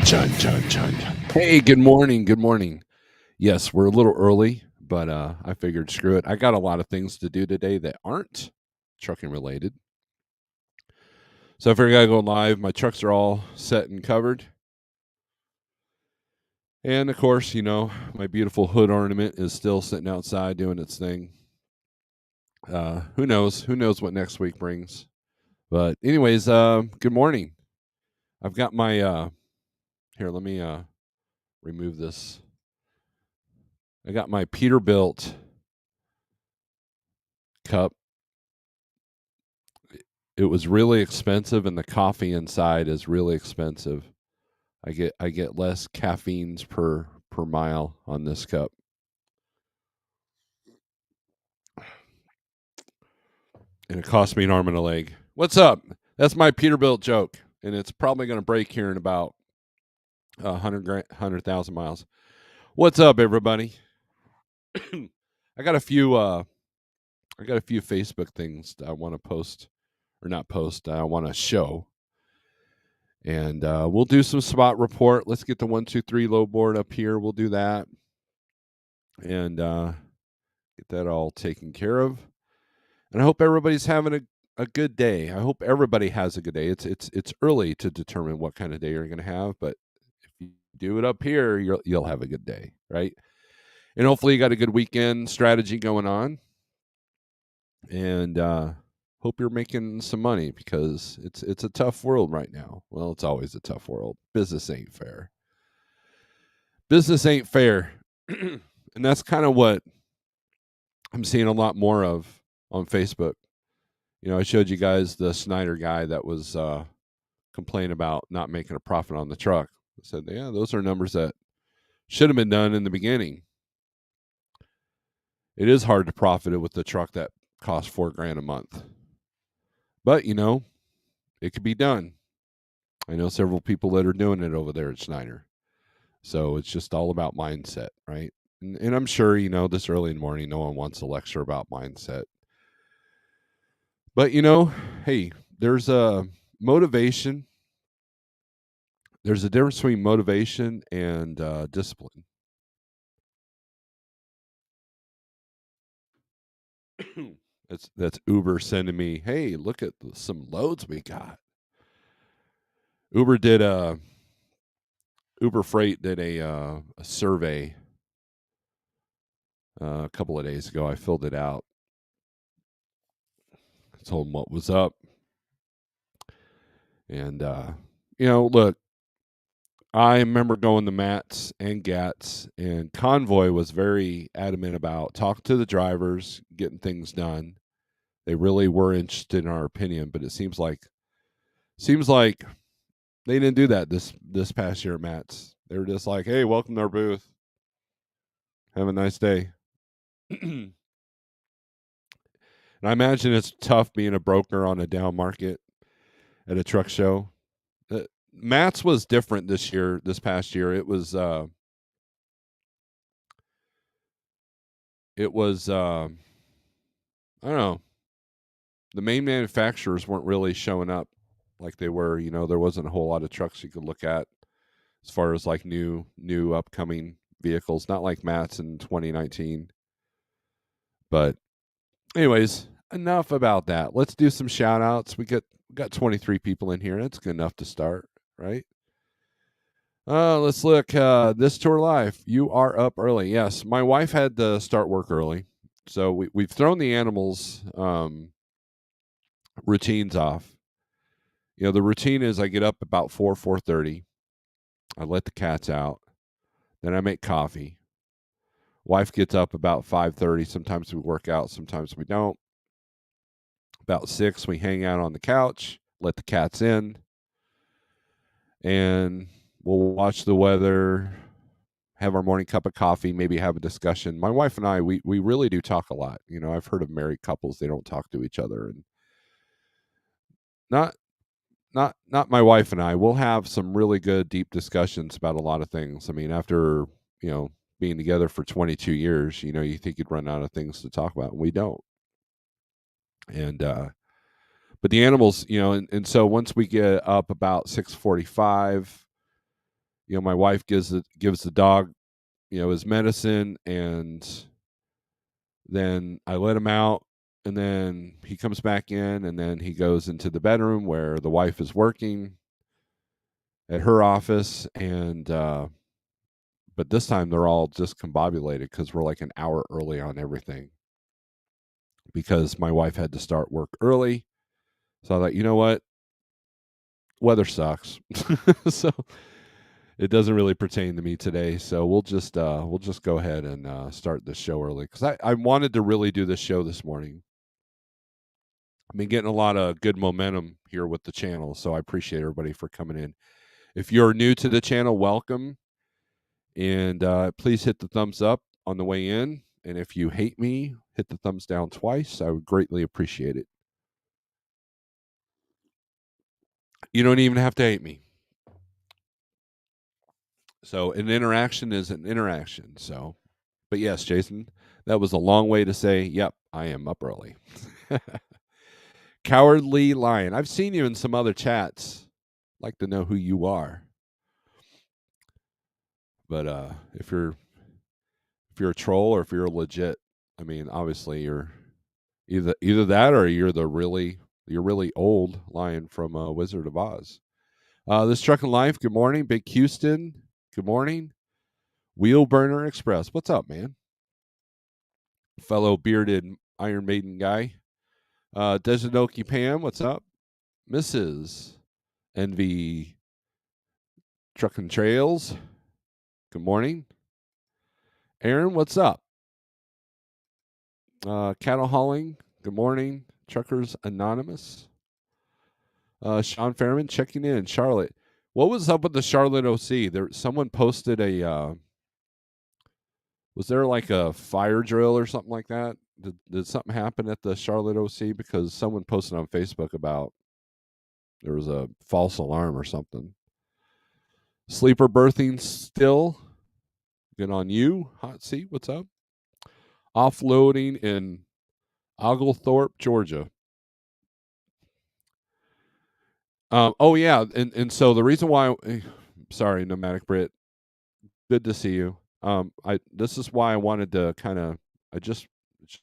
Chun. Hey, good morning. Good morning. Yes, we're a little early, but I figured screw it. I got a lot of things to do today that aren't trucking related. So I figured I gotta go live. My trucks are all set and covered. And of course, my beautiful hood ornament is still sitting outside doing its thing. Who knows? Who knows what next week brings? But anyways, good morning. I've got my here, let me remove this. I got my Peterbilt cup. It was really expensive, and the coffee inside is really expensive. I get less caffeines per mile on this cup. And it cost me an arm and a leg. What's up? That's my Peterbilt joke, and it's probably going to break here in about 100,000 miles. What's up, everybody? I got a few Facebook things that I want to post, or not post. I want to show, and we'll do some spot report. Let's get the 1, 2, 3 low board up here. We'll do that, and get that all taken care of. And I hope everybody's having a good day. I hope everybody has a good day. It's early to determine what kind of day you're going to have, but if you do it up here, you'll have a good day, right? And hopefully you got a good weekend strategy going on. And hope you're making some money, because it's a tough world right now. Well, it's always a tough world. Business ain't fair. Business ain't fair. And that's kind of what I'm seeing a lot more of on Facebook. I showed you guys the Snyder guy that was complaining about not making a profit on the truck. I said, yeah, those are numbers that should have been done in the beginning. It is hard to profit with the truck that costs $4,000 a month. But, it could be done. I know several people that are doing it over there at Snyder. So it's just all about mindset, right? And I'm sure, this early in the morning, no one wants a lecture about mindset. But, hey, there's a motivation. There's a difference between motivation and discipline. That's Uber sending me, hey, look at some loads we got. Uber Freight did a survey a couple of days ago. I filled it out. I told them what was up. And, look, I remember going to Matt's and Gat's, and Convoy was very adamant about talking to the drivers, getting things done. They really were interested in our opinion, but it seems like they didn't do that this past year at Matt's. They were just like, hey, welcome to our booth. Have a nice day. And I imagine it's tough being a broker on a down market at a truck show. Matt's was different this past year. It was I don't know. The main manufacturers weren't really showing up like they were. There wasn't a whole lot of trucks you could look at as far as like new upcoming vehicles, not like Matt's in 2019. But anyways, enough about that. Let's do some shout outs. We got 23 people in here. That's good enough to start, right? Let's look. This tour life. You are up early. Yes, my wife had to start work early, so we've thrown the animals routines off. The routine is I get up about 4:30. I let the cats out. Then I make coffee. Wife gets up about 5:30. Sometimes we work out, sometimes we don't. About 6, we hang out on the couch, let the cats in, and we'll watch the weather, have our morning cup of coffee, maybe have a discussion. My wife and I, we really do talk a lot. I've heard of married couples, they don't talk to each other, and not my wife and I. We'll have some really good deep discussions about a lot of things. I mean, after, being together for 22 years, you think you'd run out of things to talk about, and we don't. And but the animals, and so once we get up about 6:45, my wife gives the dog, his medicine, and then I let him out, and then he comes back in, and then he goes into the bedroom where the wife is working at her office, and but this time they're all discombobulated because we're like an hour early on everything because my wife had to start work early. So I thought, you know what? Weather sucks. So it doesn't really pertain to me today. So we'll just go ahead and start the show early because I wanted to really do this show this morning. I've been getting a lot of good momentum here with the channel, so I appreciate everybody for coming in. If you're new to the channel, welcome, and please hit the thumbs up on the way in. And if you hate me, hit the thumbs down twice. I would greatly appreciate it. You don't even have to hate me. So an interaction is an interaction. So, but yes, Jason, that was a long way to say, yep, I am up early. Cowardly Lion. I've seen you in some other chats. Like to know who you are. But if you're a troll or if you're legit, I mean, obviously you're either that or you're really old lion from Wizard of Oz. This Truck and Life. Good morning, Big Houston. Good morning, Wheel Burner Express. What's up, man? Fellow bearded Iron Maiden guy. Desinoki Pam. What's up, Mrs. Envy Truck and Trails. Good morning, Aaron. What's up? Cattle hauling. Good morning, Truckers Anonymous. Sean Fairman checking in. Charlotte. What was up with the Charlotte OC? Someone posted a. Was there like a fire drill or something like that? Did something happen at the Charlotte OC? Because someone posted on Facebook about there was a false alarm or something. Sleeper birthing still. Good on you. Hot seat. What's up? Offloading in Oglethorpe, Georgia. Oh yeah, and so the reason why, sorry, Nomadic Brit, good to see you. This is why I wanted to it just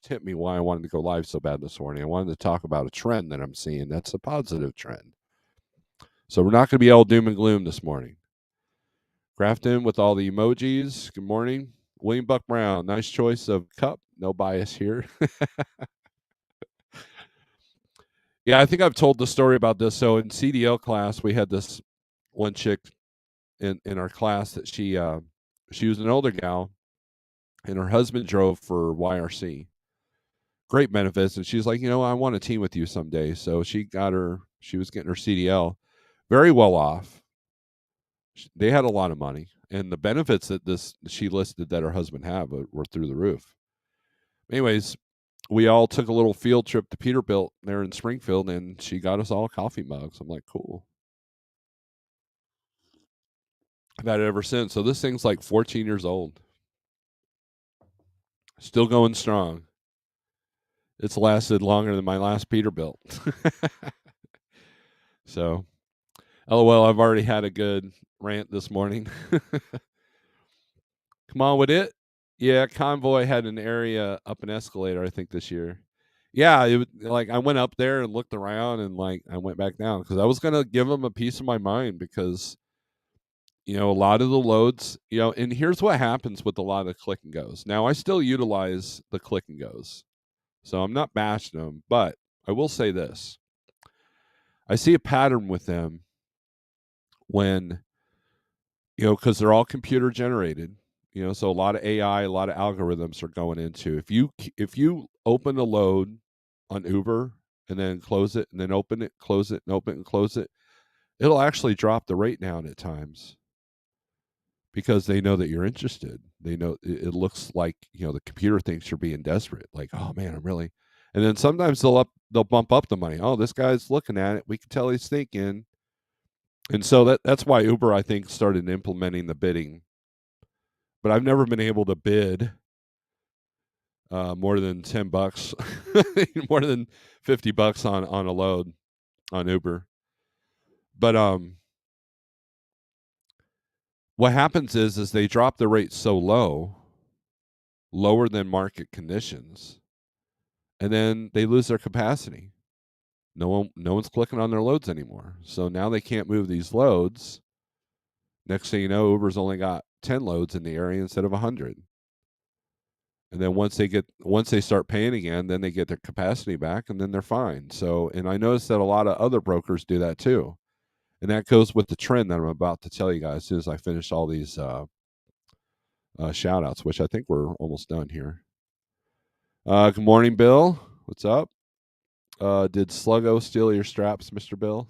hit me why I wanted to go live so bad this morning. I wanted to talk about a trend that I'm seeing. That's a positive trend. So we're not going to be all doom and gloom this morning. Grafton with all the emojis. Good morning, William Buck Brown. Nice choice of cup. No bias here. Yeah, I think I've told the story about this. So in CDL class, we had this one chick in our class that she was an older gal, and her husband drove for YRC. Great benefits, and she's like, I want to team with you someday. So she was getting her CDL, very well off. They had a lot of money, and the benefits that she listed that her husband had were through the roof. Anyways, we all took a little field trip to Peterbilt there in Springfield, and she got us all coffee mugs. I'm like, cool. I've had it ever since. So this thing's like 14 years old. Still going strong. It's lasted longer than my last Peterbilt. So, LOL, I've already had a good rant this morning. Come on with it. Yeah, Convoy had an area up an escalator, I think, this year. Yeah, like I went up there and looked around, and like I went back down because I was gonna give them a piece of my mind because a lot of the loads, and here's what happens with a lot of click and goes. Now I still utilize the click and goes, so I'm not bashing them, but I will say this: I see a pattern with them when because they're all computer generated. So a lot of AI, a lot of algorithms are going into. If you open a load on Uber and then close it and then open it, close it, and open it and close it, it'll actually drop the rate down at times because they know that you're interested. They know it looks like the computer thinks you're being desperate. Like, oh man, I'm really. And then sometimes they'll bump up the money. Oh, this guy's looking at it. We can tell he's thinking. And so that's why Uber, I think, started implementing the bidding. But I've never been able to bid more than $10, more than $50 on a load on Uber. But what happens is they drop the rate so low, lower than market conditions, and then they lose their capacity. No one's clicking on their loads anymore. So now they can't move these loads. Next thing you know, Uber's only got 10 loads in the area instead of 100. And then once they start paying again, then they get their capacity back and then they're fine. So, and I noticed that a lot of other brokers do that too. And that goes with the trend that I'm about to tell you guys as soon as I finish all these shout outs, which I think we're almost done here. Good morning, Bill. What's up? Did Sluggo steal your straps, Mr. Bill?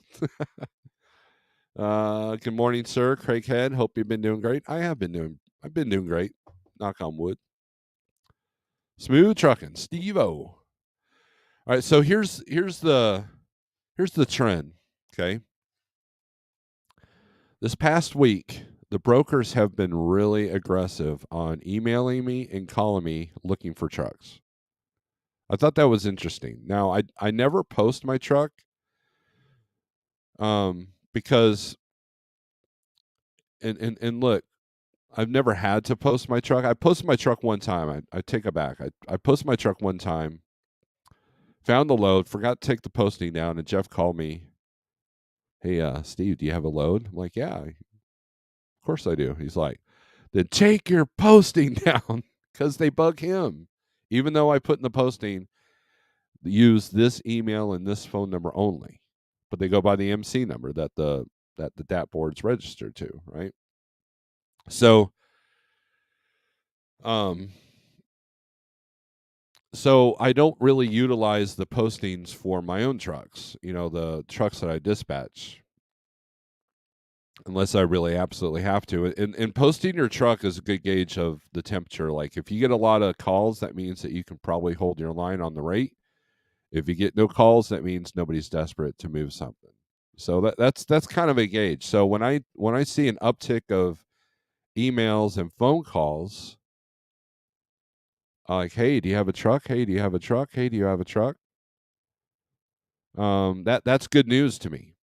Good morning, sir. Craighead. Hope you've been doing great. I've been doing great. Knock on wood. Smooth trucking. Steve-O. All right, so here's the trend. Okay. This past week, the brokers have been really aggressive on emailing me and calling me looking for trucks. I thought that was interesting. Now, I never post my truck because and look, I've never had to post my truck. I posted my truck one time. I take it back. I posted my truck one time, found the load, forgot to take the posting down, and Jeff called me. Hey, Steve, do you have a load? I'm like, yeah, of course I do. He's like, then take your posting down because they bug him. Even though I put in the posting, use this email and this phone number only, but they go by the MC number that the DAP board's registered to, right? So, so I don't really utilize the postings for my own trucks, the trucks that I dispatch, unless I really absolutely have to. And posting your truck is a good gauge of the temperature. Like if you get a lot of calls, that means that you can probably hold your line on the rate. If you get no calls, that means nobody's desperate to move something. So that's kind of a gauge. So when I see an uptick of emails and phone calls, like, hey, do you have a truck? Hey, do you have a truck? Hey, do you have a truck? That's good news to me.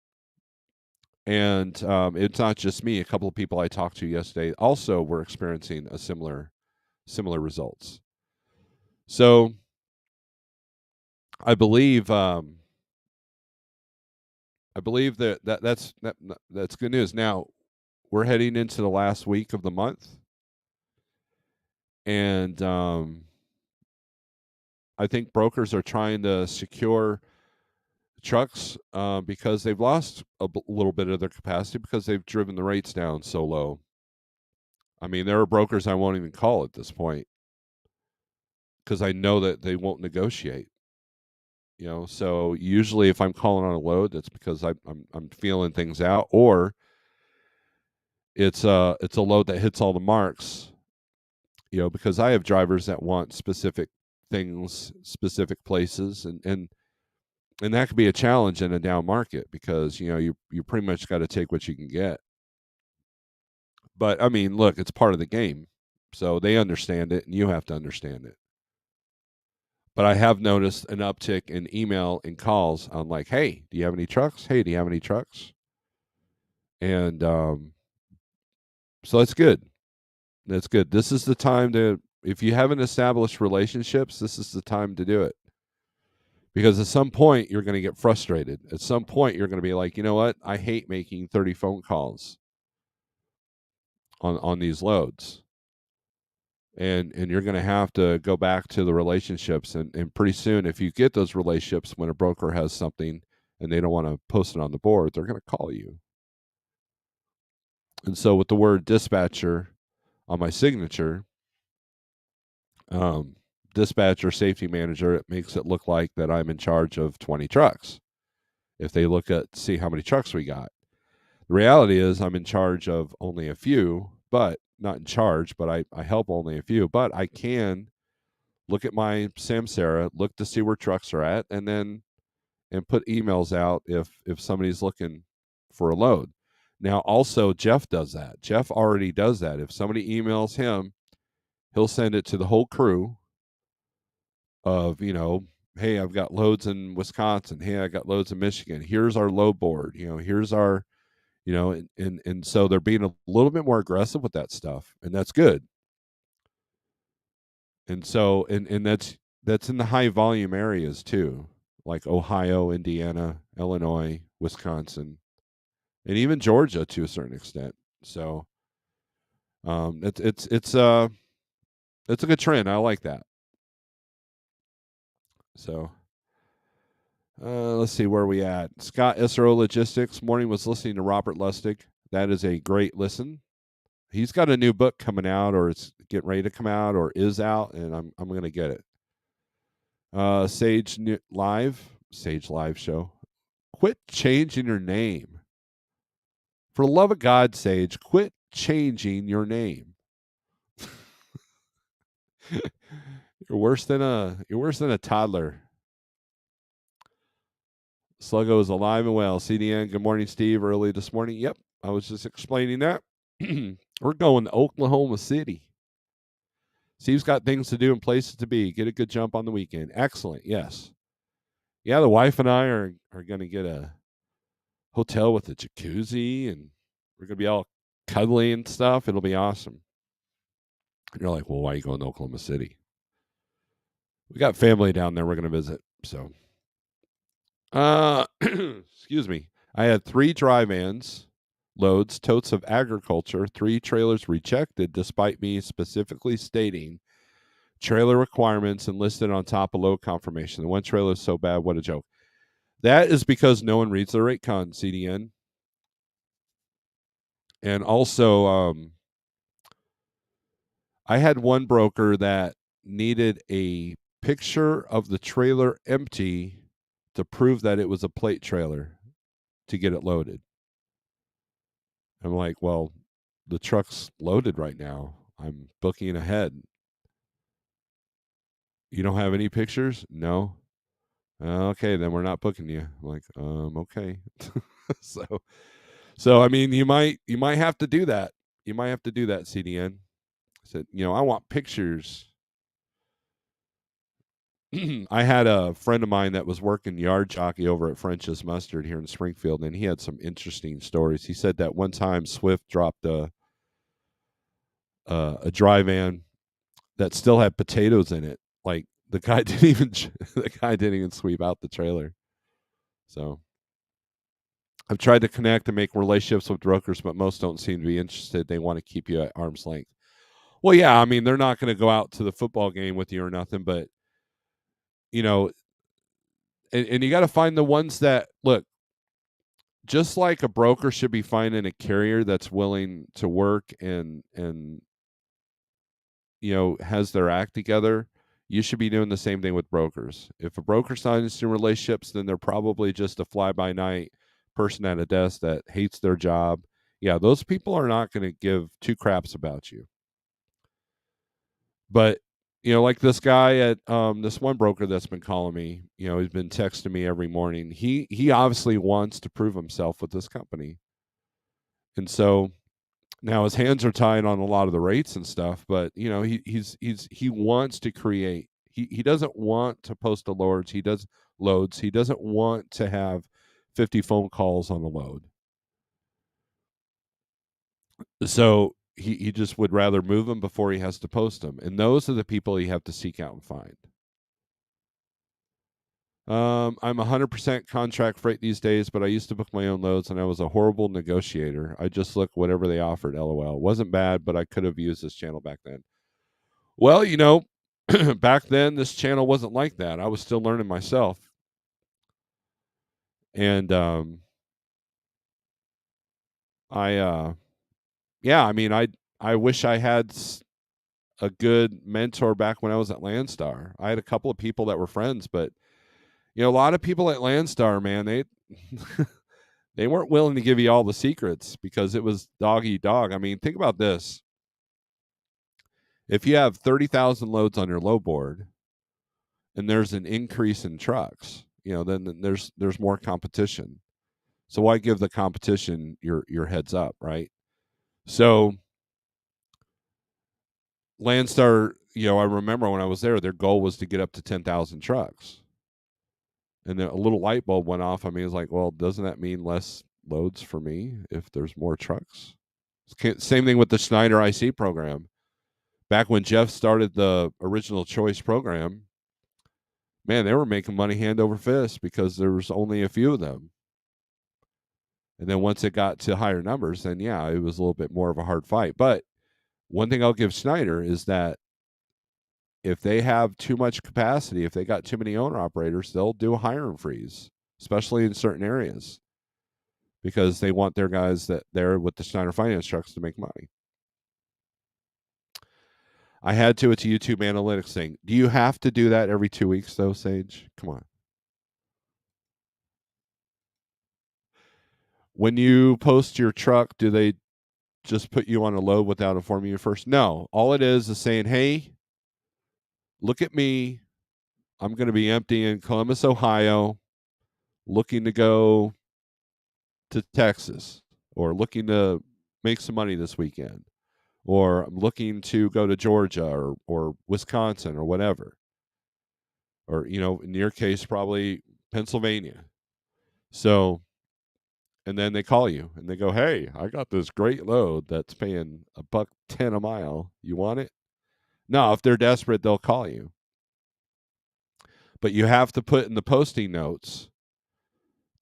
And it's not just me. A couple of people I talked to yesterday also were experiencing a similar results. So I believe that's good news. Now we're heading into the last week of the month, and I think brokers are trying to secure trucks because they've lost a little bit of their capacity because they've driven the rates down so low. I mean, there are brokers I won't even call at this point because I know that they won't negotiate. So usually if I'm calling on a load, that's because I'm feeling things out, or it's a load that hits all the marks. Because I have drivers that want specific things, specific places, and that could be a challenge in a down market because you pretty much got to take what you can get. But I mean, look, it's part of the game, so they understand it, and you have to understand it. But I have noticed an uptick in email and calls on like, hey, do you have any trucks? Hey, do you have any trucks? And so that's good. That's good. This is the time if you haven't established relationships, this is the time to do it. Because at some point, you're going to get frustrated. At some point, you're going to be like, you know what? I hate making 30 phone calls on these loads. And you're going to have to go back to the relationships. And pretty soon, if you get those relationships when a broker has something and they don't want to post it on the board, they're going to call you. And so with the word dispatcher on my signature, dispatcher safety manager, it makes it look like that I'm in charge of 20 trucks. If they look at see how many trucks we got, the reality is I'm in charge of only a few, but not in charge, but I help only a few. But I can look at my Samsara, look to see where trucks are at, and put emails out if somebody's looking for a load. Now also Jeff does that. Jeff already does that. If somebody emails him, he'll send it to the whole crew of, hey, I've got loads in Wisconsin. Hey, I got loads in Michigan. Here's our load board. Here's our and so they're being a little bit more aggressive with that stuff, and that's good. And so and that's in the high volume areas too, like Ohio, Indiana, Illinois, Wisconsin, and even Georgia to a certain extent. So it's a good trend. I like that. So let's see where we at. Scott SRO Logistics. Morning was listening to Robert Lustig. That is a great listen. He's got a new book coming out, or it's getting ready to come out, or is out, and I'm going to get it. Sage Live show. Quit changing your name. For the love of God, Sage, quit changing your name. You're worse than a toddler. Sluggo is alive and well. CDN, good morning, Steve. Early this morning. Yep, I was just explaining that. We're going to Oklahoma City. Steve's got things to do and places to be. Get a good jump on the weekend. Excellent. Yes. Yeah, the wife and I are going to get a hotel with a jacuzzi, and we're going to be all cuddly and stuff. It'll be awesome. And you're like, well, why are you going to Oklahoma City? We got family down there we're going to visit. So, excuse me. I had 3 dry vans, loads, totes of agriculture, 3 trailers rejected despite me specifically stating trailer requirements and listed on top of load confirmation. The one trailer is so bad, what a joke. That is because no one reads the rate con, CDN. And also, I had one broker that needed a picture of the trailer empty to prove that it was a plate trailer to get it loaded. I'm like, well, the truck's loaded right now. I'm booking ahead. You don't have any pictures? No. Okay, then we're not booking you. I'm like, okay. so I mean, you might have to do that. You might have to do that, CDN. I said, I want pictures. I had a friend of mine that was working yard jockey over at French's Mustard here in Springfield, and he had some interesting stories. He said that one time Swift dropped a dry van that still had potatoes in it. Like the guy didn't even sweep out the trailer. So I've tried to connect and make relationships with brokers, but most don't seem to be interested. They want to keep you at arm's length. Well, yeah, I mean, they're not going to go out to the football game with you or nothing, but and you got to find the ones that look, just like a broker should be finding a carrier that's willing to work and has their act together. You should be doing the same thing with brokers. If a broker signs in relationships, then they're probably just a fly-by-night person at a desk that hates their job. Yeah, those people are not going to give 2 craps about you. But like this guy at this one broker that's been calling me, he's been texting me every morning. He obviously wants to prove himself with this company. And so now his hands are tied on a lot of the rates and stuff, but he wants to create. He doesn't want to post the loads. He doesn't want to have 50 phone calls on a load. So he just would rather move them before he has to post them. And those are the people you have to seek out and find. I'm 100% contract freight these days, but I used to book my own loads, and I was a horrible negotiator. I just looked whatever they offered, LOL. It wasn't bad, but I could have used this channel back then. Well, back then, this channel wasn't like that. I was still learning myself. And I wish I had a good mentor back when I was at Landstar. I had a couple of people that were friends, but a lot of people at Landstar, man, they they weren't willing to give you all the secrets because it was dog eat dog. I mean, think about this. If you have 30,000 loads on your load board and there's an increase in trucks, then there's more competition. So why give the competition your heads up, right? So Landstar, I remember when I was there, their goal was to get up to 10,000 trucks. And then a little light bulb went off. I mean, it's like, well, doesn't that mean less loads for me if there's more trucks. Same thing with the Schneider IC program. Back when Jeff started the original choice program, man, they were making money hand over fist because there was only a few of them. And then once it got to higher numbers, then yeah, it was a little bit more of a hard fight. But one thing I'll give Schneider is that if they have too much capacity, if they got too many owner operators, they'll do a hiring freeze, especially in certain areas, because they want their guys that there with the Schneider finance trucks to make money. I had to. It's a YouTube analytics thing. Do you have to do that every 2 weeks, though, Sage? Come on. When you post your truck, do they just put you on a load without informing you first? No. All it is saying, hey, look at me. I'm going to be empty in Columbus, Ohio, looking to go to Texas or looking to make some money this weekend, or I'm looking to go to Georgia or Wisconsin or whatever. Or, in your case, probably Pennsylvania. So, and then they call you and they go, hey, I got this great load that's paying $1.10 a mile. You want it? No, if they're desperate, they'll call you. But you have to put in the posting notes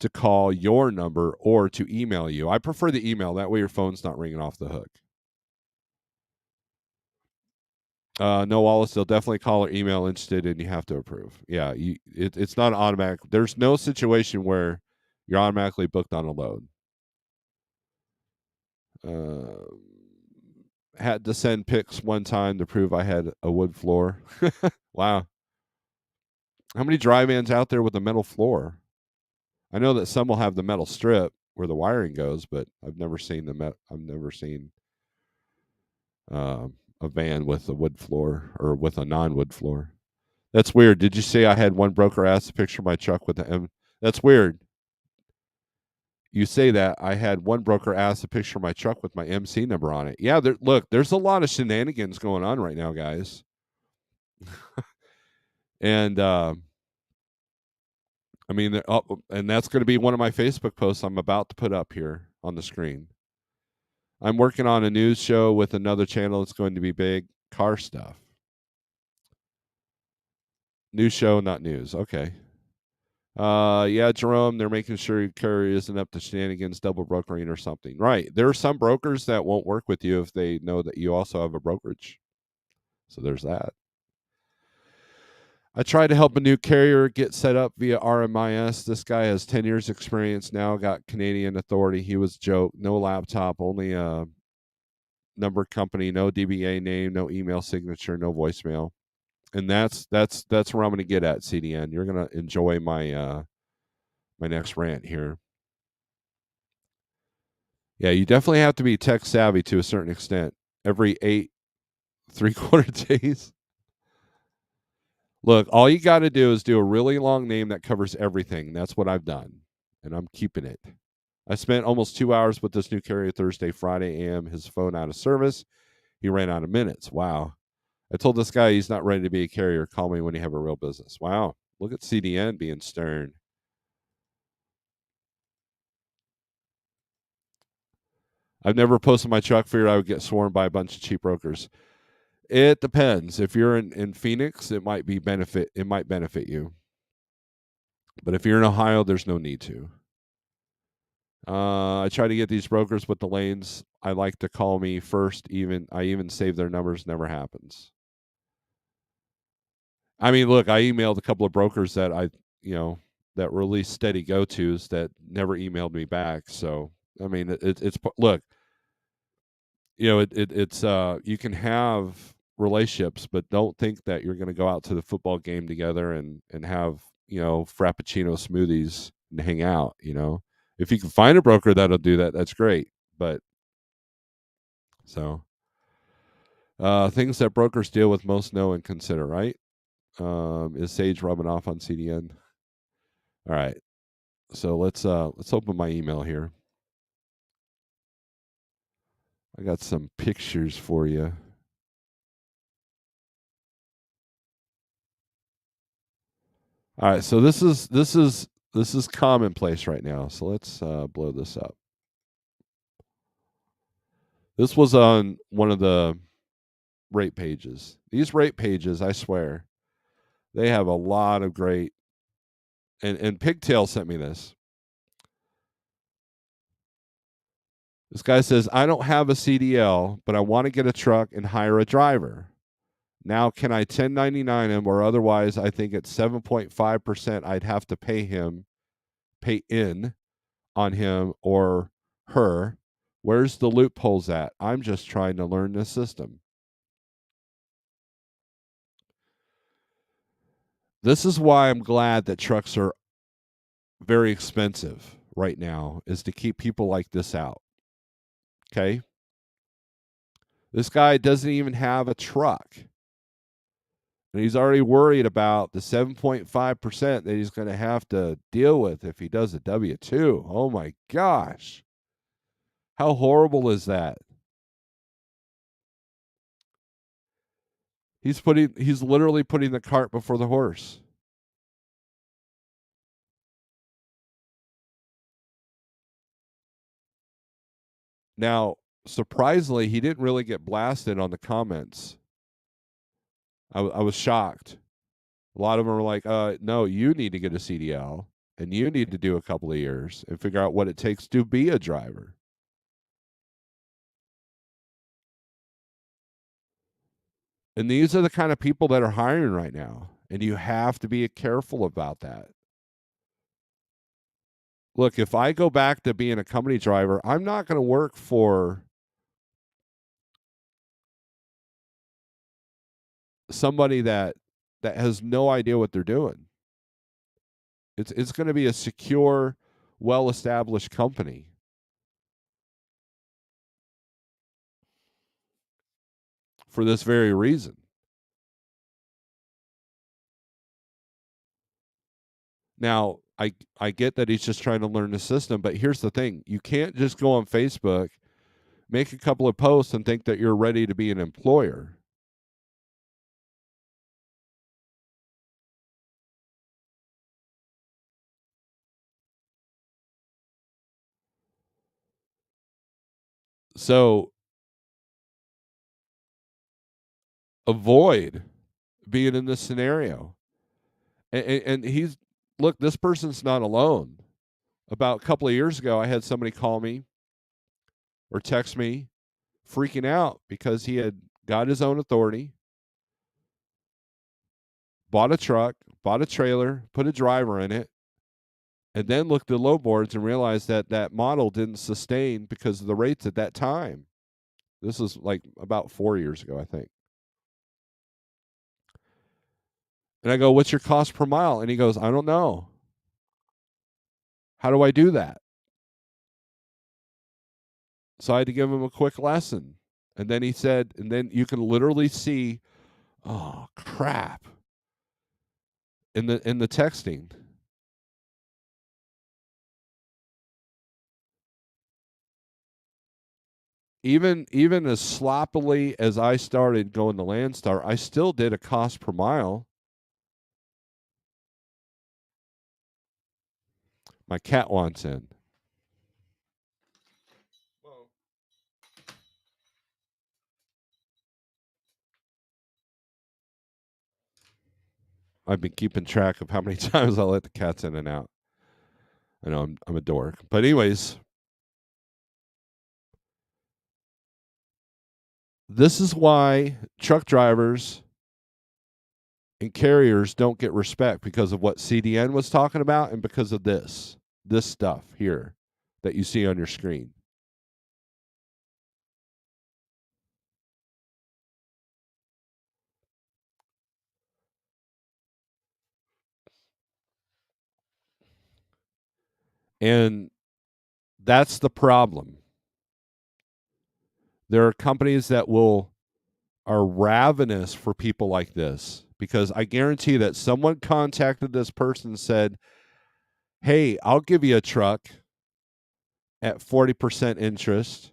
to call your number or to email you. I prefer the email. That way your phone's not ringing off the hook. No, Wallace, they'll definitely call or email interested, and you have to approve. Yeah, it's not automatic. There's no situation where you're automatically booked on a load. Had to send pics one time to prove I had a wood floor. Wow. How many dry vans out there with a metal floor? I know that some will have the metal strip where the wiring goes, but I've never seen a van with a wood floor or with a non-wood floor. That's weird. Did you say I had one broker ask to picture my truck with the M? That's weird. You say that. I had one broker ask to picture my truck with my MC number on it. Yeah, look, there's a lot of shenanigans going on right now, guys. And I mean, and that's going to be one of my Facebook posts I'm about to put up here on the screen. I'm working on a news show with another channel that's going to be big. Car stuff. News show, not news. Okay. Yeah, Jerome, they're making sure your carrier isn't up to shenanigans, double brokering or something. Right. There are some brokers that won't work with you if they know that you also have a brokerage. So there's that. I tried to help a new carrier get set up via RMIS. This guy has 10 years experience now, got Canadian authority. He was a joke. No laptop, only a number company, no DBA name, no email signature, no voicemail. And that's where I'm going to get at, CDN. You're going to enjoy my my next rant here. Yeah, you definitely have to be tech savvy to a certain extent. Every 8 3/4 days. Look, all you got to do is do a really long name that covers everything. That's what I've done, and I'm keeping it. I spent almost 2 hours with this new carrier Thursday, Friday AM. His phone out of service. He ran out of minutes. Wow. I told this guy he's not ready to be a carrier. Call me when you have a real business. Wow. Look at CDN being stern. I've never posted my truck. Figured I would get swarmed by a bunch of cheap brokers. It depends. If you're in Phoenix, it might benefit you. But if you're in Ohio, there's no need to. I try to get these brokers with the lanes. I like to call me first. I even save their numbers. Never happens. I mean, look, I emailed a couple of brokers that that really steady go-tos that never emailed me back. So I mean, it's look, it's you can have relationships, but don't think that you're going to go out to the football game together and have frappuccino smoothies and hang out. If you can find a broker that'll do that, that's great. But so things that brokers deal with most know and consider, right? Is Sage rubbing off on CDN? All right. So let's open my email here. I got some pictures for you. All right, so this is This is commonplace right now. So let's blow this up. This was on one of the rate pages. These rate pages, I swear, they have a lot of great. And Pigtail sent me this. This guy says, I don't have a CDL, but I want to get a truck and hire a driver. Now, can I 1099 him, or otherwise I think at 7.5% I'd have to pay in on him or her. Where's the loopholes at? I'm just trying to learn the system. This is why I'm glad that trucks are very expensive right now, is to keep people like this out. Okay? This guy doesn't even have a truck. And he's already worried about the 7.5% that he's going to have to deal with if he does a W 2. Oh my gosh. How horrible is that? He's literally putting the cart before the horse. Now, surprisingly, he didn't really get blasted on the comments. I was shocked. A lot of them were like, no, you need to get a CDL and you need to do a couple of years and figure out what it takes to be a driver. And these are the kind of people that are hiring right now. And you have to be careful about that. Look, if I go back to being a company driver, I'm not going to work for somebody that has no idea what they're doing. It's going to be a secure, well-established company. For this very reason. Now, I get that he's just trying to learn the system, but here's the thing. You can't just go on Facebook, make a couple of posts and think that you're ready to be an employer. So avoid being in this scenario. And he's look, this person's not alone. About a couple of years ago, I had somebody call me or text me freaking out because he had got his own authority, bought a truck, bought a trailer, put a driver in it, and then looked at low boards and realized that that model didn't sustain because of the rates at that time. This was like about 4 years ago, I think. And I go, what's your cost per mile? And he goes, I don't know. How do I do that? So I had to give him a quick lesson. And then he said, and then you can literally see, oh crap, in the texting. Even as sloppily as I started going to Landstar, I still did a cost per mile. My cat wants in. I've been keeping track of how many times I let the cats in and out. I know I'm a dork, but anyways, this is why truck drivers and carriers don't get respect, because of what CDN was talking about and because of this stuff here that you see on your screen. And that's the problem. There are companies that are ravenous for people like this, because I guarantee that someone contacted this person and said, hey, I'll give you a truck at 40% interest,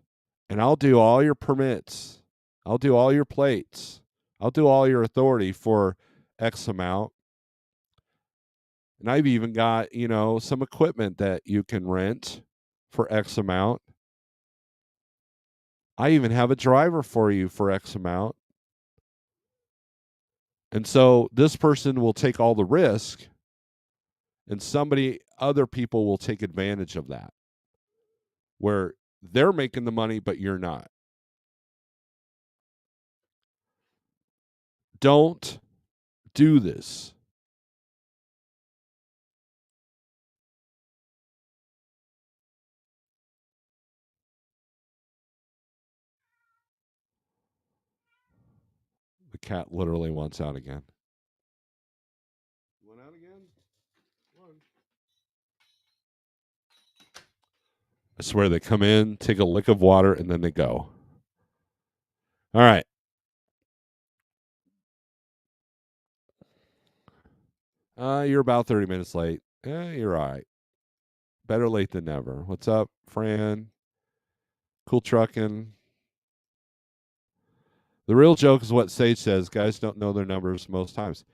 and I'll do all your permits. I'll do all your plates. I'll do all your authority for X amount. And I've even got, some equipment that you can rent for X amount. I even have a driver for you for X amount. And so this person will take all the risk, and other people will take advantage of that, where they're making the money, but you're not. Don't do this. The cat literally wants out again. You want out again? Come on. I swear they come in, take a lick of water, and then they go. All right. You're about 30 minutes late. You're all right. Better late than never. What's up, Fran? Cool trucking. The real joke is what Sage says. Guys don't know their numbers most times.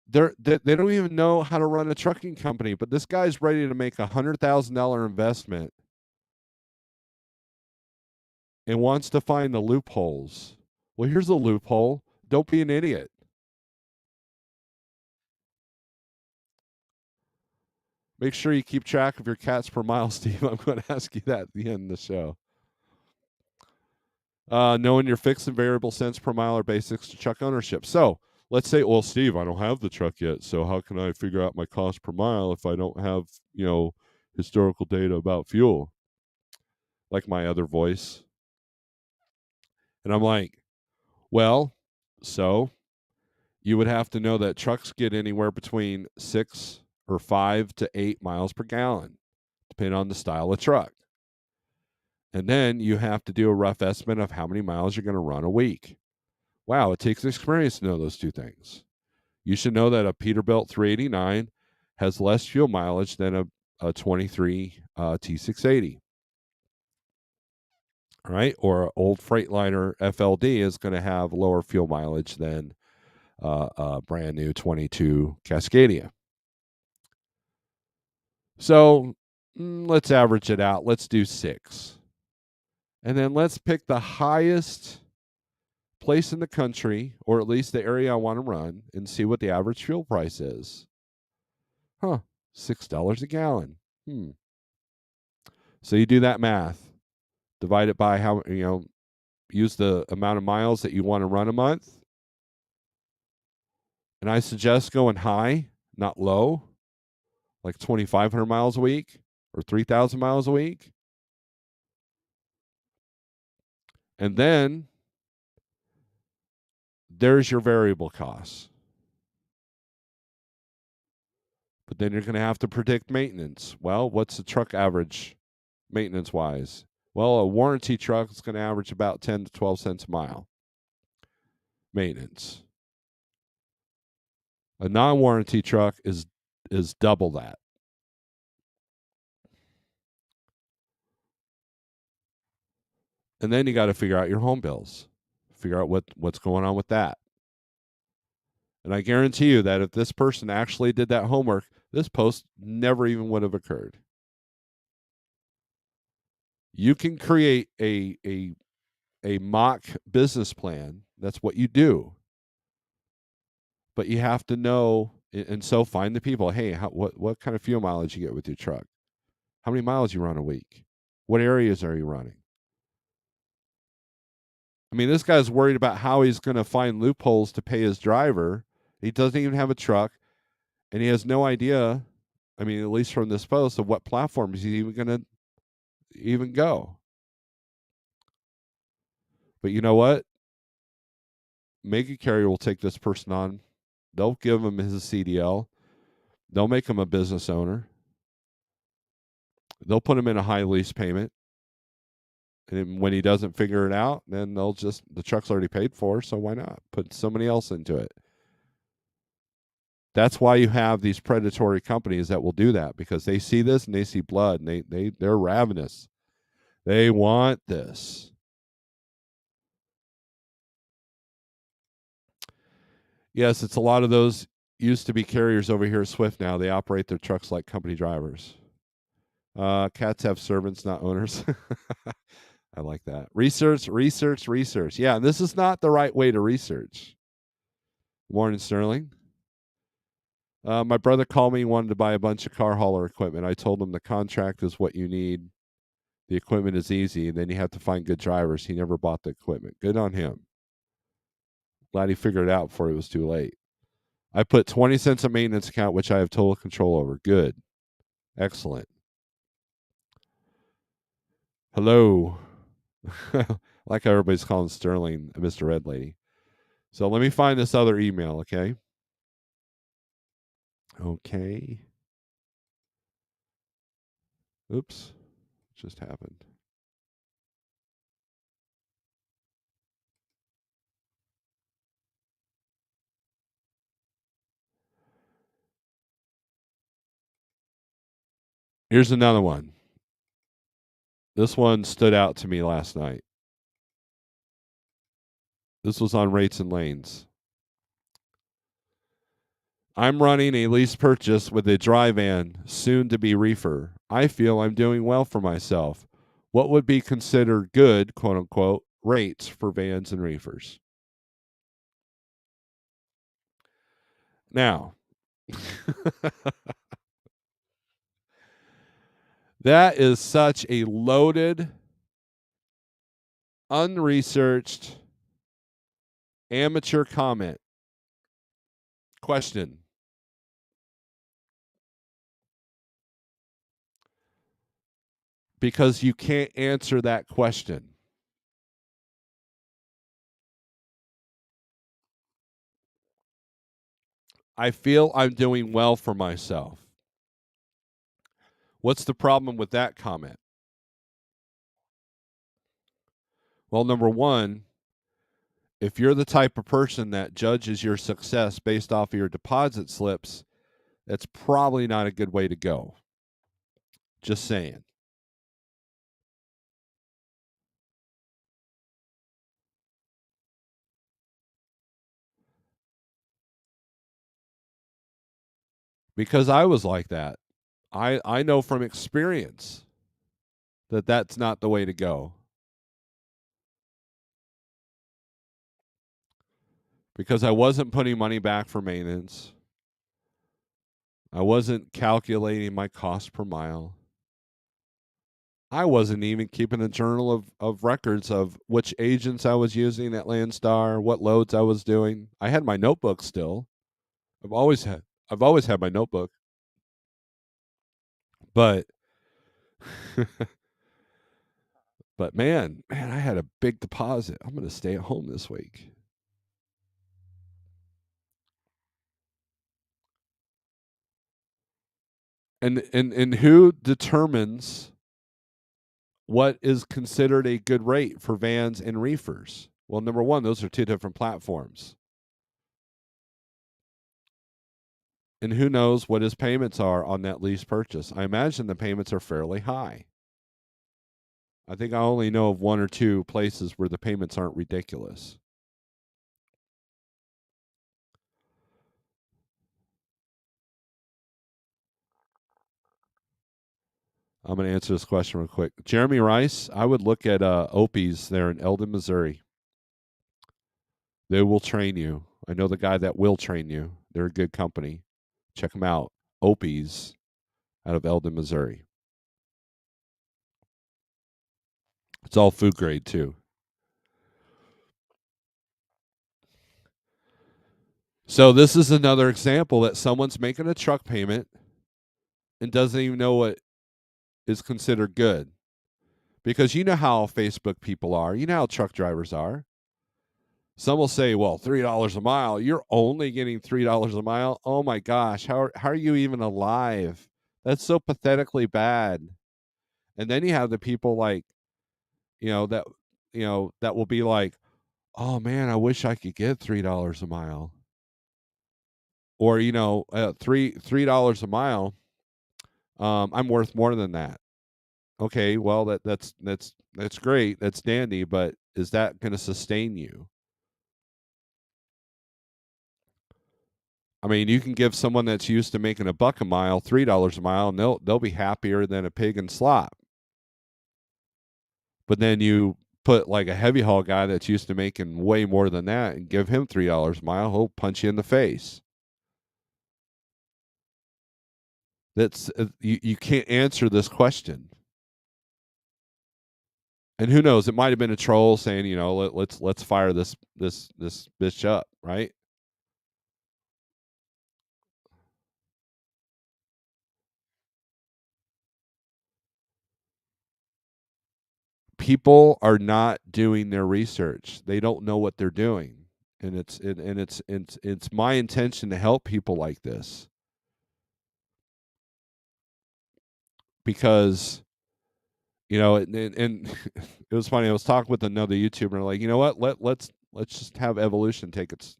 They don't even know how to run a trucking company, but this guy's ready to make $100,000 investment and wants to find the loopholes. Well, here's a loophole. Don't be an idiot. Make sure you keep track of your cats per mile, Steve. I'm going to ask you that at the end of the show. Knowing your fixed and variable cents per mile are basics to truck ownership. So let's say, well, Steve, I don't have the truck yet. So how can I figure out my cost per mile if I don't have, historical data about fuel? Like my other voice. And I'm like, well, so you would have to know that trucks get anywhere between 6 or 5 to 8 miles per gallon, depending on the style of truck. And then you have to do a rough estimate of how many miles you're going to run a week. Wow, it takes experience to know those two things. You should know that a Peterbilt 389 has less fuel mileage than a 23 T680. All right, or an old Freightliner FLD is going to have lower fuel mileage than a brand new 22 Cascadia. So let's average it out. Let's do 6. And then let's pick the highest place in the country, or at least the area I want to run, and see what the average fuel price is. $6 a gallon. So you do that math, divide it by how, use the amount of miles that you want to run a month. And I suggest going high, not low, like 2,500 miles a week or 3,000 miles a week. And then there's your variable costs. But then you're going to have to predict maintenance. Well, what's the truck average maintenance wise? Well, a warranty truck is going to average about 10 to 12 cents a mile maintenance. A non-warranty truck is double that. And then you got to figure out your home bills. Figure out what's going on with that. And I guarantee you that if this person actually did that homework, this post never even would have occurred. You can create a mock business plan. That's what you do. But you have to know, and so find the people. Hey, what kind of fuel mileage you get with your truck? How many miles you run a week? What areas are you running? I mean, this guy's worried about how he's going to find loopholes to pay his driver. He doesn't even have a truck, and he has no idea. I mean, at least from this post, of what platform is he even going to even go. But you know what? Mega Carrier will take this person on. They'll give him his CDL. They'll make him a business owner. They'll put him in a high lease payment. And when he doesn't figure it out, then the truck's already paid for, so why not put somebody else into it? That's why you have these predatory companies that will do that, because they see this and they see blood, and they're ravenous. They want this. Yes, it's a lot of those. used to be carriers over here at Swift now. They operate their trucks like company drivers. Cats have servants, not owners. I like that. Research. Yeah, this is not the right way to research. Morning, Sterling. My brother called me, wanted to buy a bunch of car hauler equipment. I told him the contract is what you need. The equipment is easy, and then you have to find good drivers. He never bought the equipment. Good on him. Glad he figured it out before it was too late. I put 20 cents a maintenance account, which I have total control over. Good. Excellent. Hello. Like how everybody's calling Sterling Mr. Red Lady. So let me find this other email, okay? Okay. Oops. Just happened. Here's another one. This one stood out to me last night. This was on Rates and Lanes. I'm running a lease purchase with a dry van, soon to be reefer. I feel I'm doing well for myself. What would be considered good, quote unquote, rates for vans and reefers? Now, that is such a loaded, unresearched, amateur comment. Question. Because you can't answer that question. I feel I'm doing well for myself. What's the problem with that comment? Well, number one, if you're the type of person that judges your success based off of your deposit slips, that's probably not a good way to go. Just saying. Because I was like that. I know from experience that that's not the way to go. Because I wasn't putting money back for maintenance. I wasn't calculating my cost per mile. I wasn't even keeping a journal of records of which agents I was using at Landstar, what loads I was doing. I had my notebook still. I've always had my notebook. But but man, I had a big deposit. I'm going to stay at home this week. And who determines what is considered a good rate for vans and reefers? Well, number one, those are two different platforms. And who knows what his payments are on that lease purchase? I imagine the payments are fairly high. I think I only know of one or two places where the payments aren't ridiculous. I'm going to answer this question real quick. Jeremy Rice, I would look at Opie's there in Eldon, Missouri. They will train you. I know the guy that will train you. They're a good company. Check them out. Opie's out of Eldon, Missouri. It's all food grade too. So this is another example that someone's making a truck payment and doesn't even know what is considered good. Because you know how Facebook people are. You know how truck drivers are. Some will say, well, $3 a mile. You're only getting $3 a mile. Oh my gosh. How are you even alive? That's so pathetically bad. And then you have the people like, that that will be like, oh man, I wish I could get $3 a mile. Or, $3 a mile. I'm worth more than that. Okay, well that's great. That's dandy, but is that going to sustain you? I mean, you can give someone that's used to making $1 a mile $3 a mile, and they'll be happier than a pig in slop. But then you put like a heavy haul guy that's used to making way more than that and give him $3 a mile, he'll punch you in the face. That's you can't answer this question. And who knows? It might have been a troll saying, let's fire this bitch up, right? People are not doing their research. They don't know what they're doing, and it's my intention to help people like this, because and it was funny. I was talking with another YouTuber, like, you know what? Let's just have evolution take its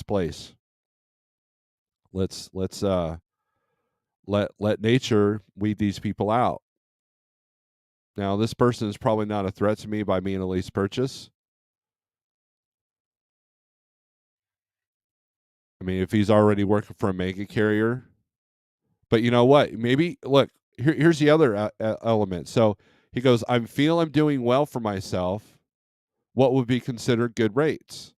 place. Let's let nature weed these people out. Now, this person is probably not a threat to me by being a lease purchase. I mean, if he's already working for a mega carrier, but you know what? Maybe look, here's the other element. So he goes, I feel I'm doing well for myself. What would be considered good rates?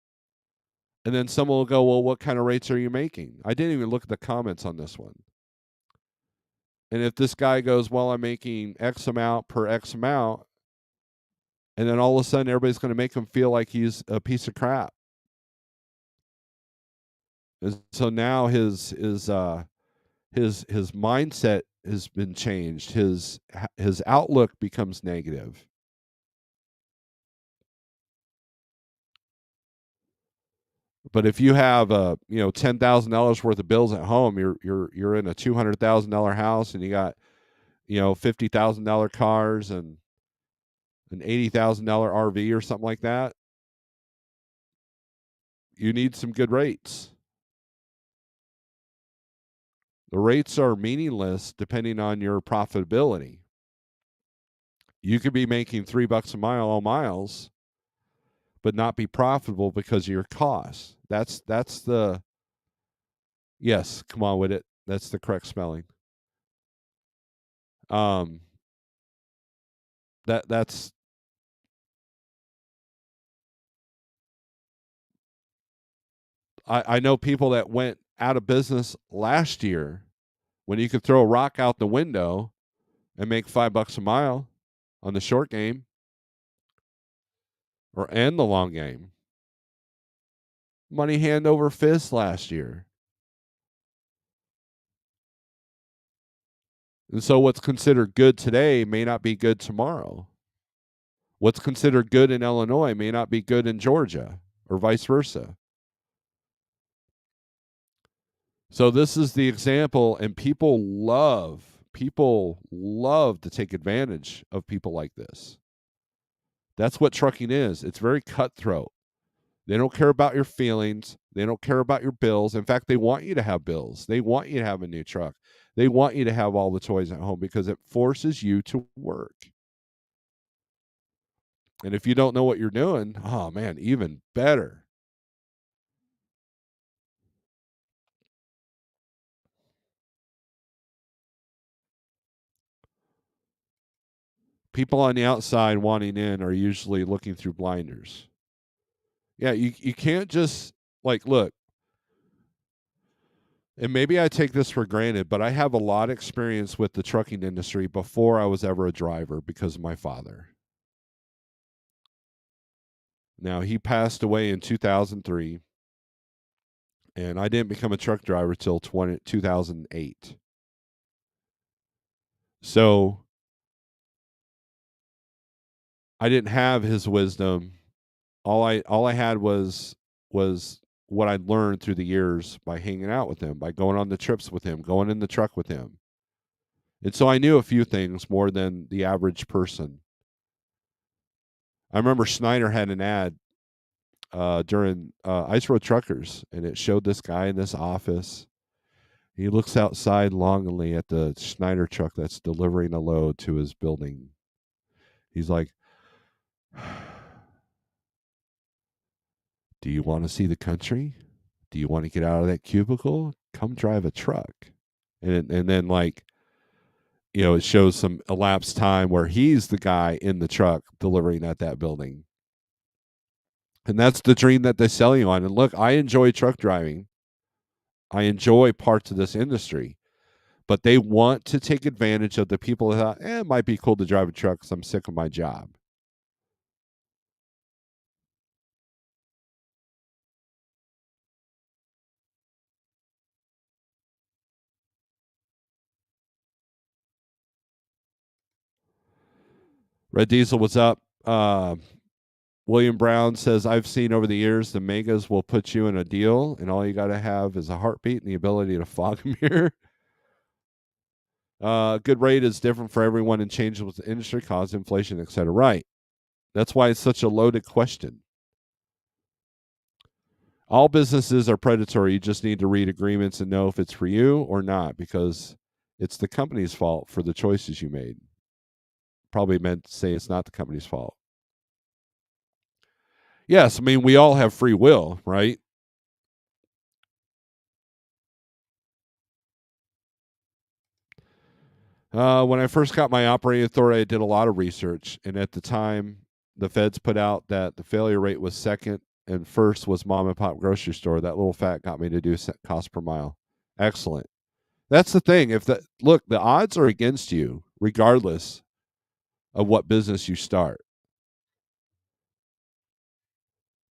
And then someone will go, well, what kind of rates are you making? I didn't even look at the comments on this one. And if this guy goes, well, I'm making X amount per X amount, and then all of a sudden everybody's going to make him feel like he's a piece of crap. And so now his mindset has been changed. His outlook becomes negative. But if you have $10,000 worth of bills at home, you're in a $200,000 house, and you got $50,000 cars and an $80,000 RV or something like that. You need some good rates. The rates are meaningless depending on your profitability. You could be making $3 a mile all miles, but not be profitable because of your costs. That's the yes. Come on with it. That's the correct spelling. Um, that's I know people that went out of business last year when you could throw a rock out the window and make $5 a mile on the short game and the long game. Money hand over fist last year. And so what's considered good today may not be good tomorrow. What's considered good in Illinois may not be good in Georgia, or vice versa. So this is the example, and people love to take advantage of people like this. That's what trucking is. It's very cutthroat. They don't care about your feelings. They don't care about your bills. In fact, they want you to have bills. They want you to have a new truck. They want you to have all the toys at home because it forces you to work. And if you don't know what you're doing, oh man, even better. People on the outside wanting in are usually looking through blinders. Yeah, you can't just look, and maybe I take this for granted, but I have a lot of experience with the trucking industry before I was ever a driver because of my father. Now, he passed away in 2003, and I didn't become a truck driver till 2008. So I didn't have his wisdom. All I had was what I'd learned through the years by hanging out with him, by going on the trips with him, going in the truck with him. And so I knew a few things more than the average person. I remember Schneider had an ad during Ice Road Truckers, and it showed this guy in this office. He looks outside longingly at the Schneider truck that's delivering a load to his building. He's like, Do you want to see the country? Do you want to get out of that cubicle? Come drive a truck. And then like, it shows some elapsed time where he's the guy in the truck delivering at that building. And that's the dream that they sell you on. And look, I enjoy truck driving. I enjoy parts of this industry, but they want to take advantage of the people that thought, it might be cool to drive a truck because I'm sick of my job. Red Diesel, what's up? William Brown says, I've seen over the years the megas will put you in a deal, and all you got to have is a heartbeat and the ability to fog a mirror. Good rate is different for everyone and changes with the industry, cause inflation, etc. Right. That's why it's such a loaded question. All businesses are predatory. You just need to read agreements and know if it's for you or not, because it's the company's fault for the choices you made. Probably meant to say it's not the company's fault. Yes, I mean, we all have free will, right? When I first got my operating authority, I did a lot of research. And at the time, the feds put out that the failure rate was second and first was mom and pop grocery store. That little fact got me to do cost per mile. Excellent. That's the thing. Look, the odds are against you, regardless of what business you start.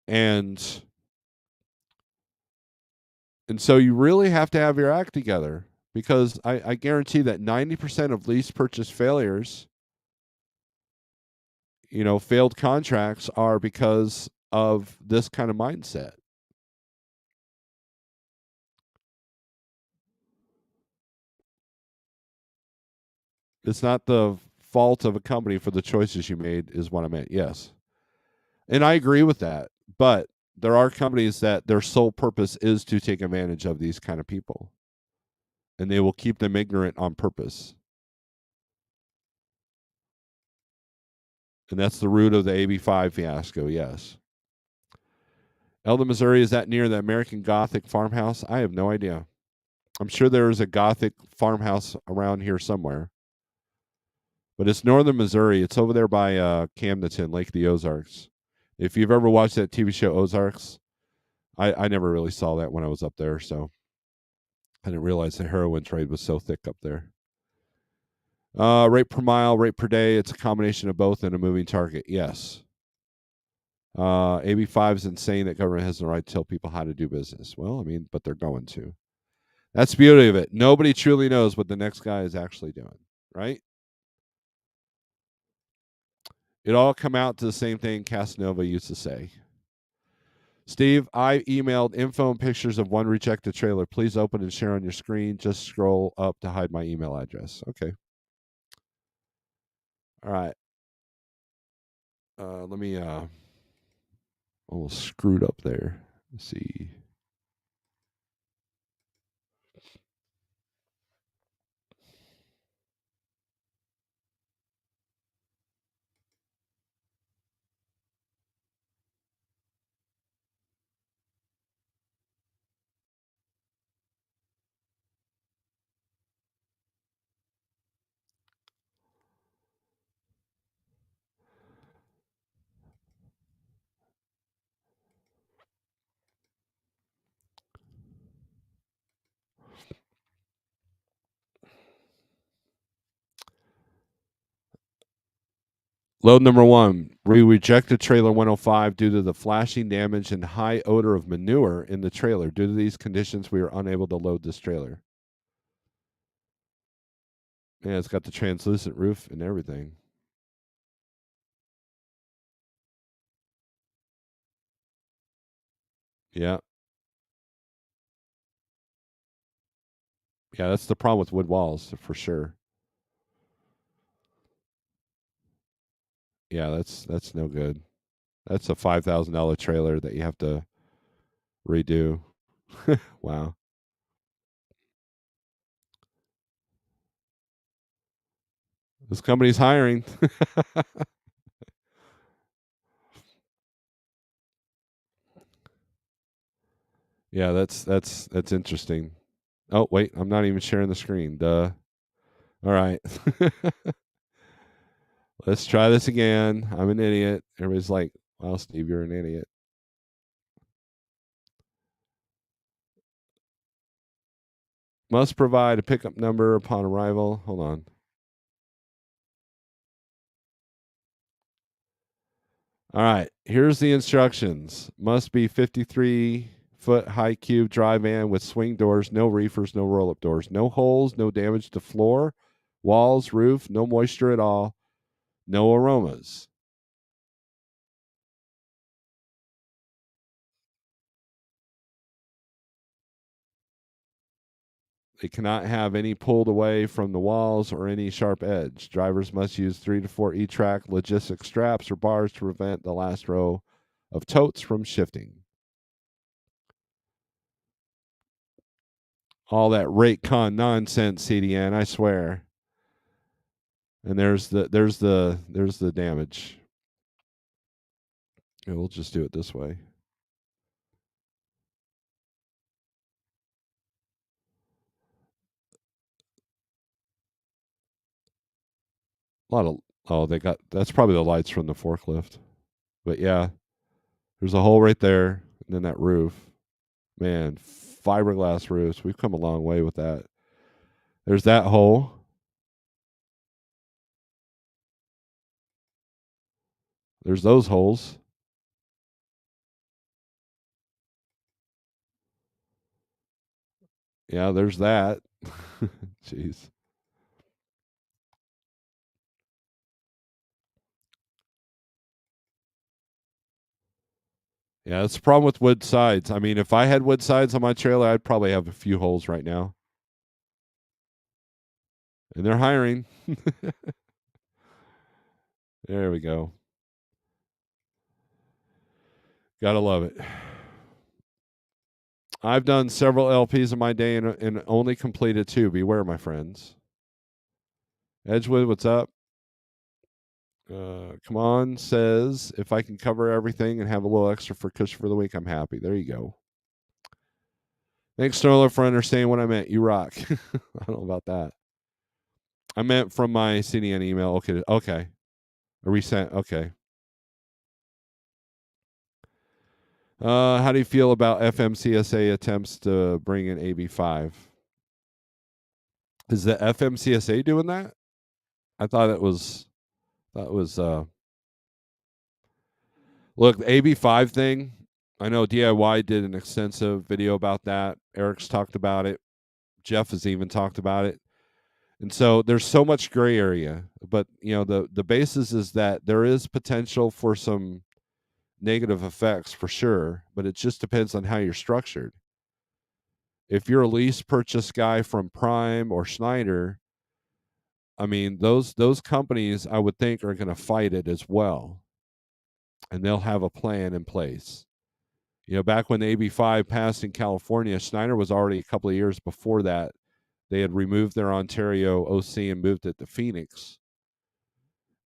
And so you really have to have your act together, because I guarantee that 90% of lease purchase failures, failed contracts, are because of this kind of mindset. It's not the fault of a company for the choices you made, is what I meant. Yes. And I agree with that. But there are companies that their sole purpose is to take advantage of these kind of people, and they will keep them ignorant on purpose. And that's the root of the AB5 fiasco, yes. Eldon, Missouri, is that near the American Gothic farmhouse? I have no idea. I'm sure there is a Gothic farmhouse around here somewhere. But it's northern Missouri. It's over there by Camdenton, Lake of the Ozarks. If you've ever watched that TV show Ozarks, I never really saw that when I was up there, so I didn't realize the heroin trade was so thick up there. Rate per mile, rate per day, it's a combination of both and a moving target. Yes. AB5 is insane that government has the right to tell people how to do business. Well, I mean, but they're going to. That's the beauty of it. Nobody truly knows what the next guy is actually doing, right? It all come out to the same thing Casanova used to say. Steve, I emailed info and pictures of one rejected trailer. Please open and share on your screen. Just scroll up to hide my email address. Okay. All right. Let me almost screwed up there. Let's see. Load number one. We rejected trailer 105 due to the flashing damage and high odor of manure in the trailer. Due to these conditions, we are unable to load this trailer. Yeah, it's got the translucent roof and everything. Yeah. Yeah, that's the problem with wood walls, for sure. Yeah, that's no good. That's a $5,000 trailer that you have to redo. Wow. This company's hiring. Yeah, that's interesting. Oh, wait, I'm not even sharing the screen. Duh. All right. Let's try this again. I'm an idiot. Everybody's like, "Wow, Steve, you're an idiot." Must provide a pickup number upon arrival. Hold on. All right. Here's the instructions. Must be 53-foot high cube dry van with swing doors, no reefers, no roll up doors, no holes, no damage to floor, walls, roof, no moisture at all, no aromas. They cannot have any pulled away from the walls or any sharp edge. Drivers must use 3 to 4 E-track logistic straps or bars to prevent the last row of totes from shifting. All that rate con nonsense, CDN, I swear. And there's the damage. Yeah, we'll just do it this way. A lot of they got that's probably the lights from the forklift. But yeah, there's a hole right there, and then that roof. Man, fiberglass roofs. We've come a long way with that. There's that hole. There's those holes. Yeah, there's that. Jeez. Yeah, that's the problem with wood sides. I mean, if I had wood sides on my trailer, I'd probably have a few holes right now. And they're hiring. There we go. Gotta love it. I've done several LPs in my day and only completed two. Beware, my friends. Edgewood, what's up? Come on, says if I can cover everything and have a little extra for cushion for the week, I'm happy. There you go. Thanks, Snorelord, for understanding what I meant. You rock. I don't know about that. I meant from my CDN email. Okay, okay. A resent. Okay. How do you feel about FMCSA attempts to bring in AB5? Is the FMCSA doing that? I thought it was. That was. Look, the AB5 thing. I know DIY did an extensive video about that. Eric's talked about it. Jeff has even talked about it. And so there's so much gray area, but the basis is that there is potential for some negative effects for sure, but it just depends on how you're structured. If you're a lease purchase guy from Prime or Schneider, I mean those companies I would think are going to fight it as well, and they'll have a plan in place. Back when the AB5 passed in California, Schneider was already a couple of years before that. They had removed their Ontario OC and moved it to Phoenix,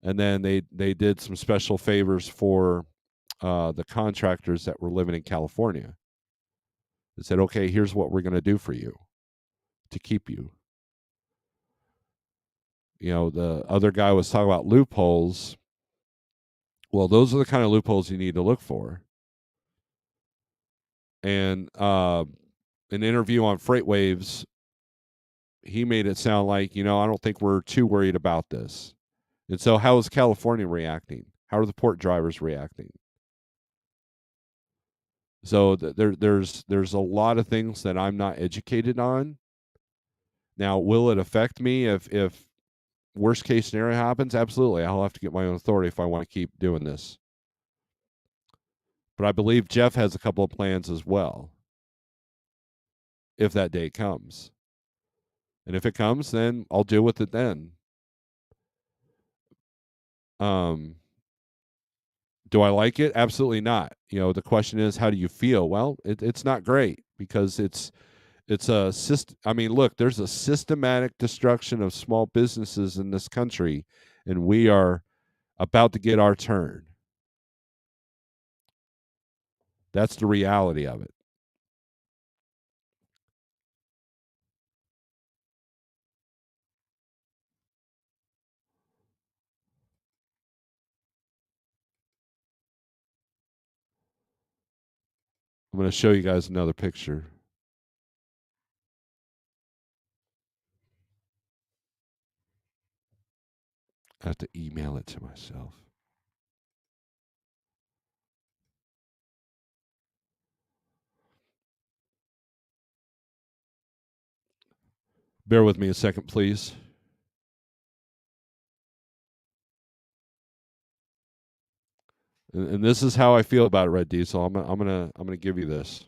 and then they did some special favors for the contractors that were living in California. They said, "Okay, here's what we're going to do for you to keep you." The other guy was talking about loopholes. Well, those are the kind of loopholes you need to look for. And an interview on Freight Waves, he made it sound like, I don't think we're too worried about this. And so, how is California reacting? How are the port drivers reacting? So there's a lot of things that I'm not educated on. Now, will it affect me if worst case scenario happens? Absolutely. I'll have to get my own authority if I want to keep doing this. But I believe Jeff has a couple of plans as well, if that day comes. And if it comes, then I'll deal with it then. Um, do I like it? Absolutely not. The question is, how do you feel? Well, it's not great because it's a system. I mean, look, there's a systematic destruction of small businesses in this country, and we are about to get our turn. That's the reality of it. I'm going to show you guys another picture. I have to email it to myself. Bear with me a second, please. And this is how I feel about it, Red Diesel. I'm gonna give you this.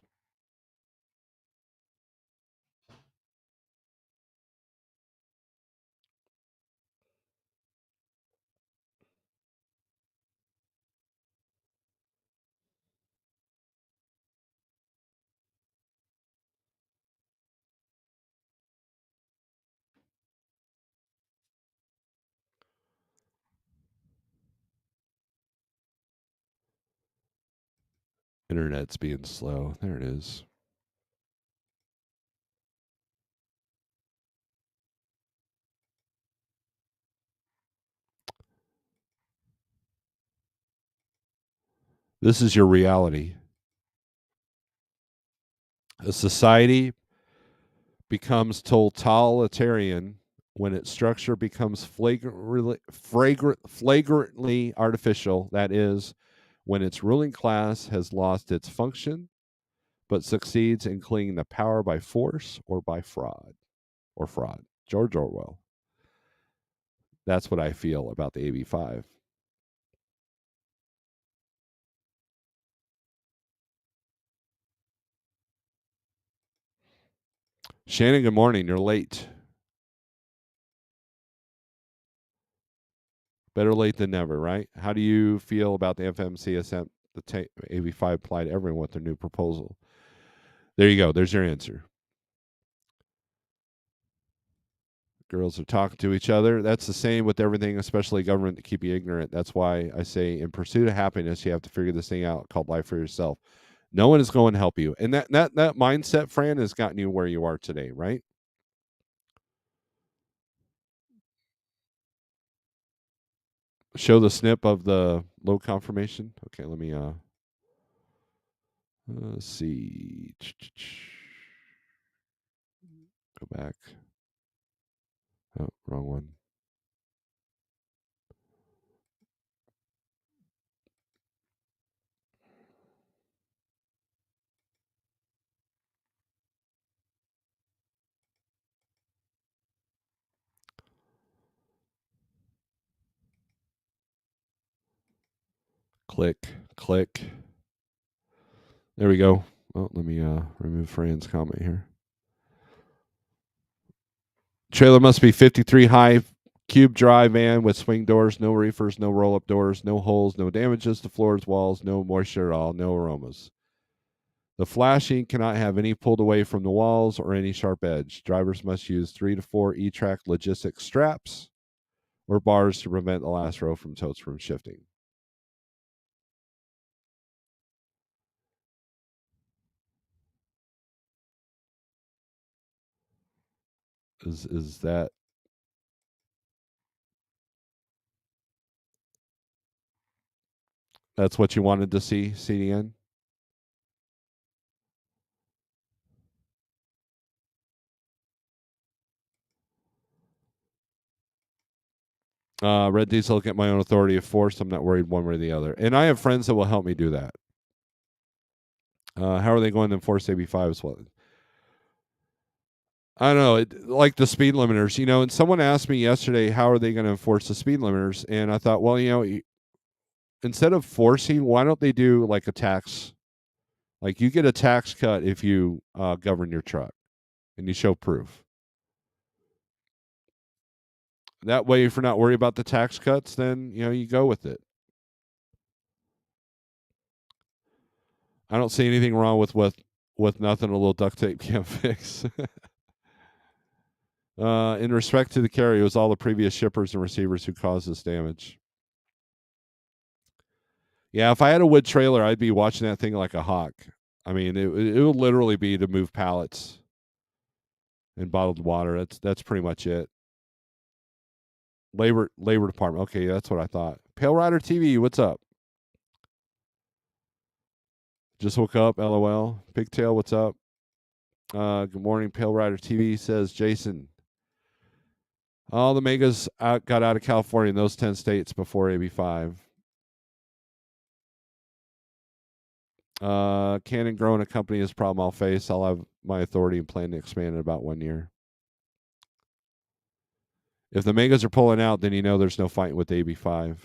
Internet's being slow. There it is. This is your reality. A society becomes totalitarian when its structure becomes flagrantly artificial. That is, when its ruling class has lost its function but succeeds in clinging to power by force or by fraud. George Orwell. That's what I feel about the AB5. Shannon, good morning. You're late. Better late than never, right? How do you feel about the FMCSM, the AB5 applied to everyone with their new proposal? There you go. There's your answer. Girls are talking to each other. That's the same with everything, especially government, to keep you ignorant. That's why I say, in pursuit of happiness, you have to figure this thing out called life for yourself. No one is going to help you, and that mindset, Fran, has gotten you where you are today, right? Show the snip of the low confirmation. Okay, let me let's see. Go back. Oh, wrong one. Click, click. There we go. Well, let me remove Fran's comment here. Trailer must be 53 high, cube dry van with swing doors, no reefers, no roll up doors, no holes, no damages to floors, walls, no moisture at all, no aromas. The flashing cannot have any pulled away from the walls or any sharp edge. Drivers must use 3 to 4 E-Track logistic straps or bars to prevent the last row from totes from shifting. Is that that's what you wanted to see, CDN? Red Diesel, get my own authority of force. I'm not worried one way or the other. And I have friends that will help me do that. How are they going to enforce AB5 as well? I don't know, like the speed limiters, and someone asked me yesterday, how are they going to enforce the speed limiters? And I thought, well, instead of forcing, why don't they do like a tax? Like you get a tax cut if you govern your truck and you show proof. That way, if you're not worried about the tax cuts, then, you go with it. I don't see anything wrong with nothing a little duct tape can't fix. In respect to the carrier, it was all the previous shippers and receivers who caused this damage. Yeah, if I had a wood trailer, I'd be watching that thing like a hawk. I mean, it would literally be to move pallets and bottled water. That's pretty much it. Labor department. Okay, that's what I thought. Pale Rider TV, what's up? Just woke up, LOL. Pigtail, what's up? Good morning, Pale Rider TV says Jason. All the megas got out of California in those 10 states before AB5. Canon growing a company is a problem I'll face. I'll have my authority and plan to expand in about 1 year. If the megas are pulling out, then you know there's no fighting with AB5.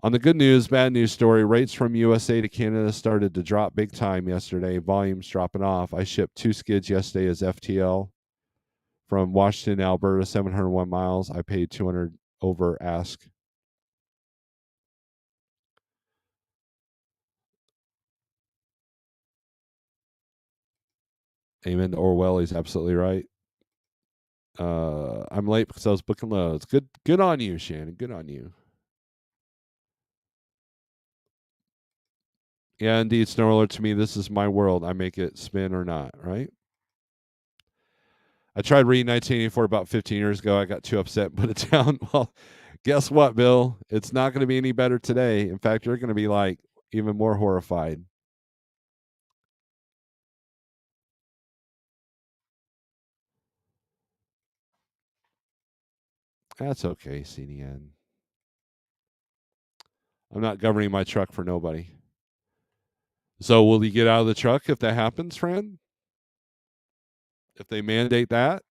On the good news, bad news story, rates from USA to Canada started to drop big time yesterday. Volumes dropping off. I shipped 2 skids yesterday as FTL from Washington, Alberta, 701 miles. I paid 200 over ask. Amen to Orwell. He's absolutely right. I'm late because I was booking loads. Good on you, Shannon. Good on you. Yeah, indeed, Snorelord. To me, this is my world. I make it spin or not, right? I tried reading 1984 about 15 years ago. I got too upset and put it down. Well, guess what, Bill? It's not going to be any better today. In fact, you're going to be like even more horrified. That's okay, CDN. I'm not governing my truck for nobody. So will you get out of the truck if that happens, friend? If they mandate that?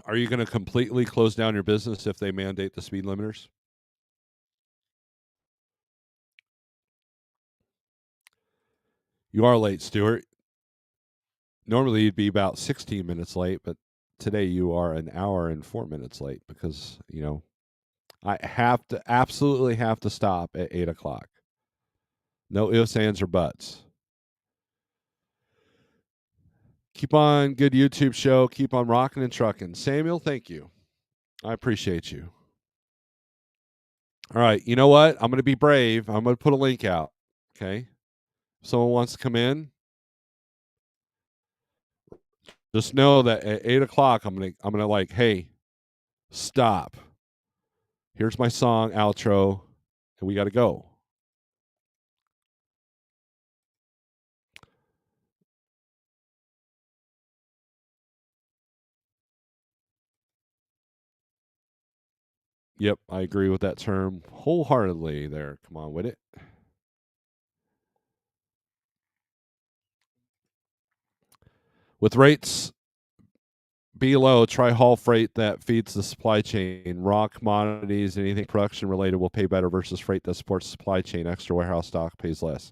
Are you going to completely close down your business if they mandate the speed limiters? You are late, Stuart. Normally you'd be about 16 minutes late, but today you are an hour and 4 minutes late because, I absolutely have to stop at 8:00. No ifs, ands, or buts. Keep on, good YouTube show. Keep on rocking and trucking. Samuel, thank you. I appreciate you. All right, you know what? I'm going to be brave. I'm going to put a link out. Okay. If someone wants to come in, just know that at 8:00, I'm gonna like, hey, stop. Here's my song outro, and we got to go. Yep, I agree with that term wholeheartedly. There, come on with it. With rates be low, try haul freight that feeds the supply chain. Raw commodities, anything production related will pay better versus freight that supports the supply chain. Extra warehouse stock pays less.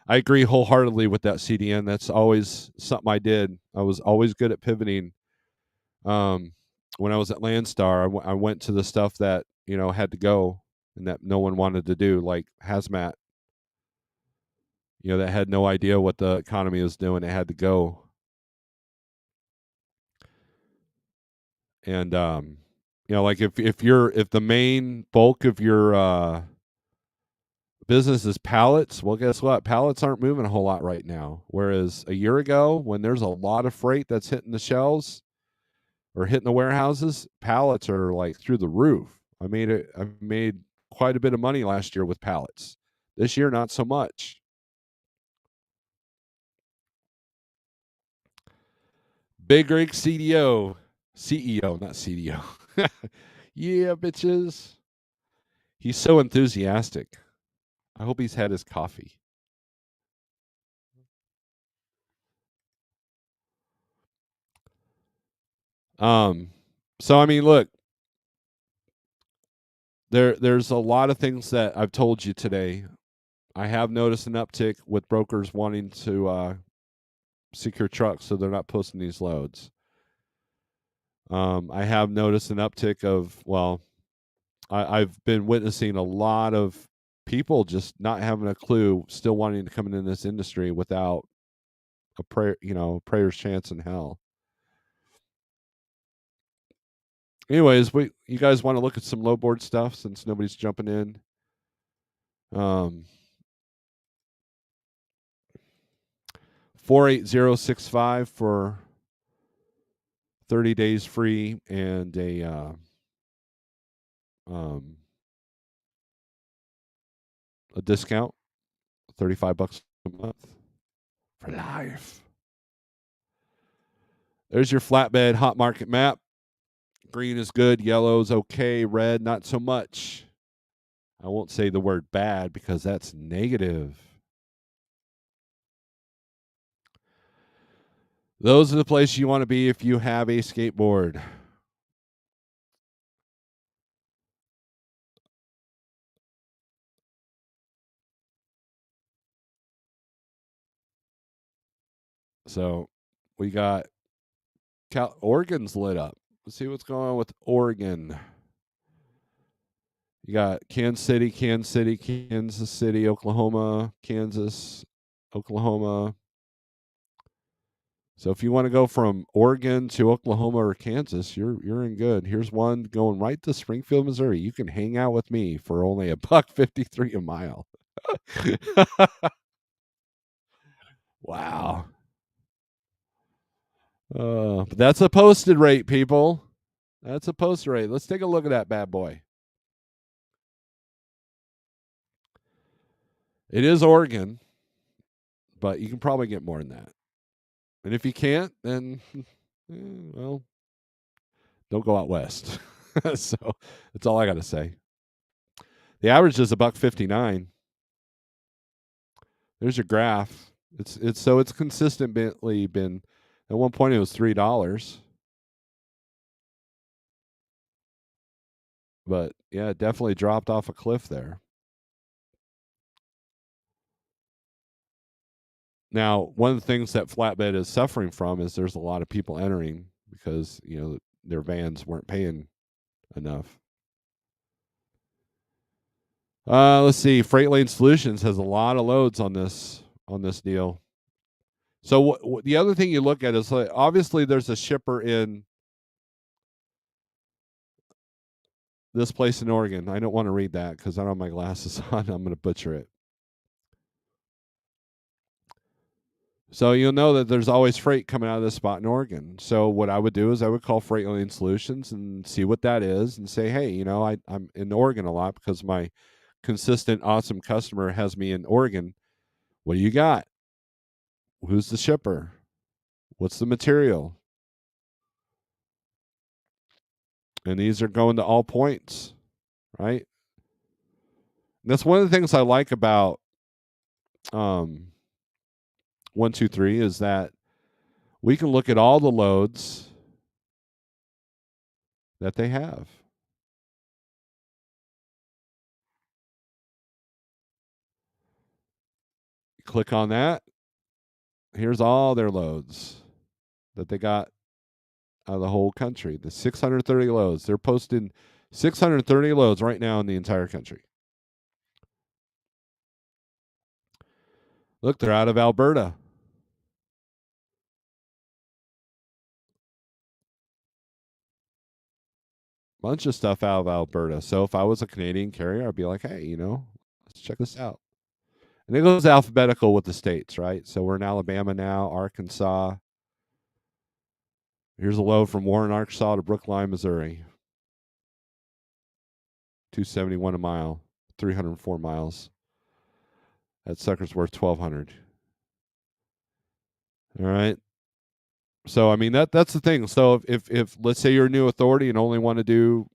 I agree wholeheartedly with that, CDN. That's always something I did. I was always good at pivoting. When I was at Landstar, I went to the stuff that had to go and that no one wanted to do, like hazmat. That had no idea what the economy was doing. It had to go. And like if the main bulk of your business is pallets, well, guess what? Pallets aren't moving a whole lot right now. Whereas a year ago, when there's a lot of freight that's hitting the shelves or hitting the warehouses, pallets are like through the roof. I made quite a bit of money last year with pallets. This year, not so much. Big Rig CEO, not CDO. Yeah, bitches. He's so enthusiastic. I hope he's had his coffee. So I mean, look, there's a lot of things that I've told you today. I have noticed an uptick with brokers wanting to secure trucks so they're not posting these loads. I have noticed an uptick of, I've been witnessing a lot of people just not having a clue, still wanting to come into this industry without a prayer's chance in hell. Anyways, you guys want to look at some low board stuff since nobody's jumping in. 48065 for 30 days free and a a discount, $35 a month for life. There's your flatbed hot market map. Green is good, yellow is okay, red not so much. I won't say the word bad because that's negative. Those are the places you want to be if you have a skateboard. So we got Oregon's lit up. Let's see what's going on with Oregon. You got Kansas City, Oklahoma, Kansas, Oklahoma. So if you want to go from Oregon to Oklahoma or Kansas, you're in good. Here's one going right to Springfield, Missouri. You can hang out with me for only $1.53 a mile. Wow. But that's a posted rate, people. That's a posted rate. Let's take a look at that bad boy. It is Oregon, but you can probably get more than that. And if you can't, then well, don't go out west. So that's all I got to say. The average is $1.59. There's your graph. It's consistently been. At one point, it was $3, but yeah, it definitely dropped off a cliff there. Now, one of the things that flatbed is suffering from is there's a lot of people entering because their vans weren't paying enough. Let's see. Freight Lane Solutions has a lot of loads on this deal. So the other thing you look at is obviously there's a shipper in this place in Oregon. I don't want to read that because I don't have my glasses on. I'm going to butcher it. So you'll know that there's always freight coming out of this spot in Oregon. So what I would do is I would call Freight Lane Solutions and see what that is and say, hey, I'm in Oregon a lot because my consistent, awesome customer has me in Oregon. What do you got? Who's the shipper? What's the material? And these are going to all points, right? And that's one of the things I like about 123 is that we can look at all the loads that they have. Click on that. Here's all their loads that they got out of the whole country. The 630 loads. They're posting 630 loads right now in the entire country. Look, they're out of Alberta. Bunch of stuff out of Alberta. So if I was a Canadian carrier, I'd be like, hey, let's check this out. And it goes alphabetical with the states, right? So we're in Alabama now, Arkansas. Here's a load from Warren, Arkansas to Brookline, Missouri. 271 a mile, 304 miles. That sucker's worth $1,200. All right. So I mean that's the thing. So if let's say you're a new authority and only want to do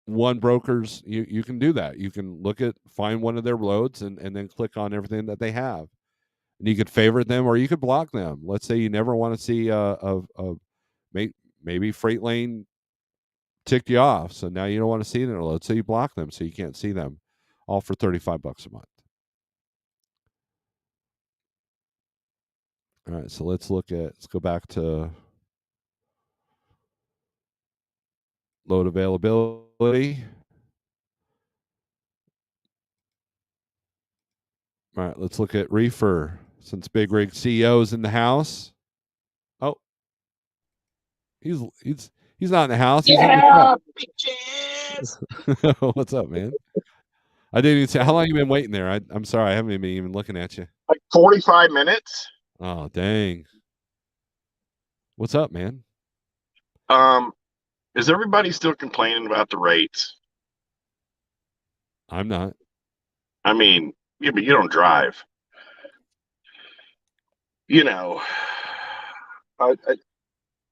one broker's, you can do that. You can find one of their loads and then click on everything that they have. And you could favorite them or you could block them. Let's say you never want to see maybe Freight Lane ticked you off. So now you don't want to see their load. So you block them so you can't see them. All for $35 a month. All right, so let's go back to load availability. All right, let's look at reefer. Since Big Rig CEO is in the house. Oh, he's not in the house. He's in the truck. What's up, man? I didn't even say how long you been waiting there. I'm sorry, I haven't been even looking at you. Like 45 minutes. Oh, dang. What's up, man? Is everybody still complaining about the rates? I'm not. I mean, yeah, but you don't drive. You know,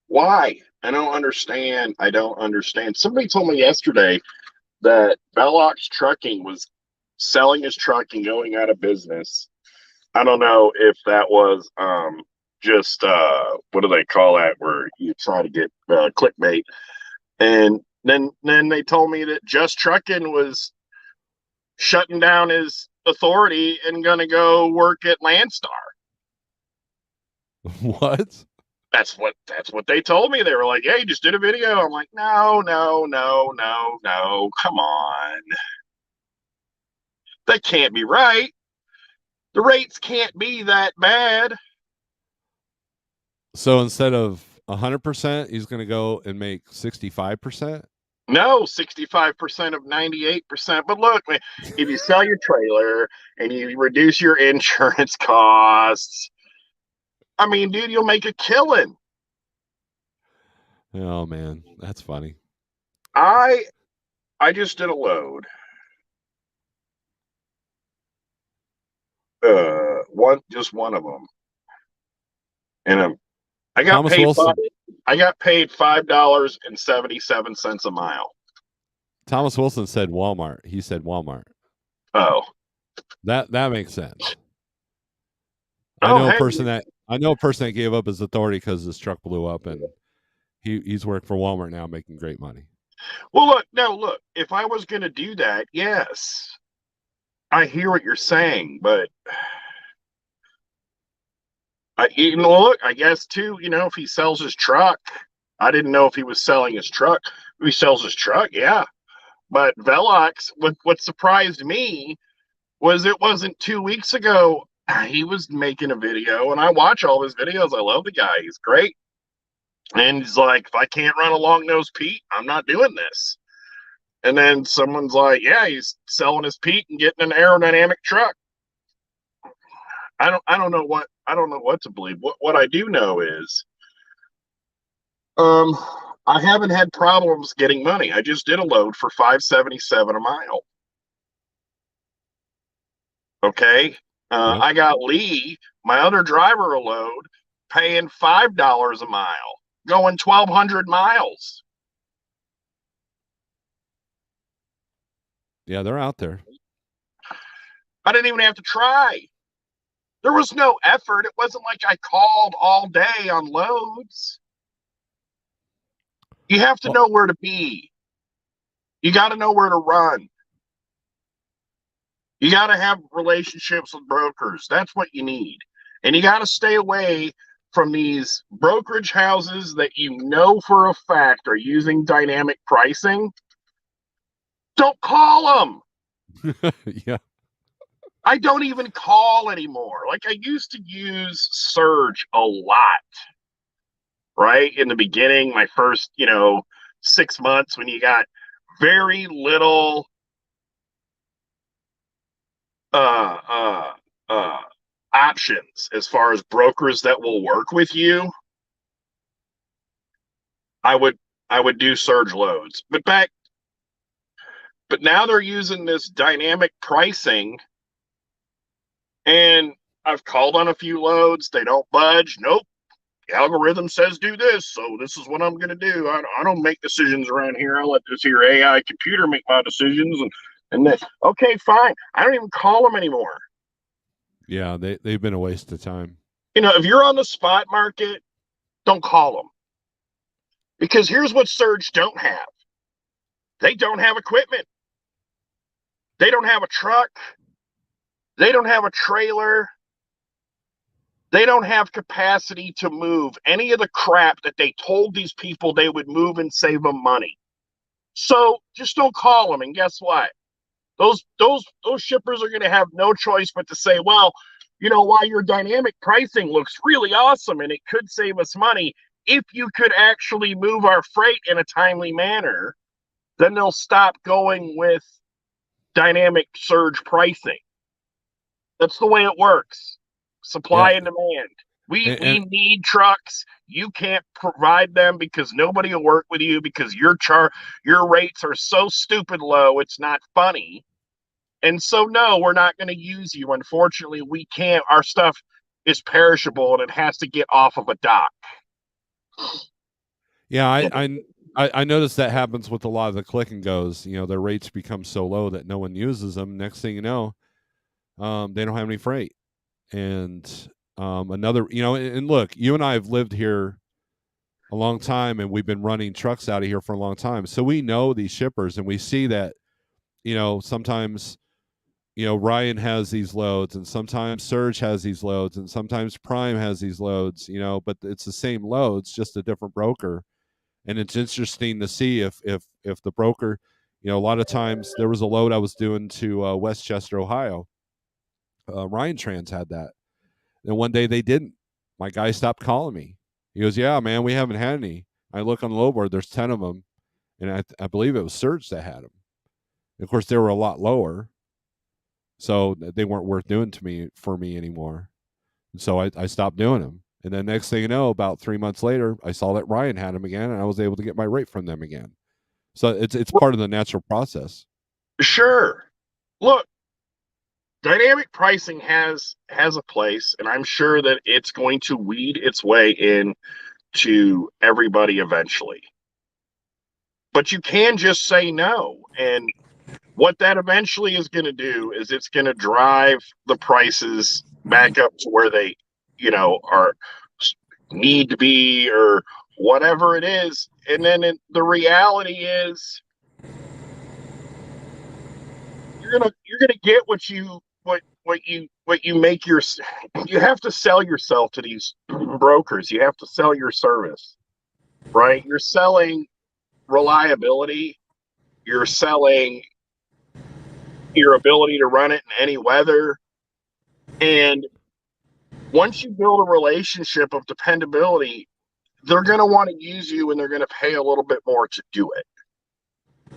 why? I don't understand. I don't understand. Somebody told me yesterday that Bellox Trucking was selling his truck and going out of business. I don't know if that was just what do they call that, where you try to get clickbait. And then they told me that Just Trucking was shutting down his authority and going to go work at Landstar. What? That's what they told me. They were like, "Hey, just did a video." I'm like, "No, no, no, no, no. Come on. That can't be right. The rates can't be that bad." So instead of 100%, he's going to go and make 65%. No, 65% of 98%. But look, man, if you sell your trailer and you reduce your insurance costs, I mean, dude, you'll make a killing. Oh man, that's funny. I just did a load. Just one of them. And I got Thomas paid Wilson. $5.77 a mile. Thomas Wilson said Walmart. He said Walmart. Oh. That makes sense. I Oh, know a hey. person that gave up his authority because his truck blew up, and he's worked for Walmart now, making great money. Well, look. If I was going to do that, yes, I hear what you're saying, but look, I guess too, if he sells his truck, I didn't know if he was selling his truck. If he sells his truck, yeah. But Velox, what surprised me was it wasn't 2 weeks ago. He was making a video, and I watch all his videos. I love the guy; he's great. And he's like, if I can't run a long nose Pete, I'm not doing this. And then someone's like, yeah, he's selling his Pete and getting an aerodynamic truck. I don't know what to believe. What I do know is um I haven't had problems getting money. I just did a load for $5.77 a mile. Okay. Yep. I got Lee, my other driver, a load, paying $5 a mile, going 1,200 miles. Yeah, they're out there. I didn't even have to try. There was no effort. It wasn't like I called all day on loads. You have to know where to be. You got to know where to run. You got to have relationships with brokers. That's what you need. And you got to stay away from these brokerage houses that you know for a fact are using dynamic pricing. Don't call them. Yeah. I don't even call anymore. Like I used to use Surge a lot, right? In the beginning, my first, 6 months when you got very little uh uh uh options as far as brokers that will work with you. I would do surge loads. But now they're using this dynamic pricing, and I've called on a few loads. They don't budge. Nope. The algorithm says do this, so this is what I'm going to do. I don't make decisions around here. I let this here AI computer make my decisions, and then okay, fine. I don't even call them anymore. Yeah, they've been a waste of time. If you're on the spot market, don't call them, because here's what Surge don't have. They don't have equipment. They don't have a truck. They don't have a trailer. They don't have capacity to move any of the crap that they told these people they would move and save them money. So just don't call them. And guess what? Those shippers are going to have no choice but to say, well, while your dynamic pricing looks really awesome and it could save us money, if you could actually move our freight in a timely manner, then they'll stop going with dynamic surge pricing. That's the way it works. Supply Yeah, and demand. We and need trucks. You can't provide them because nobody will work with you because your rates are so stupid low. It's not funny. And so, no, we're not going to use you. Unfortunately, we can't. Our stuff is perishable and it has to get off of a dock. Yeah, I noticed that happens with a lot of the click and goes. You know, their rates become so low that no one uses them. Next thing you know, they don't have any freight. And another, you know, and look, you and I have lived here a long time, and we've been running trucks out of here for a long time, so we know these shippers, and we see that, you know, sometimes, you know, Ryan has these loads, and sometimes Surge has these loads, and sometimes Prime has these loads, you know, but it's the same loads, just a different broker. And it's interesting to see if the broker, you know, a lot of times there was a load I was doing to Westchester, Ohio. Ryan Trans had that, and one day they didn't. My guy stopped calling me. He goes, "Yeah, man, we haven't had any." I look on the load board. There's 10 of them, and I believe it was Surge that had them. And of course, they were a lot lower, so they weren't worth doing to me for me anymore. And so I stopped doing them. And then next thing you know, about 3 months later, I saw that Ryan had them again, and I was able to get my rate from them again. So it's part of the natural process. Sure. Look, dynamic pricing has a place, and I'm sure that it's going to weed its way in to everybody eventually. But you can just say no. And what that eventually is going to do is it's going to drive the prices back up to where they, are need to be or whatever it is. And then the reality is you're gonna get what you make your you have to sell yourself to these brokers. You have to sell your service, right? You're selling reliability, you're selling your ability to run it in any weather. And once you build a relationship of dependability, they're going to want to use you and they're going to pay a little bit more to do it.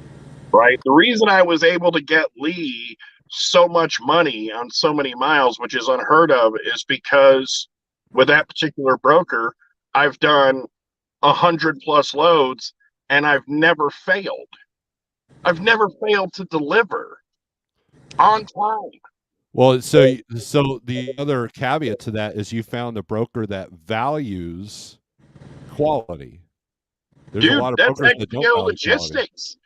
Right. The reason I was able to get Lee so much money on so many miles, which is unheard of, is because with that particular broker, I've done 100+ loads and I've never failed. I've never failed to deliver on time. Well, so the other caveat to that is you found a broker that values quality. There's a Dude, lot of that's brokers that don't XPO value quality. logistics.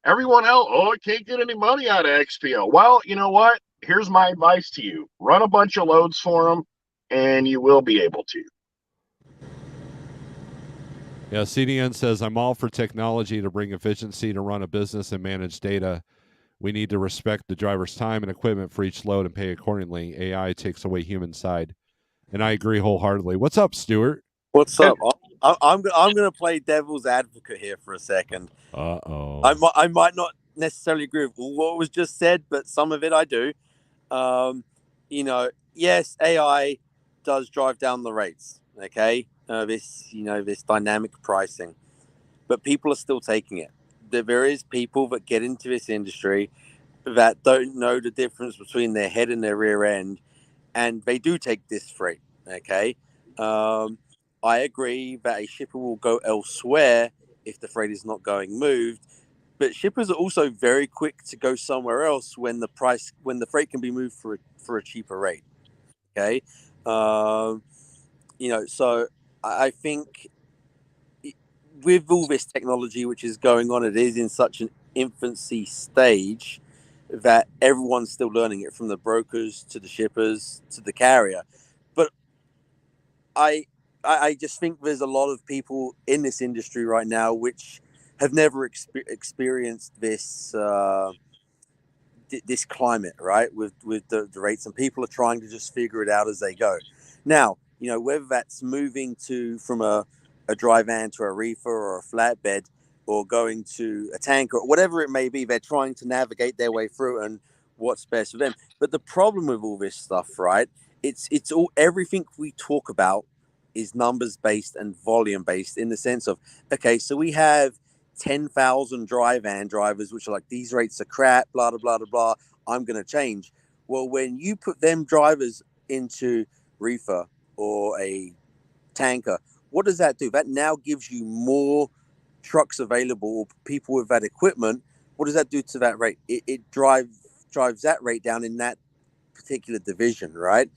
Everyone else, oh, I can't get any money out of XPO. Well, you know what? Here's my advice to you: run a bunch of loads for them, and you will be able to. Yeah, CDN says, I'm all for technology to bring efficiency to run a business and manage data. We need to respect the driver's time and equipment for each load and pay accordingly. AI takes away human side. And I agree wholeheartedly. What's up, Stuart? What's up? I'm going to play devil's advocate here for a second. Uh-oh. I might not necessarily agree with all what was just said, but some of it I do. Yes, AI does drive down the rates. Okay, this dynamic pricing, but people are still taking it. There is people that get into this industry that don't know the difference between their head and their rear end, and they do take this freight. Okay, I agree that a shipper will go elsewhere if the freight is not going moved, but shippers are also very quick to go somewhere else when the freight can be moved for a cheaper rate. Okay, so I think with all this technology which is going on, it is in such an infancy stage that everyone's still learning it, from the brokers to the shippers to the carrier. But I just think there's a lot of people in this industry right now which have never experienced this climate, right, with the rates, and people are trying to just figure it out as they go. Now, whether that's moving from a dry van to a reefer or a flatbed, or going to a tanker, whatever it may be, they're trying to navigate their way through and what's best for them. But the problem with all this stuff, right, it's all, everything we talk about is numbers based and volume based, in the sense of, okay, so we have 10,000 dry van drivers which are like, these rates are crap, blah blah blah blah blah, I'm going to change. Well, when you put them drivers into reefer or a tanker, what does that do? That now gives you more trucks available, or people with that equipment. What does that do to that rate? It drives drives that rate down in that particular division, right?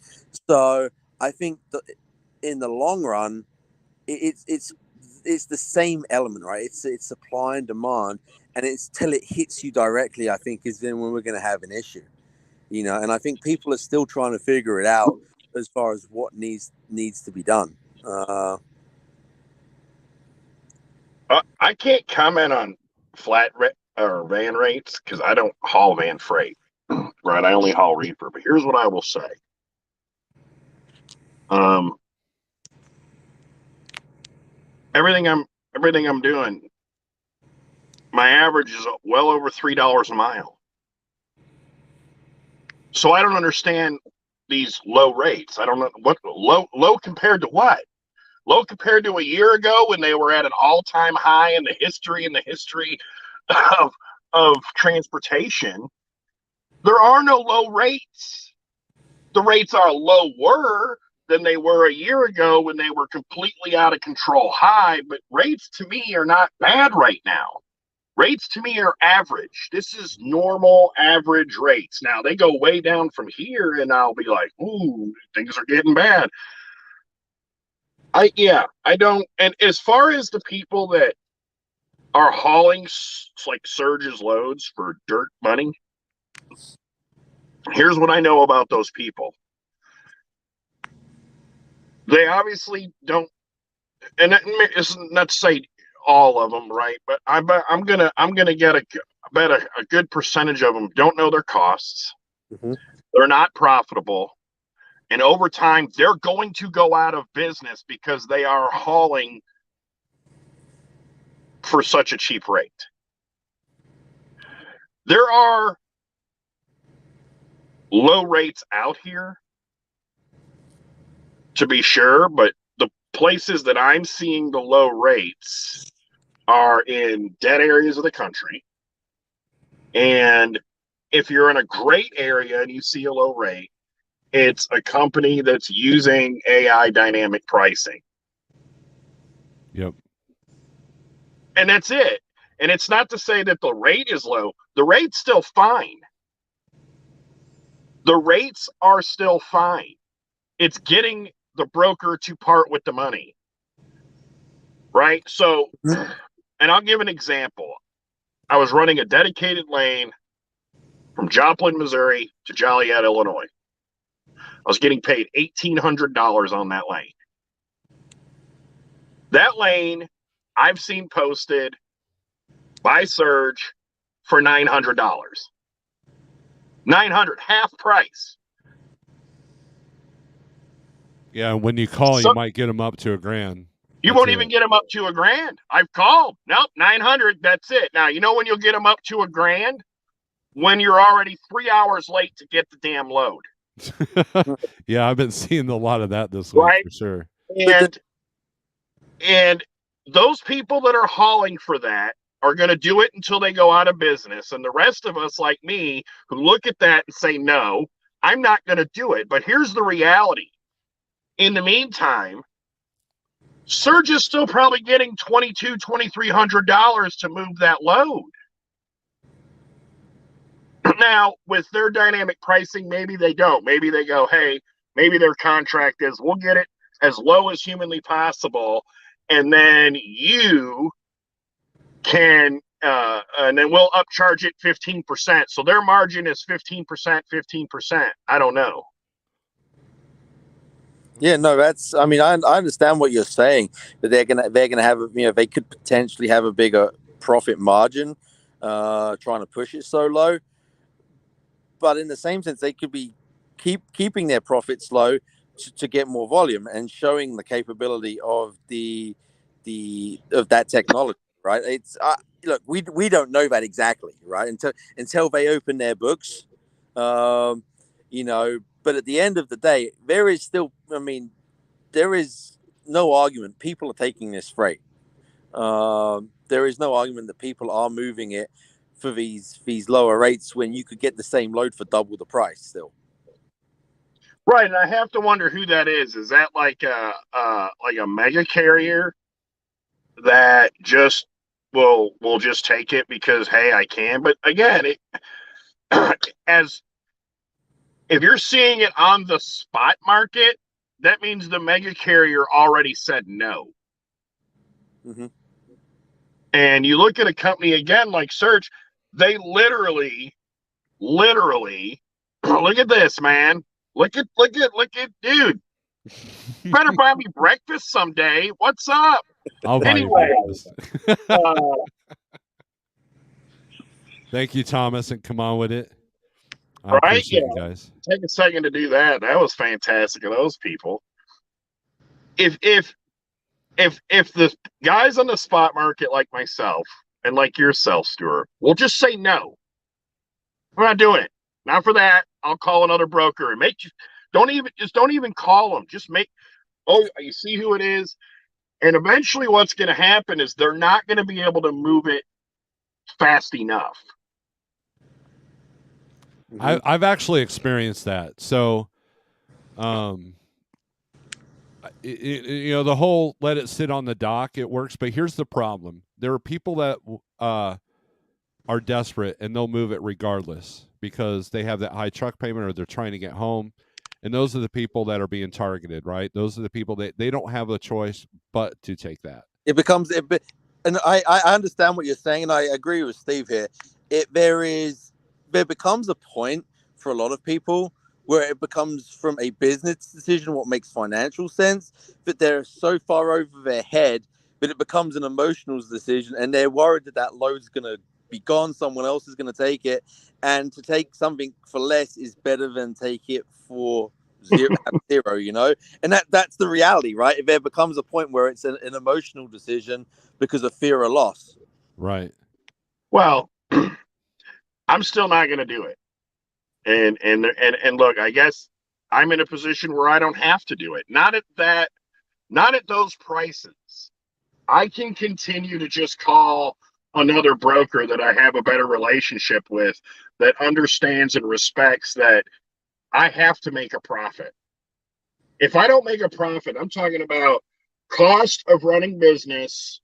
So I think that in the long run, it's the same element, right? It's supply and demand, and it's till it hits you directly, I think, is then when we're going to have an issue, And I think people are still trying to figure it out as far as what needs to be done. I can't comment on or van rates because I don't haul van freight, right? I only haul reefer. But here's what I will say. Everything I'm doing, my average is well over $3 a mile. So I don't understand these low rates. I don't know what low compared to what? Low compared to a year ago when they were at an all-time high in the history of transportation. There are no low rates. The rates are lower than they were a year ago when they were completely out of control high, but rates to me are not bad right now. Rates to me are average. This is normal average rates. Now they go way down from here and I'll be like, ooh, things are getting bad. I don't. And as far as the people that are hauling like Surge's loads for dirt money, here's what I know about those people. They obviously don't, and it's not to say all of them, right? But I'm gonna get a good percentage of them don't know their costs. Mm-hmm. They're not profitable, and over time they're going to go out of business because they are hauling for such a cheap rate. There are low rates out here, to be sure, but the places that I'm seeing the low rates are in dead areas of the country. And if you're in a great area and you see a low rate, it's a company that's using AI dynamic pricing. Yep. And that's it. And it's not to say that the rate is low. The rate's still fine. The rates are still fine. It's getting the broker to part with the money. Right? So, and I'll give an example. I was running a dedicated lane from Joplin, Missouri to Joliet, Illinois. I was getting paid $1,800 on that lane. That lane I've seen posted by Surge for $900. $900, half price. Yeah, when you call, you might get them up to $1,000. You won't even get them up to $1,000. I've called. Nope, 900. That's it. Now, you know when you'll get them up to $1,000? When you're already 3 hours late to get the damn load. Yeah, I've been seeing a lot of that this week, right? For sure. And those people that are hauling for that are going to do it until they go out of business. And the rest of us, like me, who look at that and say, no, I'm not going to do it. But here's the reality. In the meantime, Surge is still probably getting $2,200, $2,300 to move that load. Now, with their dynamic pricing, maybe they don't. Maybe they go, hey, maybe their contract is we'll get it as low as humanly possible, and then you can, and then we'll upcharge it 15%. So their margin is 15%, 15%. I don't know. Yeah, no, that's. I mean, I understand what you're saying, that they're gonna have, they could potentially have a bigger profit margin, trying to push it so low. But in the same sense, they could be keeping their profits low to get more volume and showing the capability of of that technology, right? It's look, we don't know that exactly, right? Until they open their books, But at the end of the day, there is still, there is no argument. People are taking this freight. There is no argument that people are moving it for these lower rates when you could get the same load for double the price still. Right, and I have to wonder who that is. Is that like a mega carrier that just will just take it because, hey, I can? But again, as if you're seeing it on the spot market, that means the mega carrier already said no. Mm-hmm. And you look at a company again like Surge, they literally, look at this, man. Look at, dude. Better buy me breakfast someday. What's up? I'll buy you Anyway, breakfast. uh, Thank you, Thomas, and come on with it. I right? appreciate Yeah. you guys. Take a second to do that. That was fantastic of those people. If the guys on the spot market like myself and like yourself, Stuart, will just say no. We're not doing it. Not for that. I'll call another broker and make you don't even call them. Just make you see who it is. And eventually what's going to happen is they're not going to be able to move it fast enough. Mm-hmm. I've actually experienced that. So, the whole let it sit on the dock, it works. But here's the problem. There are people that are desperate and they'll move it regardless because they have that high truck payment or they're trying to get home. And those are the people that are being targeted, right? Those are the people that they don't have a choice but to take that. And I understand what you're saying, and I agree with Steve here. There becomes a point for a lot of people where it becomes from a business decision, what makes financial sense, that they're so far over their head that it becomes an emotional decision, and they're worried that load's going to be gone, someone else is going to take it, and to take something for less is better than take it for zero, you know? And that's the reality, right? If there becomes a point where it's an emotional decision because of fear of loss. Right. Well, I'm still not going to do it. And look, I guess I'm in a position where I don't have to do it. Not at those prices. I can continue to just call another broker that I have a better relationship with that understands and respects that I have to make a profit. If I don't make a profit, I'm talking about cost of running business,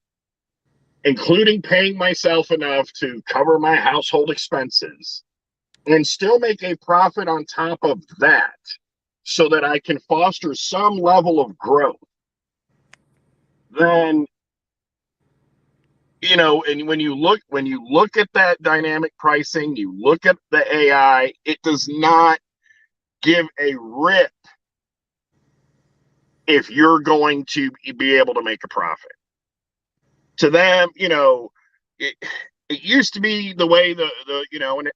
including paying myself enough to cover my household expenses, and still make a profit on top of that so that I can foster some level of growth, then and when you look at that dynamic pricing, you look at the AI, it does not give a rip if you're going to be able to make a profit. To them, it used to be the way and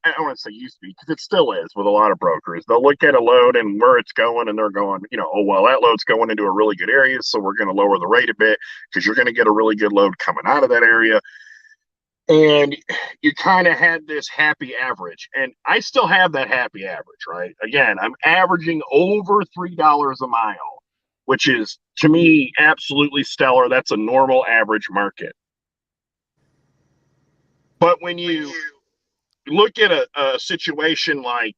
I don't want to say used to be because it still is with a lot of brokers. They'll look at a load and where it's going and they're going, oh, well, that load's going into a really good area, so we're going to lower the rate a bit because you're going to get a really good load coming out of that area. And you kind of had this happy average. And I still have that happy average, right? Again, I'm averaging over $3 a mile, which is, to me, absolutely stellar. That's a normal average market. But when you look at a situation like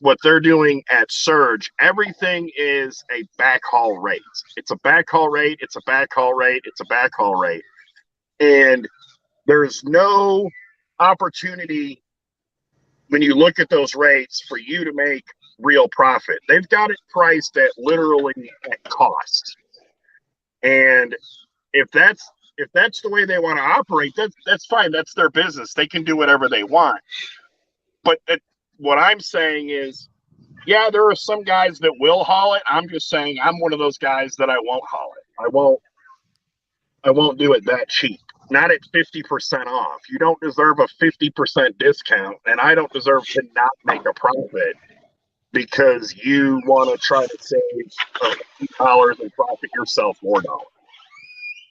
what they're doing at Surge, everything is a backhaul rate. It's a backhaul rate. It's a backhaul rate. It's a backhaul rate. And there's no opportunity when you look at those rates for you to make real profit. They've got it priced at literally at cost. And if that's the way they want to operate, that's fine. That's their business. They can do whatever they want. But what I'm saying is, yeah, there are some guys that will haul it. I'm just saying I'm one of those guys that I won't haul it. I won't do it that cheap. Not at 50% off. You don't deserve a 50% discount, and I don't deserve to not make a profit because you want to try to save $2 and profit yourself $4.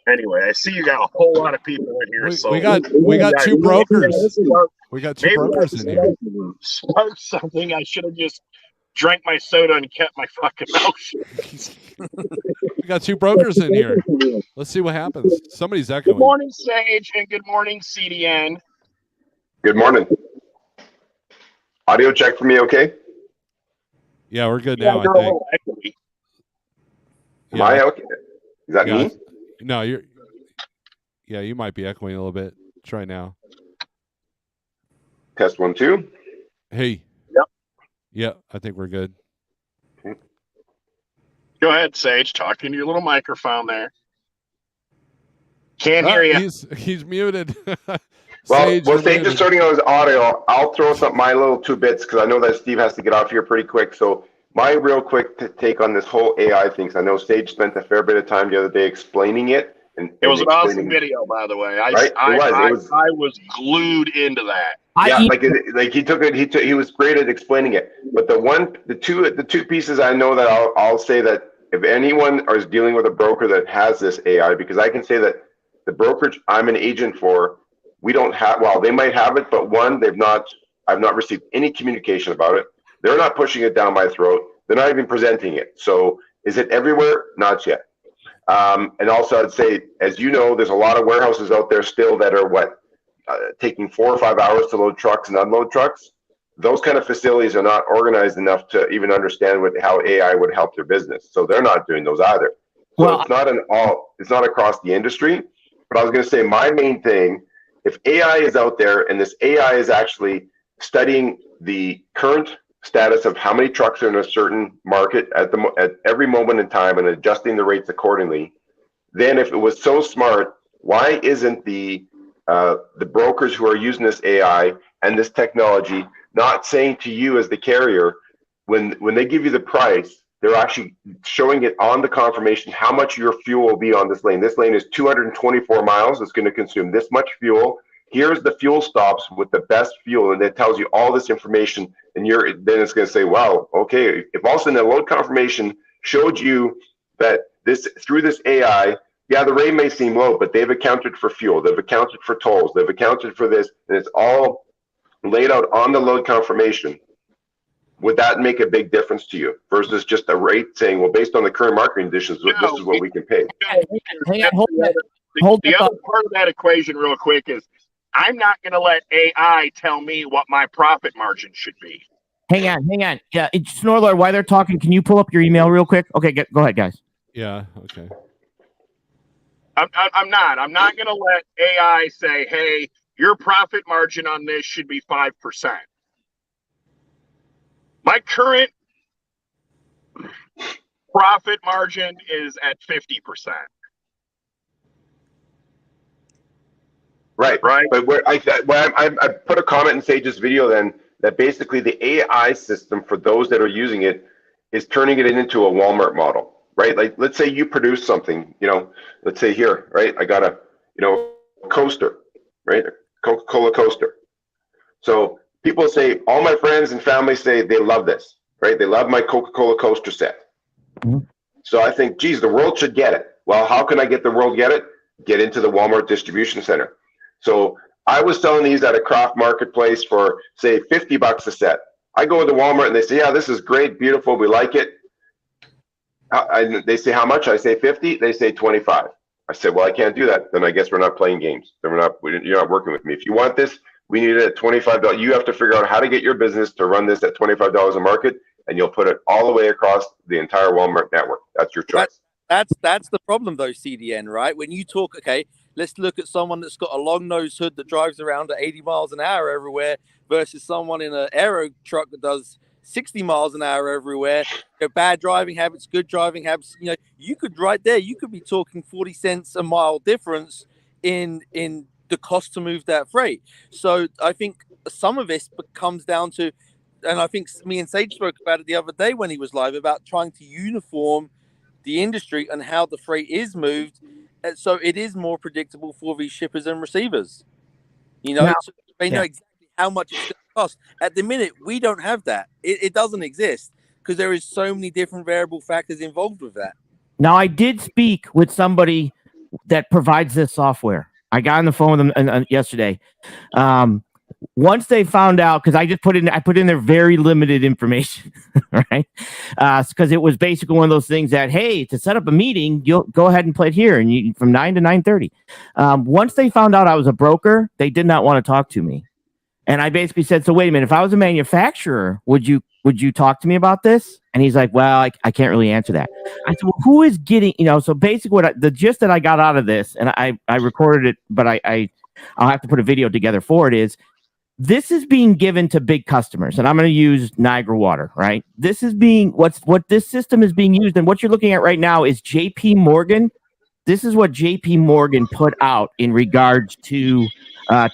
Anyway, I see you got a whole lot of people in here. We got two brokers. We got two brokers in here. Start something. I should have just drank my soda and kept my fucking mouth shut. We got two brokers in here. Let's see what happens. Somebody's echoing. Good morning, Sage, and good morning, CDN. Good morning. Audio check for me, okay? Yeah, we're good now, I think. Am I okay? Is that me? No, you're. Yeah, you might be echoing a little bit. Try now. Test 1, 2. Hey. Yep. Yeah, I think we're good. Go ahead, Sage. Talk into your little microphone there. Can't hear you. He's muted. Sage is muted. sorting out his audio. I'll throw some my little 2 bits because I know that Steve has to get off here pretty quick. So my real quick take on this whole AI thing, because I know Sage spent a fair bit of time the other day explaining it. And it was an awesome video, by the way. I was glued into that. He was great at explaining it. But the two pieces I know that I'll say that if anyone is dealing with a broker that has this AI, because I can say that the brokerage I'm an agent for, we don't have, well, they might have it, but I've not received any communication about it. They're not pushing it down my throat. They're not even presenting it. So is it everywhere? Not yet. And also I'd say, as you know, there's a lot of warehouses out there still that are taking 4 or 5 hours to load trucks and unload trucks. Those kind of facilities are not organized enough to even understand how AI would help their business. So they're not doing those either. So it's not across the industry. But I was going to say, my main thing, if AI is out there and this AI is actually studying the current status of how many trucks are in a certain market at every moment in time and adjusting the rates accordingly, then if it was so smart, why isn't the brokers who are using this AI and this technology not saying to you as the carrier, when they give you the price, they're actually showing it on the confirmation how much your fuel will be on this lane. This lane is 224 miles. It's going to consume this much fuel. Here's the fuel stops with the best fuel, and it tells you all this information. And then it's going to say, wow, okay. If all of a sudden the load confirmation showed you that through this AI, yeah, the rate may seem low, but they've accounted for fuel, they've accounted for tolls, they've accounted for this, and it's all laid out on the load confirmation. Would that make a big difference to you versus just a rate saying, well, based on the current market conditions, this is what we can pay? The other part of that equation real quick is I'm not going to let AI tell me what my profit margin should be. Hang on. Yeah, Snorelord, while they're talking, can you pull up your email real quick? Okay, go ahead, guys. Yeah, okay. I'm not going to let AI say, hey, your profit margin on this should be 5%. My current profit margin is at 50%. Right. But I put a comment in Sage's video then that basically the AI system for those that are using it is turning it into a Walmart model, right? Like, let's say you produce something, let's say here, right? I got a coaster, right? A Coca-Cola coaster. So people say, all my friends and family say they love this, right? They love my Coca-Cola coaster set. Mm-hmm. So I think, geez, the world should get it. Well, how can I get the world get it? Get into the Walmart distribution center. So I was selling these at a craft marketplace for, say, $50 a set. I go into Walmart and they say, yeah, this is great, beautiful, we like it. They say, how much? I say 50. They say 25. I said, well, I can't do that. Then I guess we're not playing games. Then you're not working with me. If you want this, we need it at $25. You have to figure out how to get your business to run this at $25 a market, and you'll put it all the way across the entire Walmart network. That's your choice. That's the problem, though, CDN, right? When you talk, okay, let's look at someone that's got a long nose hood that drives around at 80 miles an hour everywhere versus someone in an aero truck that does 60 miles an hour everywhere. Bad driving habits, good driving habits. You could be talking 40 cents a mile difference in the cost to move that freight. So I think some of this comes down to, and I think me and Sage spoke about it the other day when he was live, about trying to uniform the industry and how the freight is moved, so it is more predictable for these shippers and receivers. So they know exactly how much it's going to cost. At the minute, we don't have that. It doesn't exist because there is so many different variable factors involved with that. Now, I did speak with somebody that provides this software. I got on the phone with them yesterday. Once they found out, because I put in their very limited information, right? Because it was basically one of those things that, hey, to set up a meeting, you'll go ahead and play it here, and from 9 to 9:30. Once they found out I was a broker, they did not want to talk to me, and I basically said, "So wait a minute, if I was a manufacturer, would you talk to me about this?" And he's like, "Well, I can't really answer that." I said, "Well, who is getting So basically, the gist that I got out of this, and I recorded it, but I'll have to put a video together for it, is this is being given to big customers, and I'm going to use Niagara Water, right? This is being what this system is being used, and what you're looking at right now is JP Morgan. This is what JP Morgan put out in regards to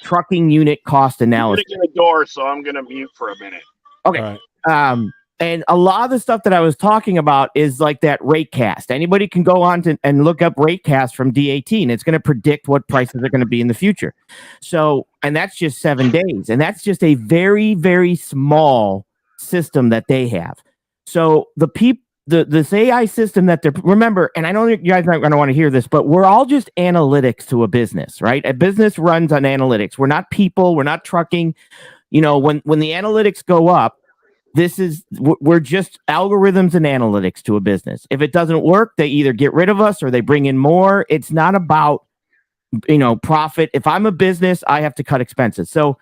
trucking unit cost analysis. I'm going to get a door, so I'm going to mute for a minute. Okay. All right. And a lot of the stuff that I was talking about is like that rate cast. Anybody can go on and look up rate cast from D18. It's going to predict what prices are going to be in the future. So, and that's just 7 days. And that's just a very, very small system that they have. So this AI system that they're, remember, and I know you guys aren't going to want to hear this, but we're all just analytics to a business, right? A business runs on analytics. We're not people. We're not trucking. You know, when the analytics go up, we're just algorithms and analytics to a business. If it doesn't work, they either get rid of us or they bring in more. It's not about, profit. If I'm a business, I have to cut expenses. So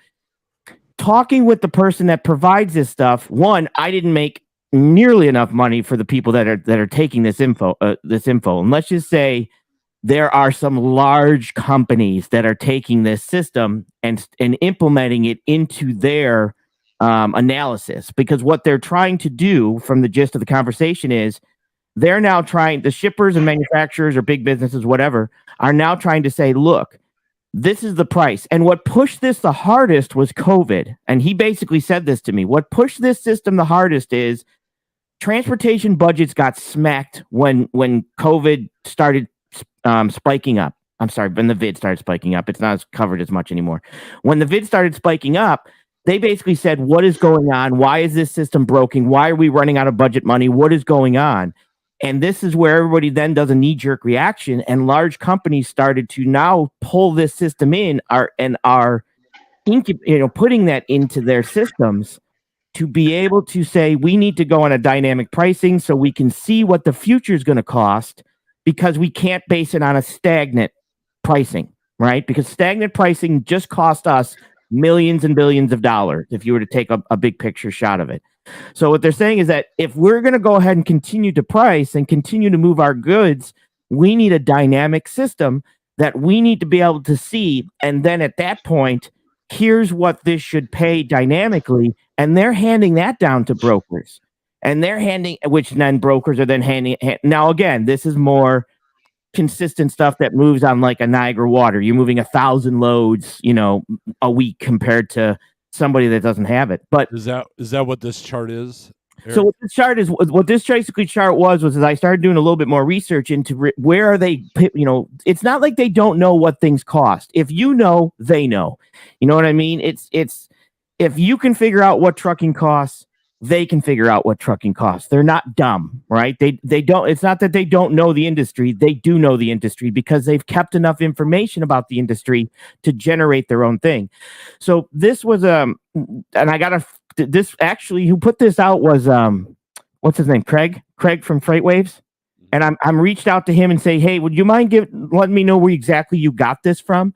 talking with the person that provides this stuff, one, I didn't make nearly enough money for the people that are taking this info. And let's just say there are some large companies that are taking this system and implementing it into their analysis, because what they're trying to do from the gist of the conversation is they're now trying, the shippers and manufacturers or big businesses, whatever, are now trying to say, look, this is the price. And what pushed this the hardest was COVID. And he basically said this to me. What pushed this system the hardest is transportation budgets got smacked when COVID started spiking up. I'm sorry, when the vid started spiking up. It's not as covered as much anymore. When the vid started spiking up, they basically said, what is going on? Why is this system broken? Why are we running out of budget money? What is going on? And this is where everybody then does a knee-jerk reaction, and large companies started to now pull this system in and are putting that into their systems to be able to say, we need to go on a dynamic pricing so we can see what the future is going to cost, because we can't base it on a stagnant pricing, right? Because stagnant pricing just cost us millions and billions of dollars if you were to take a big picture shot of it. So what they're saying is that if we're going to go ahead and continue to price and continue to move our goods, we need a dynamic system that we need to be able to see. And then at that point, here's what this should pay dynamically. And they're handing that down to brokers. And they're which then brokers are then handing. Now, again, this is more consistent stuff that moves on like a Niagara Water. You're moving 1,000 loads, a week compared to somebody that doesn't have it. But is that what this chart is, Eric? So what this chart is, what this basically chart was as I started doing a little bit more research into where are they, it's not like they don't know what things cost. If you know, they know. You know what I mean? It's if you can figure out what trucking costs, they can figure out what trucking costs. They're not dumb, right? They don't, it's not that they don't know the industry. They do know the industry because they've kept enough information about the industry to generate their own thing. So this was, and I got this actually, who put this out was, what's his name? Craig from FreightWaves. And I'm reached out to him and say, hey, would you mind letting me know where exactly you got this from?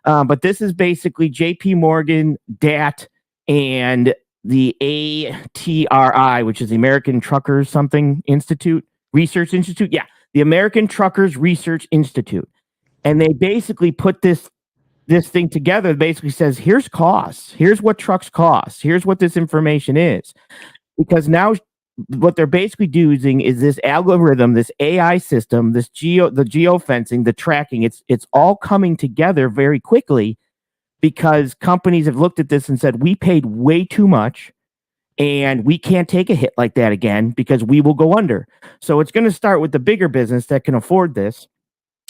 But this is basically JP Morgan, DAT, and the ATRI, which is the American Truckers Research Institute. Yeah, the American Truckers Research Institute. And they basically put this thing together. It basically says, here's costs. Here's what trucks cost. Here's what this information is. Because now what they're basically using is this algorithm, this AI system, the geofencing, the tracking. It's all coming together very quickly, because companies have looked at this and said, we paid way too much and we can't take a hit like that again because we will go under. So it's going to start with the bigger business that can afford this.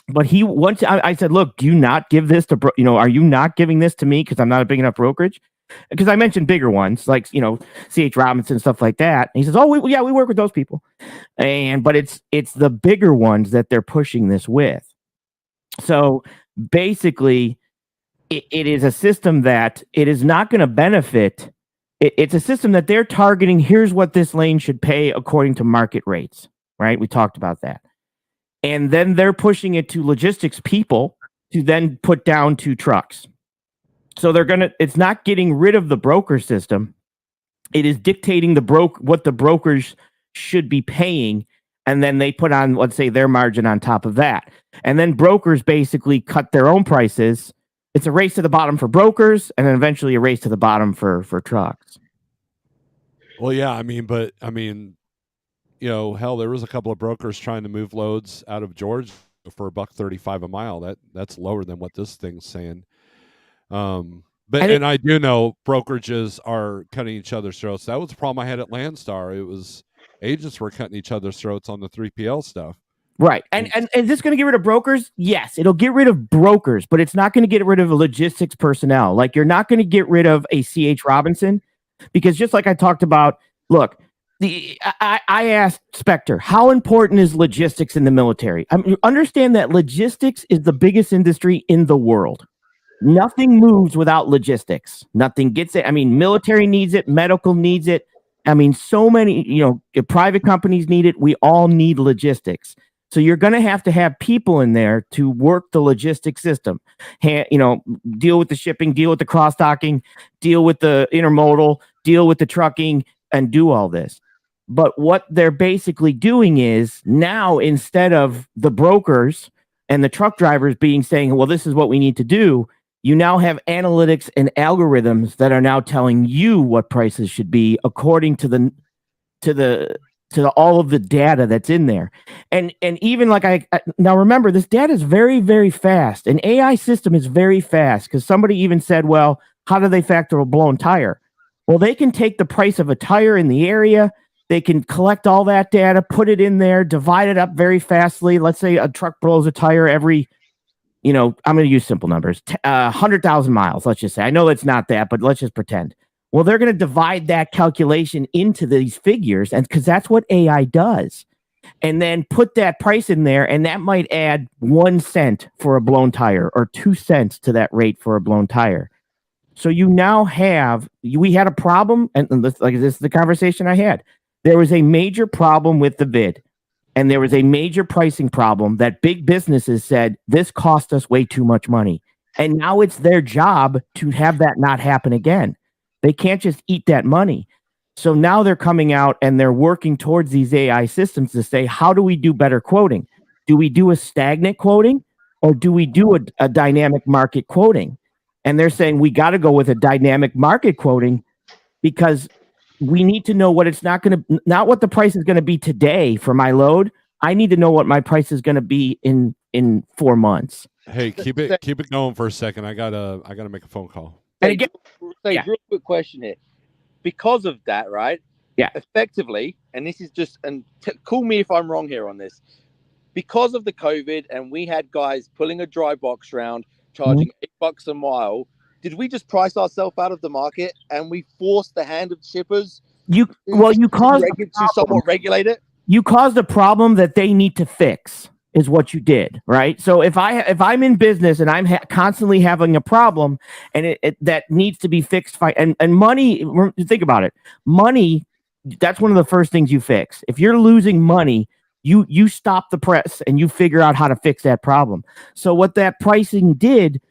But I said, look, do you not give this to, are you not giving this to me because I'm not a big enough brokerage? Because I mentioned bigger ones like, C.H. Robinson, stuff like that. And he says, oh, we work with those people. But it's the bigger ones that they're pushing this with. So basically, it is a system that it is not going to benefit. It's a system that they're targeting. Here's what this lane should pay according to market rates, right? We talked about that. And then they're pushing it to logistics people to then put down to trucks. So it's not getting rid of the broker system. It is dictating what the brokers should be paying. And then they put on, let's say, their margin on top of that. And then brokers basically cut their own prices. it's a race to the bottom for brokers, and then eventually a race to the bottom for trucks. Well, yeah, I mean, hell, there was a couple of brokers trying to move loads out of Georgia for $1.35 a mile. That's lower than what this thing's saying. But I do know brokerages are cutting each other's throats. That was the problem I had at Landstar. It was agents were cutting each other's throats on the 3PL stuff. Right. And is this going to get rid of brokers? Yes, it'll get rid of brokers, but it's not going to get rid of logistics personnel. Like, you're not going to get rid of a C.H. Robinson, because just like I talked about, look, I asked Spectre, how important is logistics in the military? I mean, understand that logistics is the biggest industry in the world. Nothing moves without logistics. Nothing gets it. I mean, military needs it. Medical needs it. I mean, so many, private companies need it. We all need logistics. So you're going to have people in there to work the logistics system, deal with the shipping, deal with the cross-docking, deal with the intermodal, deal with the trucking, and do all this. But what they're basically doing is now, instead of the brokers and the truck drivers saying, well, this is what we need to do, you now have analytics and algorithms that are now telling you what prices should be according to all of the data that's in there. And even like now remember, this data is very, very fast. An AI system is very fast, because somebody even said, well, how do they factor a blown tire? Well, they can take the price of a tire in the area. They can collect all that data, put it in there, divide it up very fastly. Let's say a truck blows a tire every, I'm going to use simple numbers, 100,000 miles, let's just say. I know it's not that, but let's just pretend. Well, they're going to divide that calculation into these figures, and because that's what AI does, and then put that price in there, and that might add 1 cent for a blown tire or 2 cents to that rate for a blown tire. So you now we had a problem, and this is the conversation I had. There was a major problem with the vid, and there was a major pricing problem that big businesses said, this cost us way too much money. And now it's their job to have that not happen again. They can't just eat that money. So now they're coming out and they're working towards these AI systems to say, how do we do better quoting? Do we do a stagnant quoting, or do we do a dynamic market quoting? And they're saying we got to go with a dynamic market quoting, because we need to know what not what the price is going to be today for my load. I need to know what my price is going to be in 4 months. Hey, keep it going for a second. I gotta make a phone call. And again, real quick question here. Because of that, right? Yeah. Effectively, and this is just, and call me if I'm wrong here on this. Because of the COVID, and we had guys pulling a dry box round, charging $8 a mile. Did we just price ourselves out of the market, and we forced the hand of shippers? You caused to somewhat regulate it. You caused a problem that they need to fix, is what you did, right? So if I'm in business and I'm constantly having a problem, and that needs to be fixed, and money, think about it, money, that's one of the first things you fix. If you're losing money, you stop the press and you figure out how to fix that problem. So what that pricing did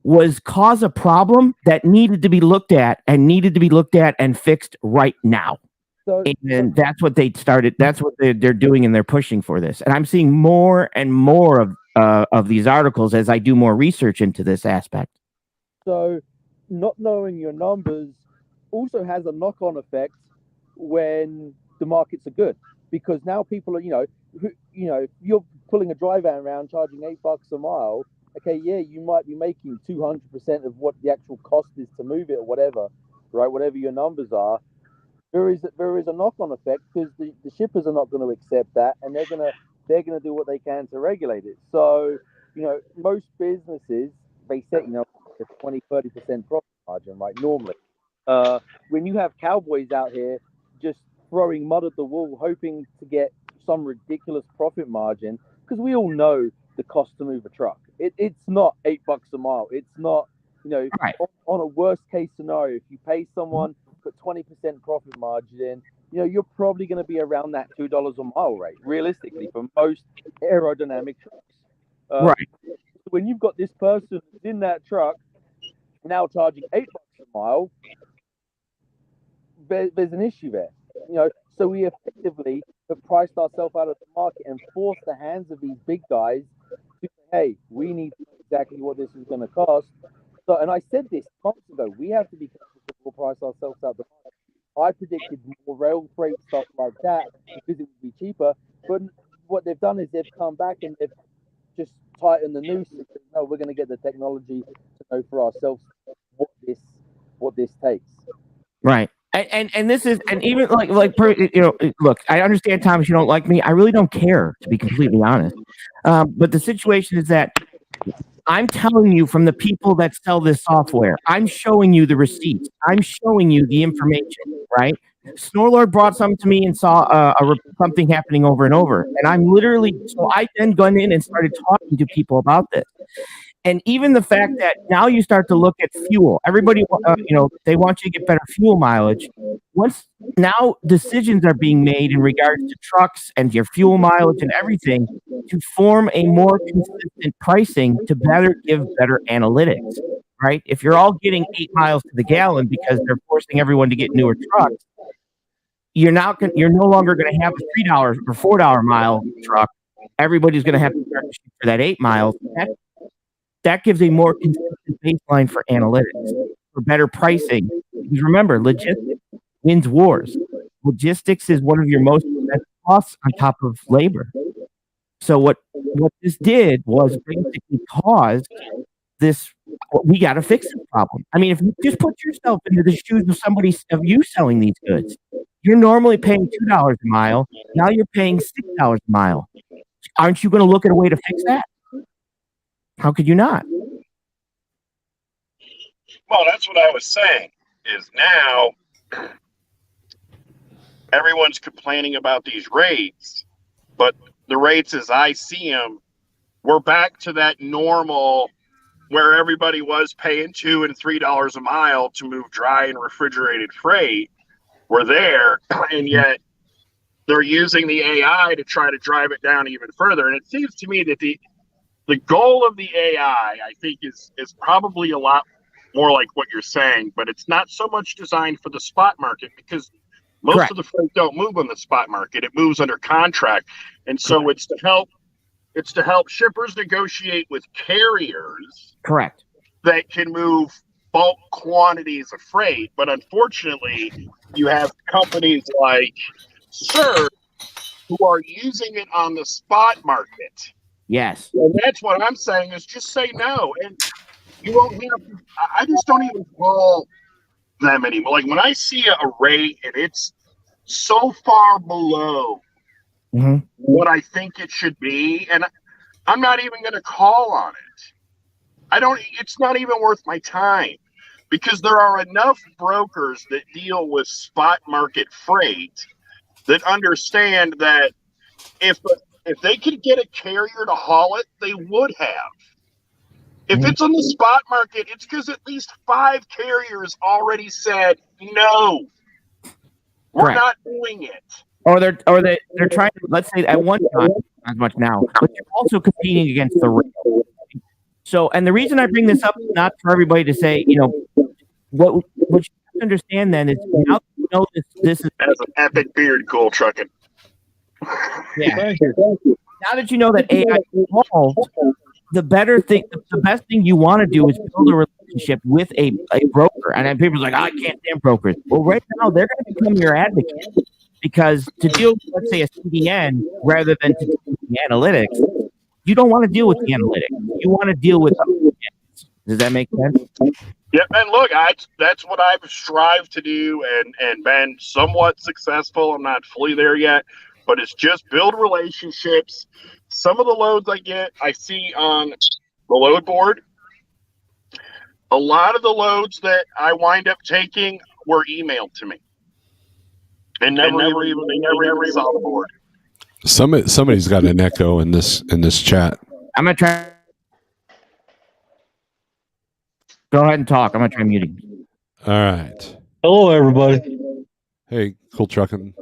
was cause a problem that needed to be looked at and fixed right now. And that's what they started. That's what they're doing, and they're pushing for this. And I'm seeing more and more of these articles as I do more research into this aspect. So, not knowing your numbers also has a knock-on effect when the markets are good, because now people are, if you're pulling a dry van around charging $8 a mile. Okay, yeah, you might be making 200% of what the actual cost is to move it, or whatever, right? Whatever your numbers are. There is a knock-on effect, because the shippers are not going to accept that, and they're gonna do what they can to regulate it. So, most businesses, they set a 20-30% profit margin, right? Normally, when you have cowboys out here just throwing mud at the wall, hoping to get some ridiculous profit margin, because we all know the cost to move a truck. It's not $8 a mile. It's not, right. on a worst case scenario, if you pay someone put 20% profit margin in, you're probably going to be around that $2 a mile rate, realistically, for most aerodynamic trucks. Right. When you've got this person in that truck now charging $8 a mile, there's an issue there. So we effectively have priced ourselves out of the market and forced the hands of these big guys to say, hey, we need to know exactly what this is going to cost. So, and I said this months ago, we have to be careful to price ourselves out the market. I predicted more rail freight stuff like that because it would be cheaper. But what they've done is they've come back and they've just tightened the noose. And said, no, we're going to get the technology to know for ourselves what this takes. Right. And this is, and even look, I understand, Thomas, you don't like me. I really don't care, to be completely honest. But the situation is that I'm telling you from the people that sell this software, I'm showing you the receipts. I'm showing you the information, right? Snorelord brought something to me and saw something happening over and over. And I'm literally, so I then gone in and started talking to people about this. And even the fact that now you start to look at fuel, everybody, they want you to get better fuel mileage. Once now decisions are being made in regards to trucks and your fuel mileage and everything to form a more consistent pricing to give better analytics, right? If you're all getting 8 miles to the gallon because they're forcing everyone to get newer trucks, you're no longer going to have a $3 or $4 mile truck. Everybody's going to have to start to shoot for that 8 miles. That gives a more consistent baseline for analytics, for better pricing. Because remember, logistics wins wars. Logistics is one of your most expensive costs on top of labor. So what this did was basically caused this. We got to fix this problem. I mean, if you just put yourself into the shoes of you selling these goods, you're normally paying $2 a mile. Now you're paying $6 a mile. Aren't you going to look at a way to fix that? How could you not? Well, that's what I was saying, is now everyone's complaining about these rates, but the rates as I see them, we're back to that normal where everybody was paying $2 and $3 a mile to move dry and refrigerated freight. We're there, and yet they're using the AI to try to drive it down even further. And it seems to me that the goal of the AI, I think, is probably a lot more like what you're saying, but it's not so much designed for the spot market because most Correct. of the freight don't move on the spot market. It moves under contract. And so Correct. it's to help shippers negotiate with carriers. Correct. That can move bulk quantities of freight. But unfortunately, you have companies like Surge who are using it on the spot market. Yes. And that's what I'm saying is just say no. And you won't have, I just don't even call them anymore. Like when I see a rate and it's so far below what I think it should be, and I'm not even going to call on it. It's not even worth my time because there are enough brokers that deal with spot market freight that understand that if they could get a carrier to haul it, they would have. If it's on the spot market, it's because at least 5 carriers already said no. We're not doing it. Or they're trying to, let's say at one time, not as much now, but you're also competing against the rail. So, and the reason I bring this up is not for everybody to say, what you have to understand then is now you know this is as an epic beard, cool trucking. Yeah. Thank you. Now that you know that AI is involved, the best thing you want to do is build a relationship with a broker. And then people are like, I can't stand brokers. Well, right now they're going to become your advocate because to deal with, let's say, a CDN rather than to deal with the analytics, you don't want to deal with the analytics. You want to deal with them. Does that make sense? Yep, and look, that's what I've strived to do and been somewhat successful. I'm not fully there yet, but it's just build relationships. Some of the loads I see on the load board. A lot of the loads that I wind up taking were emailed to me, and never even saw the board. Somebody's got an echo in this chat. I'm gonna try. Go ahead and talk. I'm gonna try muting. All right. Hello, everybody. Hey, cool trucking.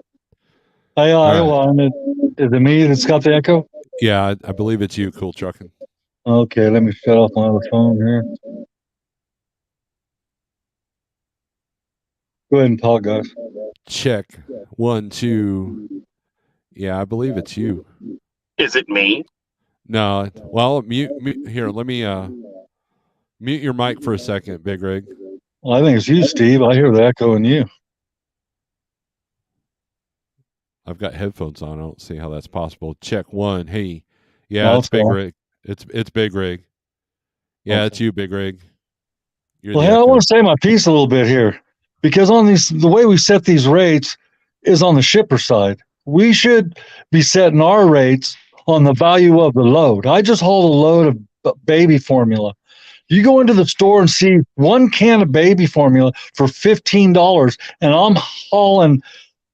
Hey, is it me that's got the echo? Yeah, I believe it's you, cool trucking. Okay, let me shut off my other phone here. Go ahead and talk, guys. Check 1, 2. Yeah, I believe it's you. Is it me? No. Well, mute here. Let me Mute your mic for a second, Big Rig. Well, I think it's you, Steve. I hear the echo in you. I've got headphones on. I don't see how that's possible. Check one. Hey, yeah, No, it's Big fine. Rig. It's Big Rig. Yeah, Okay. it's you, Big Rig. You're Well, the hey, I echo. want to say my piece a little bit here, because on these, the way we set these rates is on the shipper side. We should be setting our rates on the value of the load. I just hauled a load of baby formula. You go into the store and see one can of baby formula for $15, and I'm hauling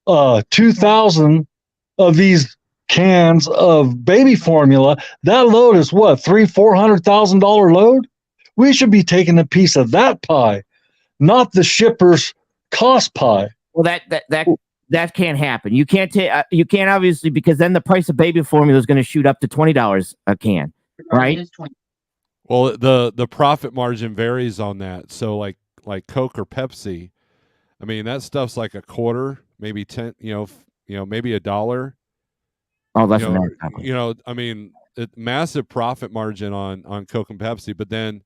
2,000 of these cans of baby formula. That load is what, $300,000-$400,000 load? We should be taking a piece of that pie, not the shipper's cost pie. Well, that can't happen. You can't obviously, because then the price of baby formula is going to shoot up to $20 a can, right? Well, the profit margin varies on that. So like Coke or Pepsi, I mean that stuff's like a quarter, maybe 10, maybe $1. Oh, that's I mean, massive profit margin on Coke and Pepsi, but then,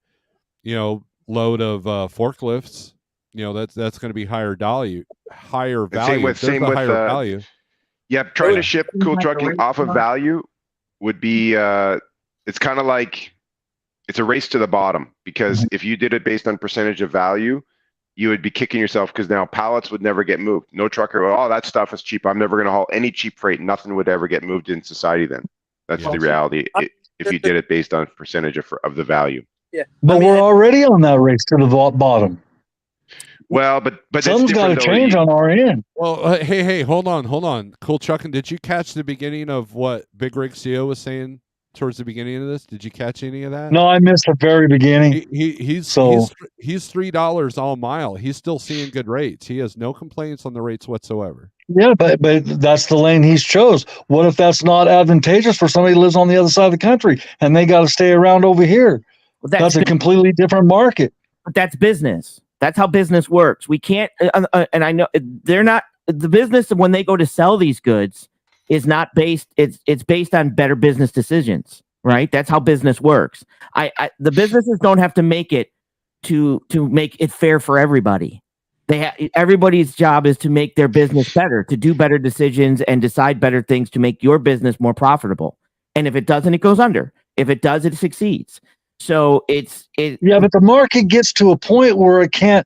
load of forklifts, that's going to be higher value. Same with value. Yeah, trying to ship cool trucking off of value would be it's kind of like it's a race to the bottom, because if you did it based on percentage of value, you would be kicking yourself, because now pallets would never get moved. No trucker, oh, that stuff is cheap. I'm never going to haul any cheap freight. Nothing would ever get moved in society then. That's the reality. If you did it based on percentage of the value. Yeah, But we're already on that race to the bottom. Well, but something's got to change on our end. Well, hey, hold on. Cool Trucking, did you catch the beginning of what Big Rig CO was saying towards the beginning of this? Did you catch any of that? No, I missed the very beginning. He's $3 all mile. He's still seeing good rates. He has no complaints on the rates whatsoever. Yeah, but that's the lane he's chose. What if that's not advantageous for somebody who lives on the other side of the country and they got to stay around over here? Well, that's a completely different market. But that's business. That's how business works. We can't, and I know they're not, the business when they go to sell these goods is not based, it's based on better business decisions, right? That's how business works. The businesses don't have to make it to make it fair for everybody. Everybody's job is to make their business better, to do better decisions and decide better things to make your business more profitable. And if it doesn't, it goes under. If it does, it succeeds. So yeah, but the market gets to a point where it can't,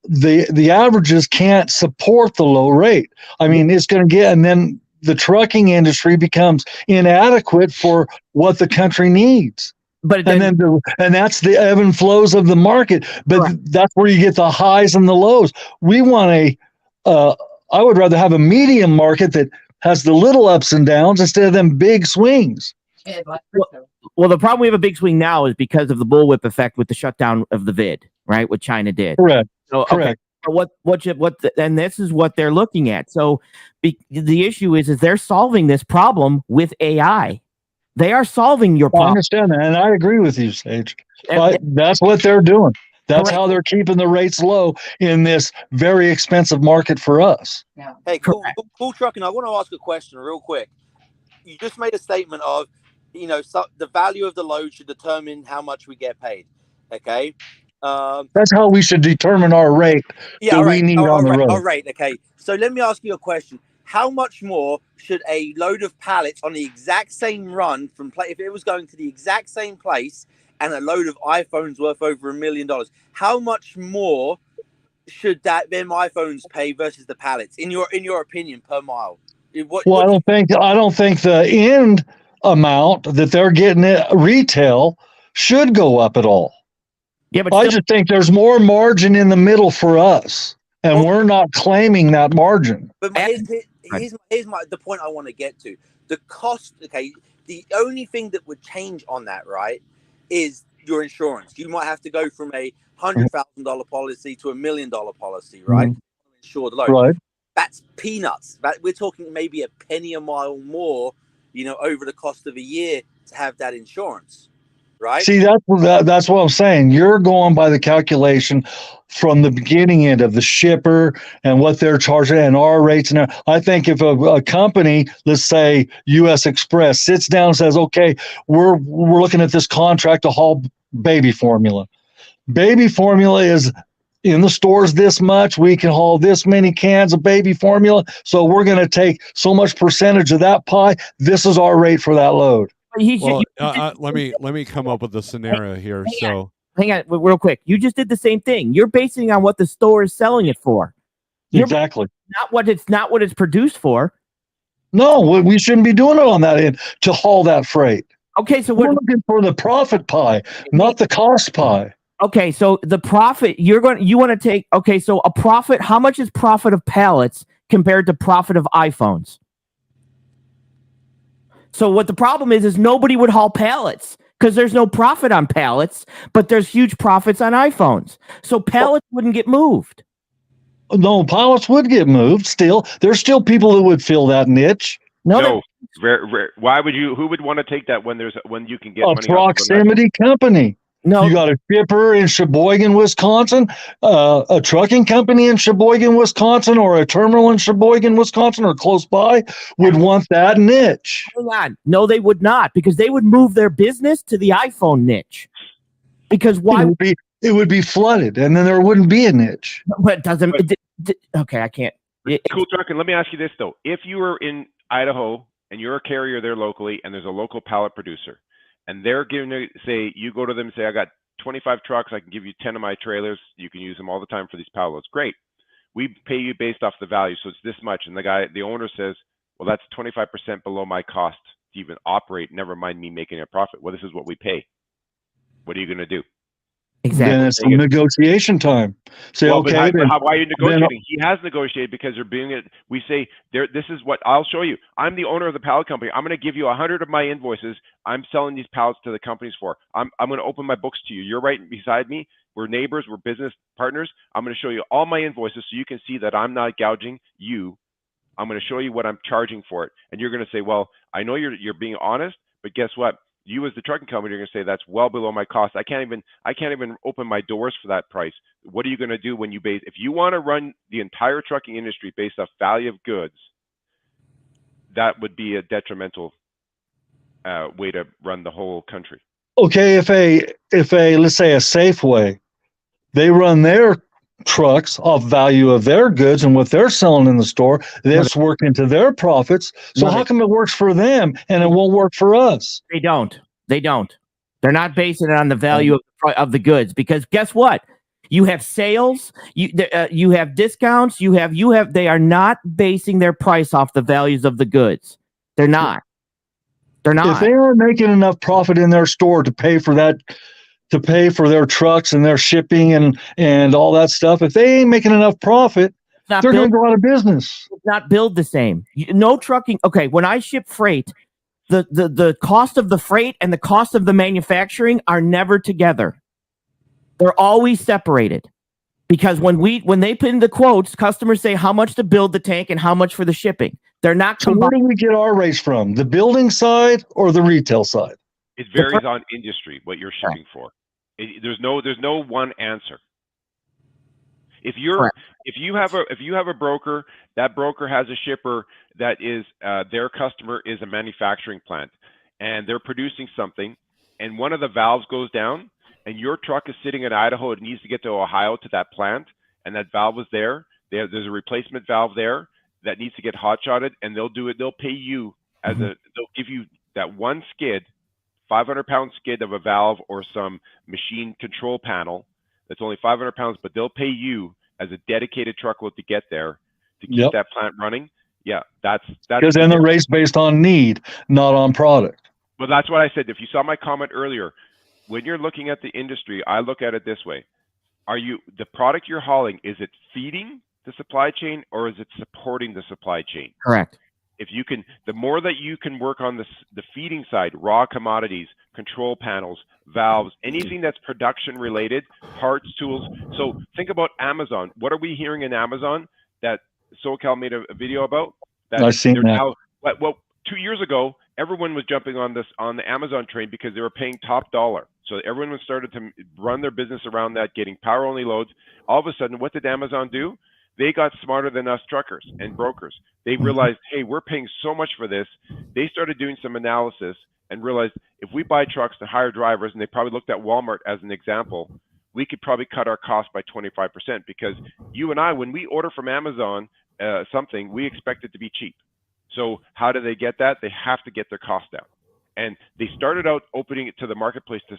the averages can't support the low rate. I mean, it's going to get, and then the trucking industry becomes inadequate for what the country needs. But and that's the ebb and flows of the market. But right. That's where you get the highs and the lows. We want I would rather have a medium market that has the little ups and downs instead of them big swings. Well, the problem we have a big swing now is because of the bullwhip effect with the shutdown of the vid, right? What China did. Correct. So, correct. Okay, and this is what they're looking at. So the issue is they're solving this problem with AI. They are solving your problem. I understand that, and I agree with you, Sage. That's what they're doing. That's correct. How they're keeping the rates low in this very expensive market for us. Yeah. Hey, cool trucking. I want to ask a question real quick. You just made a statement of, the value of the load should determine how much we get paid. Okay. That's how we should determine our rate that we need on the road. All right. Okay. So let me ask you a question. How much more should a load of pallets on the exact same run if it was going to the exact same place and a load of iPhones worth over $1 million, how much more should them iPhones pay versus the pallets in your opinion per mile? I don't think the end amount that they're getting at retail should go up at all. Yeah, but I just think there's more margin in the middle for us, and we're not claiming that margin. But here's the point I want to get to. The cost, okay, the only thing that would change on that, right, is your insurance. You might have to go from a $100,000 policy to $1 million policy, right? Mm-hmm. Insured load. Right. That's peanuts. We're talking maybe a penny a mile more, over the cost of a year to have that insurance, right? See, that's what I'm saying. You're going by the calculation from the beginning end of the shipper and what they're charging and our rates. And I think if a company, let's say U.S. Express, sits down and says, okay, we're looking at this contract to haul baby formula. baby formula is in the stores this much. We can haul this many cans of baby formula. So we're going to take so much percentage of that pie. This is our rate for that load. Well, let me come up with a scenario here. Hang on, real quick. You just did the same thing. You're basing on what the store is selling it for. Exactly. Not what it's produced for. No, we shouldn't be doing it on that end to haul that freight. Okay, so we're looking for the profit pie, not the cost pie. Okay, so the profit you want to take. Okay, so a profit. How much is profit of pallets compared to profit of iPhones? So what the problem is nobody would haul pallets because there's no profit on pallets, but there's huge profits on iPhones. So pallets wouldn't get moved. No, pallets would get moved. Still, there's still people that would fill that niche. No. Why would you? Who would want to take that when you can get a money? Proximity company. No, you got a shipper in Sheboygan, Wisconsin, a trucking company in Sheboygan, Wisconsin, or a terminal in Sheboygan, Wisconsin, or close by would want that niche. Hang on. No, they would not, because they would move their business to the iPhone niche. Because why? It would be flooded, and then there wouldn't be a niche. But it doesn't. Okay, I can't. Cool trucking. Let me ask you this though: if you were in Idaho and you're a carrier there locally, and there's a local pallet producer, and they're giving you, say, you go to them and say, I got 25 trucks, I can give you 10 of my trailers, you can use them all the time for these pallets. Great. We pay you based off the value, so it's this much. And the owner says, well, that's 25% below my cost to even operate, never mind me making a profit. Well, this is what we pay. What are you going to do? Exactly. Then it's some negotiation time. Say, well, okay. Why are you negotiating? He has negotiated because they're being it. We say, this is what I'll show you. I'm the owner of the pallet company. I'm going to give you 100 of my invoices. I'm selling these pallets to the companies for. I'm going to open my books to you. You're right beside me. We're neighbors. We're business partners. I'm going to show you all my invoices so you can see that I'm not gouging you. I'm going to show you what I'm charging for it. And you're going to say, well, I know you're being honest, but guess what? You as the trucking company are going to say that's well below my cost. I can't even open my doors for that price. What are you going to do when if you want to run the entire trucking industry based off value of goods? That would be a detrimental way to run the whole country. Okay, if a let's say a Safeway, they run their trucks off value of their goods and what they're selling in the store, that's working to their profits. So how come it works for them and it won't work for us? They don't. They're not basing it on the value of the goods, because guess what? You have sales, you have discounts, they are not basing their price off the values of the goods. They're not. If they aren't making enough profit in their store to pay for that, to pay for their trucks and their shipping and all that stuff, if they ain't making enough profit, they're going to go out of business. It's not billed the same. No trucking. Okay, when I ship freight, the cost of the freight and the cost of the manufacturing are never together. They're always separated, because when they put in the quotes, customers say how much to build the tank and how much for the shipping. They're not combined. So where do we get our rates from? The building side or the retail side? It varies on industry what you're shipping for. There's no one answer. If you have a broker, that broker has a shipper that is their customer is a manufacturing plant, and they're producing something, and one of the valves goes down, and your truck is sitting in Idaho, it needs to get to Ohio to that plant, and that valve was there. There's a replacement valve there that needs to get hot shotted, and they'll do it. They'll pay you they'll give you that one skid, 500-pound skid of a valve or some machine control panel that's only 500 pounds, but they'll pay you as a dedicated truckload to get there to keep that plant running. Yeah, that's because then the rate's based on need, not on product. Well, that's what I said. If you saw my comment earlier, when you're looking at the industry, I look at it this way: the product you're hauling, is it feeding the supply chain or is it supporting the supply chain? Correct. If you can, the more that you can work on the feeding side, raw commodities, control panels, valves, anything that's production related, parts, tools. So think about Amazon. What are we hearing in Amazon that SoCal made a video about? I've seen that. Now, well, 2 years ago, everyone was jumping on the Amazon train because they were paying top dollar. So everyone started to run their business around that, getting power only loads. All of a sudden, what did Amazon do? They got smarter than us truckers and brokers. They realized, hey, we're paying so much for this. They started doing some analysis and realized if we buy trucks to hire drivers, and they probably looked at Walmart as an example, we could probably cut our cost by 25%, because you and I, when we order from Amazon something, we expect it to be cheap. So how do they get that? They have to get their cost down. And they started out opening it to the marketplace to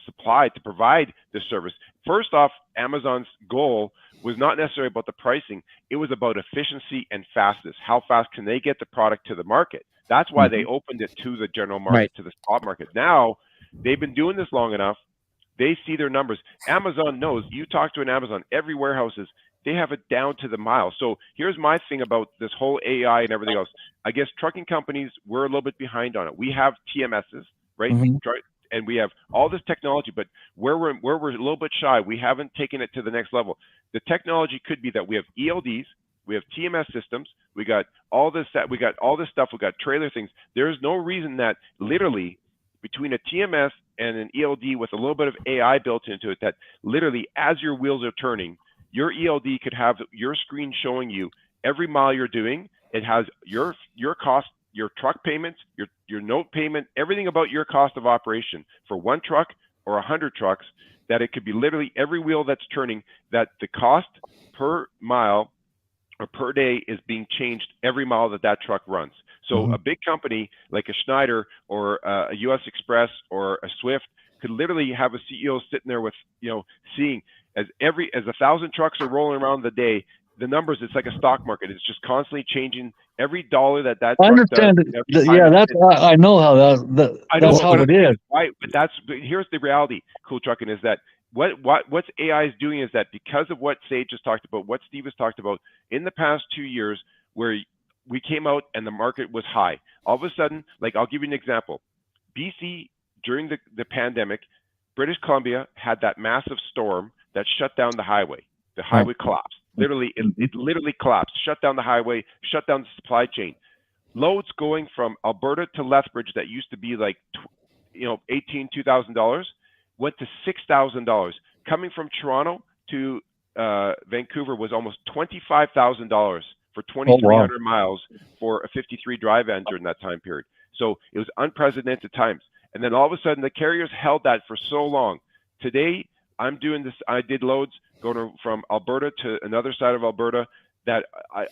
provide this service. First off, Amazon's goal was not necessarily about the pricing. It was about efficiency and fastness. How fast can they get the product to the market? That's why they opened it to the general market, to the spot market. Now, they've been doing this long enough. They see their numbers. Amazon knows. You talk to an Amazon, every warehouses, they have it down to the mile. So here's my thing about this whole AI and everything else. I guess trucking companies, we're a little bit behind on it. We have TMSs, right? And we have all this technology, but where we're a little bit shy, we haven't taken it to the next level. The technology could be that we have ELDs, we have TMS systems, we got all this stuff, we got trailer things. There's no reason that literally between a TMS and an ELD with a little bit of AI built into it, that literally as your wheels are turning, your ELD could have your screen showing you every mile you're doing. It has your cost, your truck payments, your note payment, everything about your cost of operation for one truck or 100 trucks, that it could be literally every wheel that's turning, that the cost per mile or per day is being changed every mile that truck runs. So a big company like a Schneider or a US Express or a Swift could literally have a CEO sitting there with, seeing as 1,000 trucks are rolling around the day, the numbers, it's like a stock market. It's just constantly changing every dollar that I understand does. I know how that's how it is. Right, but here's the reality, Cool Trucking, is that what's AI is doing is that because of what Sage has talked about, what Steve has talked about, in the past 2 years where we came out and the market was high, all of a sudden, like I'll give you an example. BC, during the pandemic, British Columbia had that massive storm that shut down the highway. The highway collapsed. Literally, it literally collapsed, shut down the highway, shut down the supply chain. Loads going from Alberta to Lethbridge that used to be like, $2,000 went to $6,000. Coming from Toronto to Vancouver was almost $25,000 for 2,300 miles for a 53 dry van during that time period. So it was unprecedented times. And then all of a sudden, the carriers held that for so long. Today, I'm doing this. I did loads going from Alberta to another side of Alberta that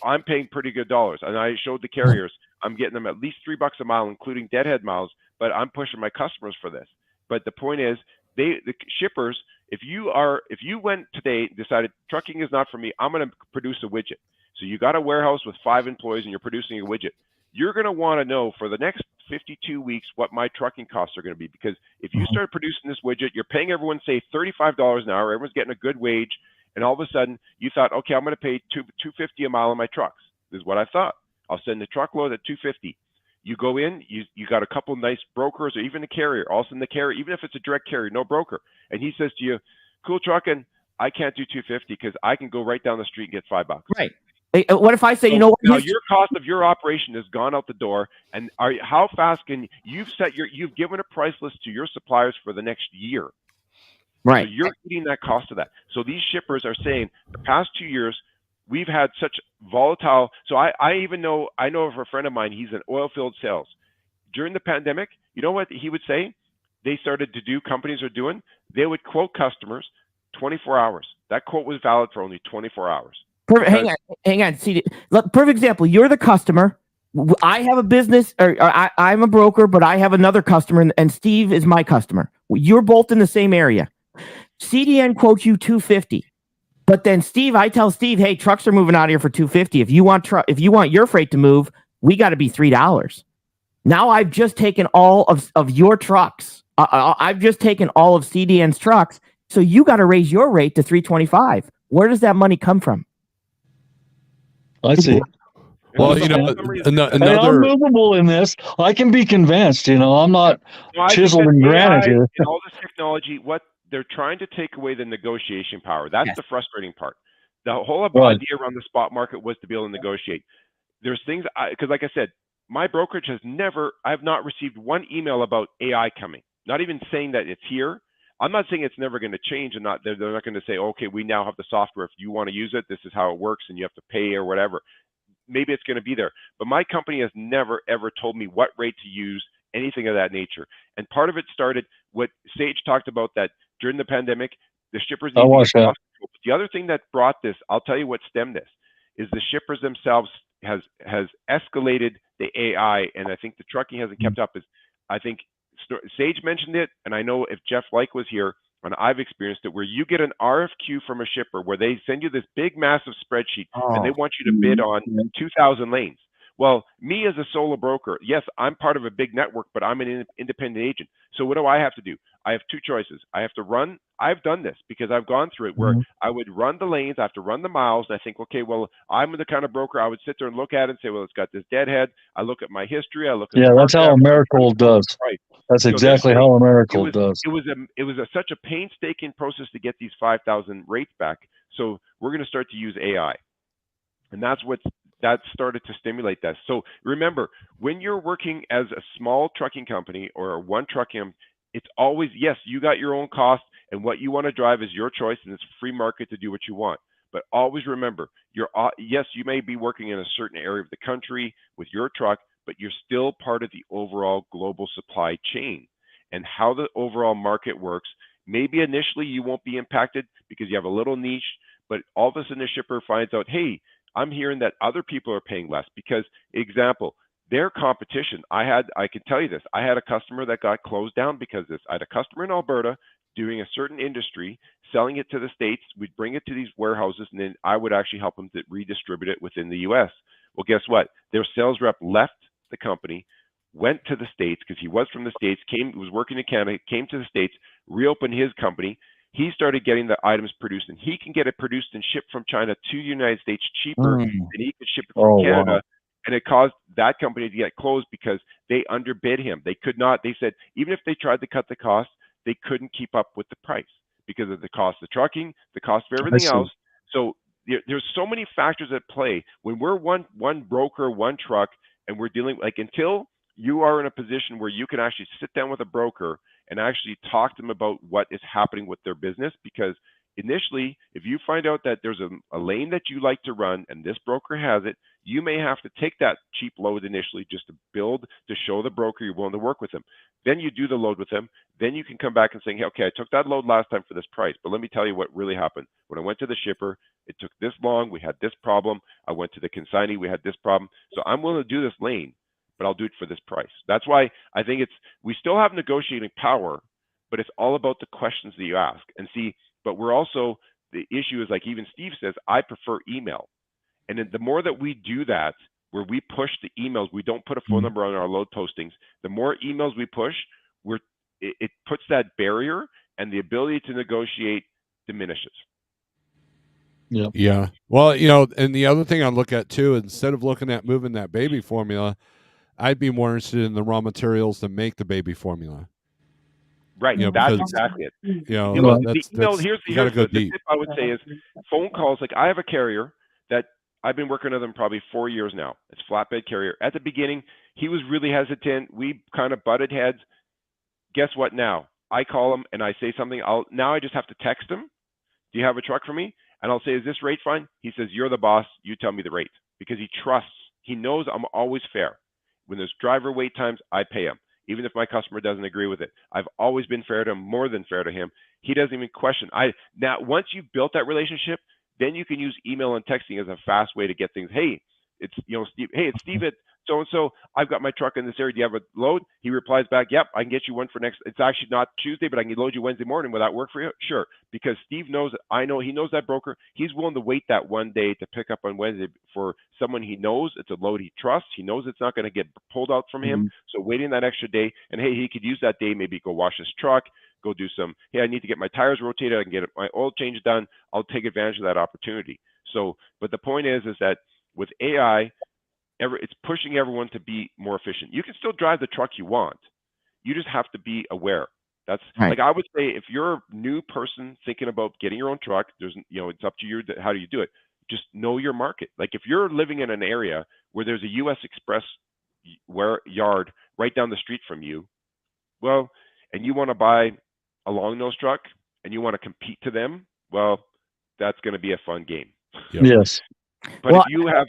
I'm paying pretty good dollars. And I showed the carriers, I'm getting them at least $3 a mile, including deadhead miles, but I'm pushing my customers for this. But the point is, the shippers, if you went today and decided trucking is not for me, I'm going to produce a widget. So you got a warehouse with 5 employees and you're producing a widget. You're going to want to know for the next 52 weeks what my trucking costs are going to be, because if you start producing this widget, you're paying everyone, say, $35 an hour, everyone's getting a good wage, and all of a sudden you thought, okay, I'm going to pay $250 a mile on my trucks. This is what I thought. I'll send the truckload at $250. You go in, you got a couple nice brokers or even a carrier. All of a sudden the carrier, even if it's a direct carrier, no broker, and he says to you, Cool Trucking, I can't do $250 because I can go right down the street and get $5. Right. Hey, what if I say, now your cost of your operation has gone out the door, and how fast can you've given a price list to your suppliers for the next year, right? So you're eating that cost of that. So these shippers are saying the past 2 years we've had such volatile. So I know of a friend of mine. He's in oil field sales. During the pandemic, you know what he would say? They started to do. Companies are doing. They would quote customers 24 hours. That quote was valid for only 24 hours. Perfect. Hang on. See, perfect example. You're the customer. I have a business, or I'm a broker, but I have another customer, and Steve is my customer. You're both in the same area. CDN quotes you $250, but then Steve, I tell Steve, hey, trucks are moving out here for $250. If you want your freight to move, we got to be $3. Now I've just taken all of your trucks. I've just taken all of CDN's trucks, so you got to raise your rate to $325. Where does that money come from? I see. Well, I'm movable in this. I can be convinced. I'm not chiseled in granite here. And all this technology, what they're trying to take away the negotiation power. That's the frustrating part. The whole idea around the spot market was to be able to negotiate. There's things because, like I said, my brokerage I have not received one email about AI coming. Not even saying that it's here. I'm not saying it's never going to change, and they're not going to say, okay, we now have the software. If you want to use it, this is how it works, and you have to pay or whatever. Maybe it's going to be there. But my company has never, ever told me what rate to use, anything of that nature. And part of it started what Sage talked about, that during the pandemic, The shippers I need to watched get that. cost control. But the other thing that brought this, I'll tell you what stemmed this, is the shippers themselves has escalated the AI, and I think the trucking hasn't kept up. Is I think Sage mentioned it, and I know if Jeff Like was here, and I've experienced it, where you get an RFQ from a shipper where they send you this big, massive spreadsheet, and they want you to bid on 2,000 lanes. Well, me as a solo broker, yes, I'm part of a big network, but I'm an independent agent. So what do I have to do? I have two choices. I have to run. I've done this because I've gone through it where I would run the lanes, I have to run the miles, and I think, okay, well, I'm the kind of broker I would sit there and look at it and say, well, it's got this deadhead. I look at my history, I look at the that's market how average, I'm trying Americold to come up with does. the price. That's So they're exactly saying how it Americold was does. such a painstaking process to get these 5,000 rates back. So we're going to start to use AI, and that started to stimulate that. So remember, when you're working as a small trucking company or a one trucking, it's always, yes, you got your own cost, and what you want to drive is your choice, and it's a free market to do what you want. But always remember, yes, you may be working in a certain area of the country with your truck, but you're still part of the overall global supply chain. And how the overall market works, maybe initially you won't be impacted because you have a little niche, but all of a sudden the shipper finds out, hey, I'm hearing that other people are paying less because, example, their competition. I can tell you this. I had a customer that got closed down because of this. I had a customer in Alberta doing a certain industry, selling it to the States. We'd bring it to these warehouses, and then I would actually help them to redistribute it within the U.S. Well, guess what? Their sales rep left the company, went to the States because he was from the States, was working in Canada, came to the States, reopened his company. He started getting the items produced, and he can get it produced and shipped from China to the United States cheaper than he could ship it from Canada. Wow. And it caused that company to get closed because they underbid him. They could not, they said, even if they tried to cut the cost, they couldn't keep up with the price because of the cost of trucking, the cost of everything else. So there's so many factors at play. When we're one broker, one truck, and we're dealing, like, until you are in a position where you can actually sit down with a broker and actually talk to them about what is happening with their business. Because initially, if you find out that there's a lane that you like to run and this broker has it, you may have to take that cheap load initially just to show the broker you're willing to work with them. Then you do the load with them. Then you can come back and say, hey, okay, I took that load last time for this price, but let me tell you what really happened. When I went to the shipper, it took this long. We had this problem. I went to the consignee. We had this problem. So I'm willing to do this lane, but I'll do it for this price. That's why I think we still have negotiating power, but it's all about the questions that you ask. And see, but we're also, the issue is, like even Steve says, I prefer email. And then the more that we do that, where we push the emails, we don't put a phone number on our load postings. The more emails we push, it puts that barrier, and the ability to negotiate diminishes. Yeah. Well, and the other thing I look at too, instead of looking at moving that baby formula, I'd be more interested in the raw materials to make the baby formula. Right. That's exactly it. Here's the tip I would say is phone calls. Like, I have a carrier that I've been working with him probably 4 years now. It's flatbed carrier. At the beginning, he was really hesitant. We kind of butted heads. Guess what now? I call him and I say something. Now I just have to text him. Do you have a truck for me? And I'll say, is this rate fine? He says, you're the boss. You tell me the rate. Because he trusts. He knows I'm always fair. When there's driver wait times, I pay him. Even if my customer doesn't agree with it. I've always been fair to him, more than fair to him. He doesn't even question. Now, once you've built that relationship, then you can use email and texting as a fast way to get things. Hey, it's Steve. Hey, it's Steve at so-and-so. I've got my truck in this area. Do you have a load? He replies back, yep, I can get you one for next. It's actually not Tuesday, but I can load you Wednesday morning. Will that work for you? Sure. Because Steve knows, he knows that broker. He's willing to wait that one day to pick up on Wednesday for someone he knows. It's a load he trusts. He knows it's not going to get pulled out from him. So waiting that extra day, and hey, he could use that day, maybe go wash his truck, go do some, hey, I need to get my tires rotated. I can get my oil change done. I'll take advantage of that opportunity. So, but the point is that with AI, it's pushing everyone to be more efficient. You can still drive the truck you want. You just have to be aware. That's right. Like I would say, if you're a new person thinking about getting your own truck, it's up to you. How do you do it? Just know your market. Like if you're living in an area where there's a U.S. Express yard right down the street from you, well, and you want to buy a long nose truck and you want to compete to them, well, that's going to be a fun game. Yep. Yes. But if you have,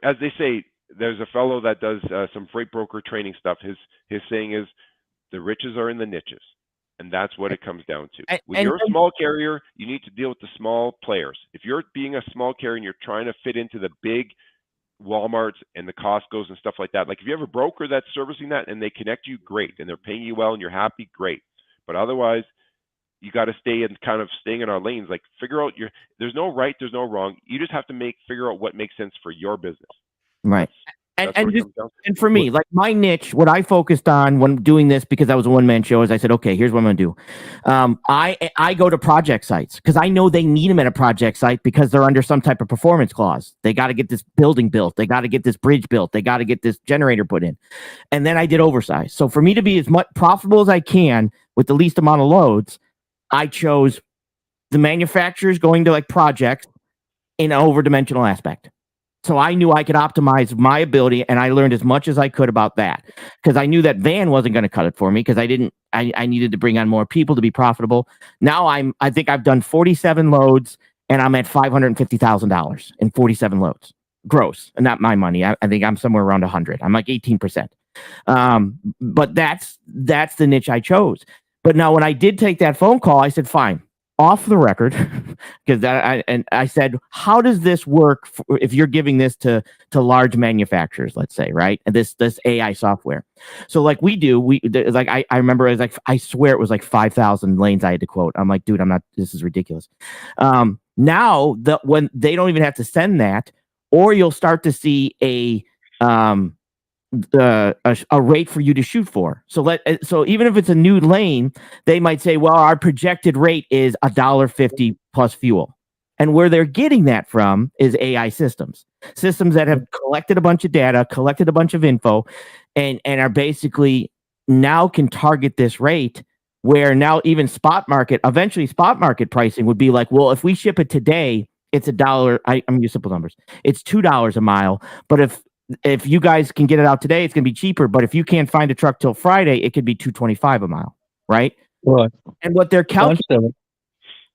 as they say, there's a fellow that does some freight broker training stuff. His saying is, the riches are in the niches. And that's what it comes down to. When And you're a small carrier, you need to deal with the small players. If you're being a small carrier and you're trying to fit into the big Walmarts and the Costco's and stuff like that, like if you have a broker that's servicing that and they connect you, great, and they're paying you well and you're happy, great. But otherwise, you got to stay in kind of staying in our lanes. Like figure out there's no right, there's no wrong. You just have to figure out what makes sense for your business. right. That's what it comes down to. And for me, like my niche, what I focused on when doing this, because I was a one-man show, is I said, okay, here's what I'm going to do. I go to project sites because I know they need them at a project site because they're under some type of performance clause. They got to get this building built. They got to get this bridge built. They got to get this generator put in. And then I did oversize. So for me to be as much profitable as I can with the least amount of loads, I chose the manufacturers going to like projects in an overdimensional aspect. So I knew I could optimize my ability, and I learned as much as I could about that because I knew that van wasn't going to cut it for me because I needed to bring on more people to be profitable. Now I think I've done 47 loads and I'm at $550,000 in 47 loads gross, and not my money. I think I'm somewhere around 100. I'm like 18%. But that's the niche I chose. But now when I did take that phone call, I said, fine, off the record, because I said, how does this work if you're giving this to large manufacturers, let's say, right? And this AI software. So like I remember it was like, I swear it was like 5,000 lanes I had to quote. I'm like, dude, this is ridiculous. Now when they don't even have to send that, or you'll start to see a rate for you to shoot for. So even if it's a new lane, they might say, well, our projected rate is $1.50 plus fuel. And where they're getting that from is AI systems that have collected a bunch of data, collected a bunch of info, and are basically now can target this rate where now even eventually spot market pricing would be like, well, if we ship it today, it's $1. I'm gonna use simple numbers. It's $2 a mile. But if you guys can get it out today, it's going to be cheaper. But if you can't find a truck till Friday, it could be $2.25 a mile, right? Right. And what they're calculating.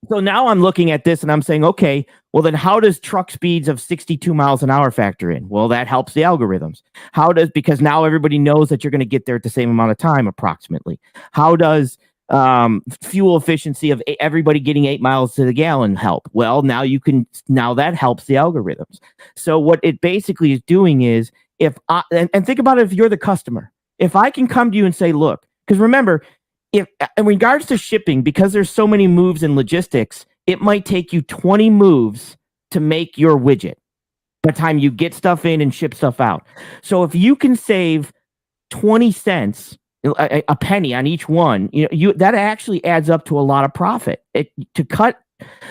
So now I'm looking at this and I'm saying, okay, well then how does truck speeds of 62 miles an hour factor in? Well, that helps the algorithms. Because now everybody knows that you're going to get there at the same amount of time approximately. How does fuel efficiency of everybody getting 8 miles to the gallon help? Well, now that helps the algorithms. So what it basically is doing is and think about it, if you're the customer, if I can come to you and say, look, because remember, if in regards to shipping, because there's so many moves in logistics, it might take you 20 moves to make your widget by the time you get stuff in and ship stuff out. So if you can save 20 cents, a penny on each one, that actually adds up to a lot of profit to cut.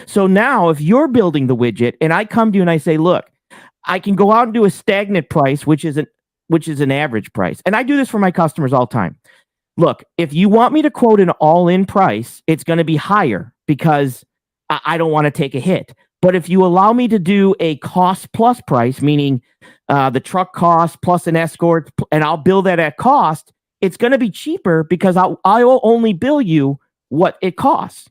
So now if you're building the widget and I come to you and I say, look, I can go out and do a stagnant price, which is an average price. And I do this for my customers all the time. Look, if you want me to quote an all-in price, it's going to be higher because I don't want to take a hit. But if you allow me to do a cost plus price, meaning the truck cost plus an escort, and I'll bill that at cost, it's going to be cheaper because I will only bill you what it costs.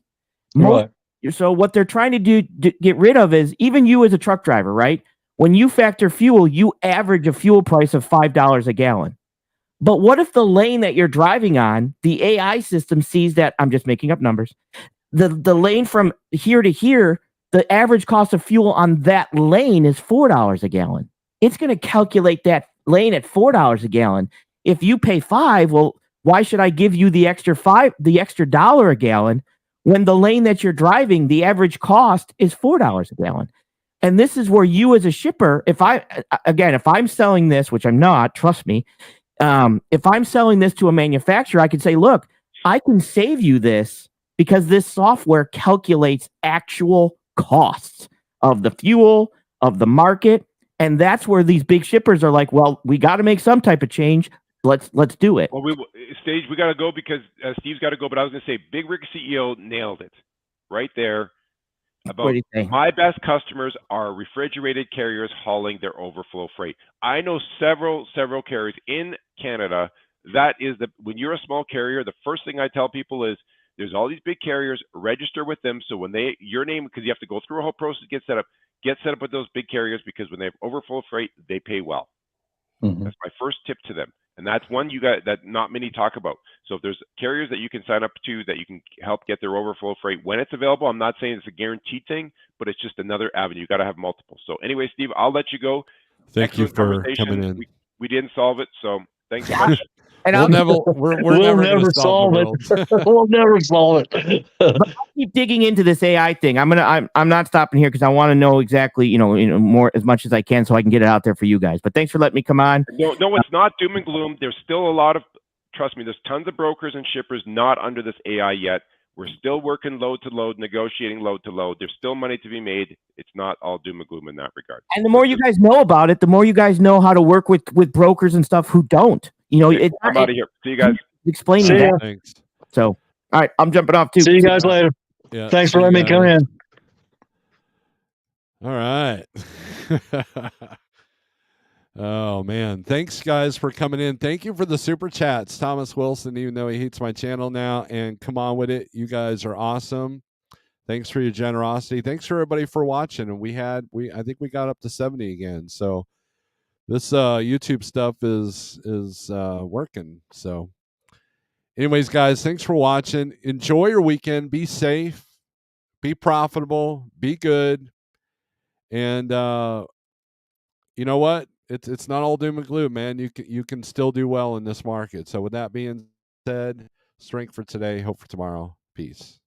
Right. So what they're trying to do to get rid of is, even you as a truck driver, right? When you factor fuel, you average a fuel price of $5 a gallon. But what if the lane that you're driving on, the AI system sees that, I'm just making up numbers, the lane from here to here, the average cost of fuel on that lane is $4 a gallon. It's going to calculate that lane at $4 a gallon. If you pay $5, well, why should I give you the extra $1 a gallon when the lane that you're driving, the average cost is $4 a gallon? And this is where you as a shipper, if I'm selling this, which I'm not, trust me, if I'm selling this to a manufacturer, I can say, look, I can save you this because this software calculates actual costs of the fuel, of the market. And that's where these big shippers are like, well, we got to make some type of change. Let's do it. Well, Stage, we got to go because Steve's got to go. But I was going to say, Big Rig CEO nailed it right there. About my best customers are refrigerated carriers hauling their overflow freight. I know several carriers in Canada. That is when you're a small carrier, the first thing I tell people is there's all these big carriers, register with them. So when your name, because you have to go through a whole process to get set up with those big carriers, because when they have overflow freight, they pay well. Mm-hmm. That's my first tip to them. And that's one you got that not many talk about. So if there's carriers that you can sign up to that you can help get their overflow freight when it's available, I'm not saying it's a guaranteed thing, but it's just another avenue. You got to have multiple. So anyway, Steve, I'll let you go. Thank you Excellent for coming in. We didn't solve it, so thanks so much. And we're We'll never never going to solve the solve world. We'll never solve it. I'll keep digging into this AI thing. I'm not stopping here because I want to know exactly, you know, more as much as I can so I can get it out there for you guys. But thanks for letting me come on. No, it's not doom and gloom. There's still a lot of, trust me, there's tons of brokers and shippers not under this AI yet. We're still working load to load, negotiating load to load. There's still money to be made. It's not all doom and gloom in that regard. And the more you guys know about it, the more you guys know how to work with brokers and stuff who don't. You know, Okay, I'm out of here. See you guys. Explaining See ya. that. Thanks. So, all right, I'm jumping off too. See you guys later. Yeah, Thanks for letting me come in. All right. Oh man, thanks guys for coming in. Thank you for the super chats, Thomas Wilson, even though he hates my channel now, and come on with it. You guys are awesome. Thanks for your generosity. Thanks for everybody for watching. And I think we got up to 70 again. So this YouTube stuff is working. So anyways, guys, thanks for watching. Enjoy your weekend. Be safe, be profitable, be good. And you know what? It's not all doom and gloom, man. You can still do well in this market. So with that being said, strength for today, hope for tomorrow. Peace.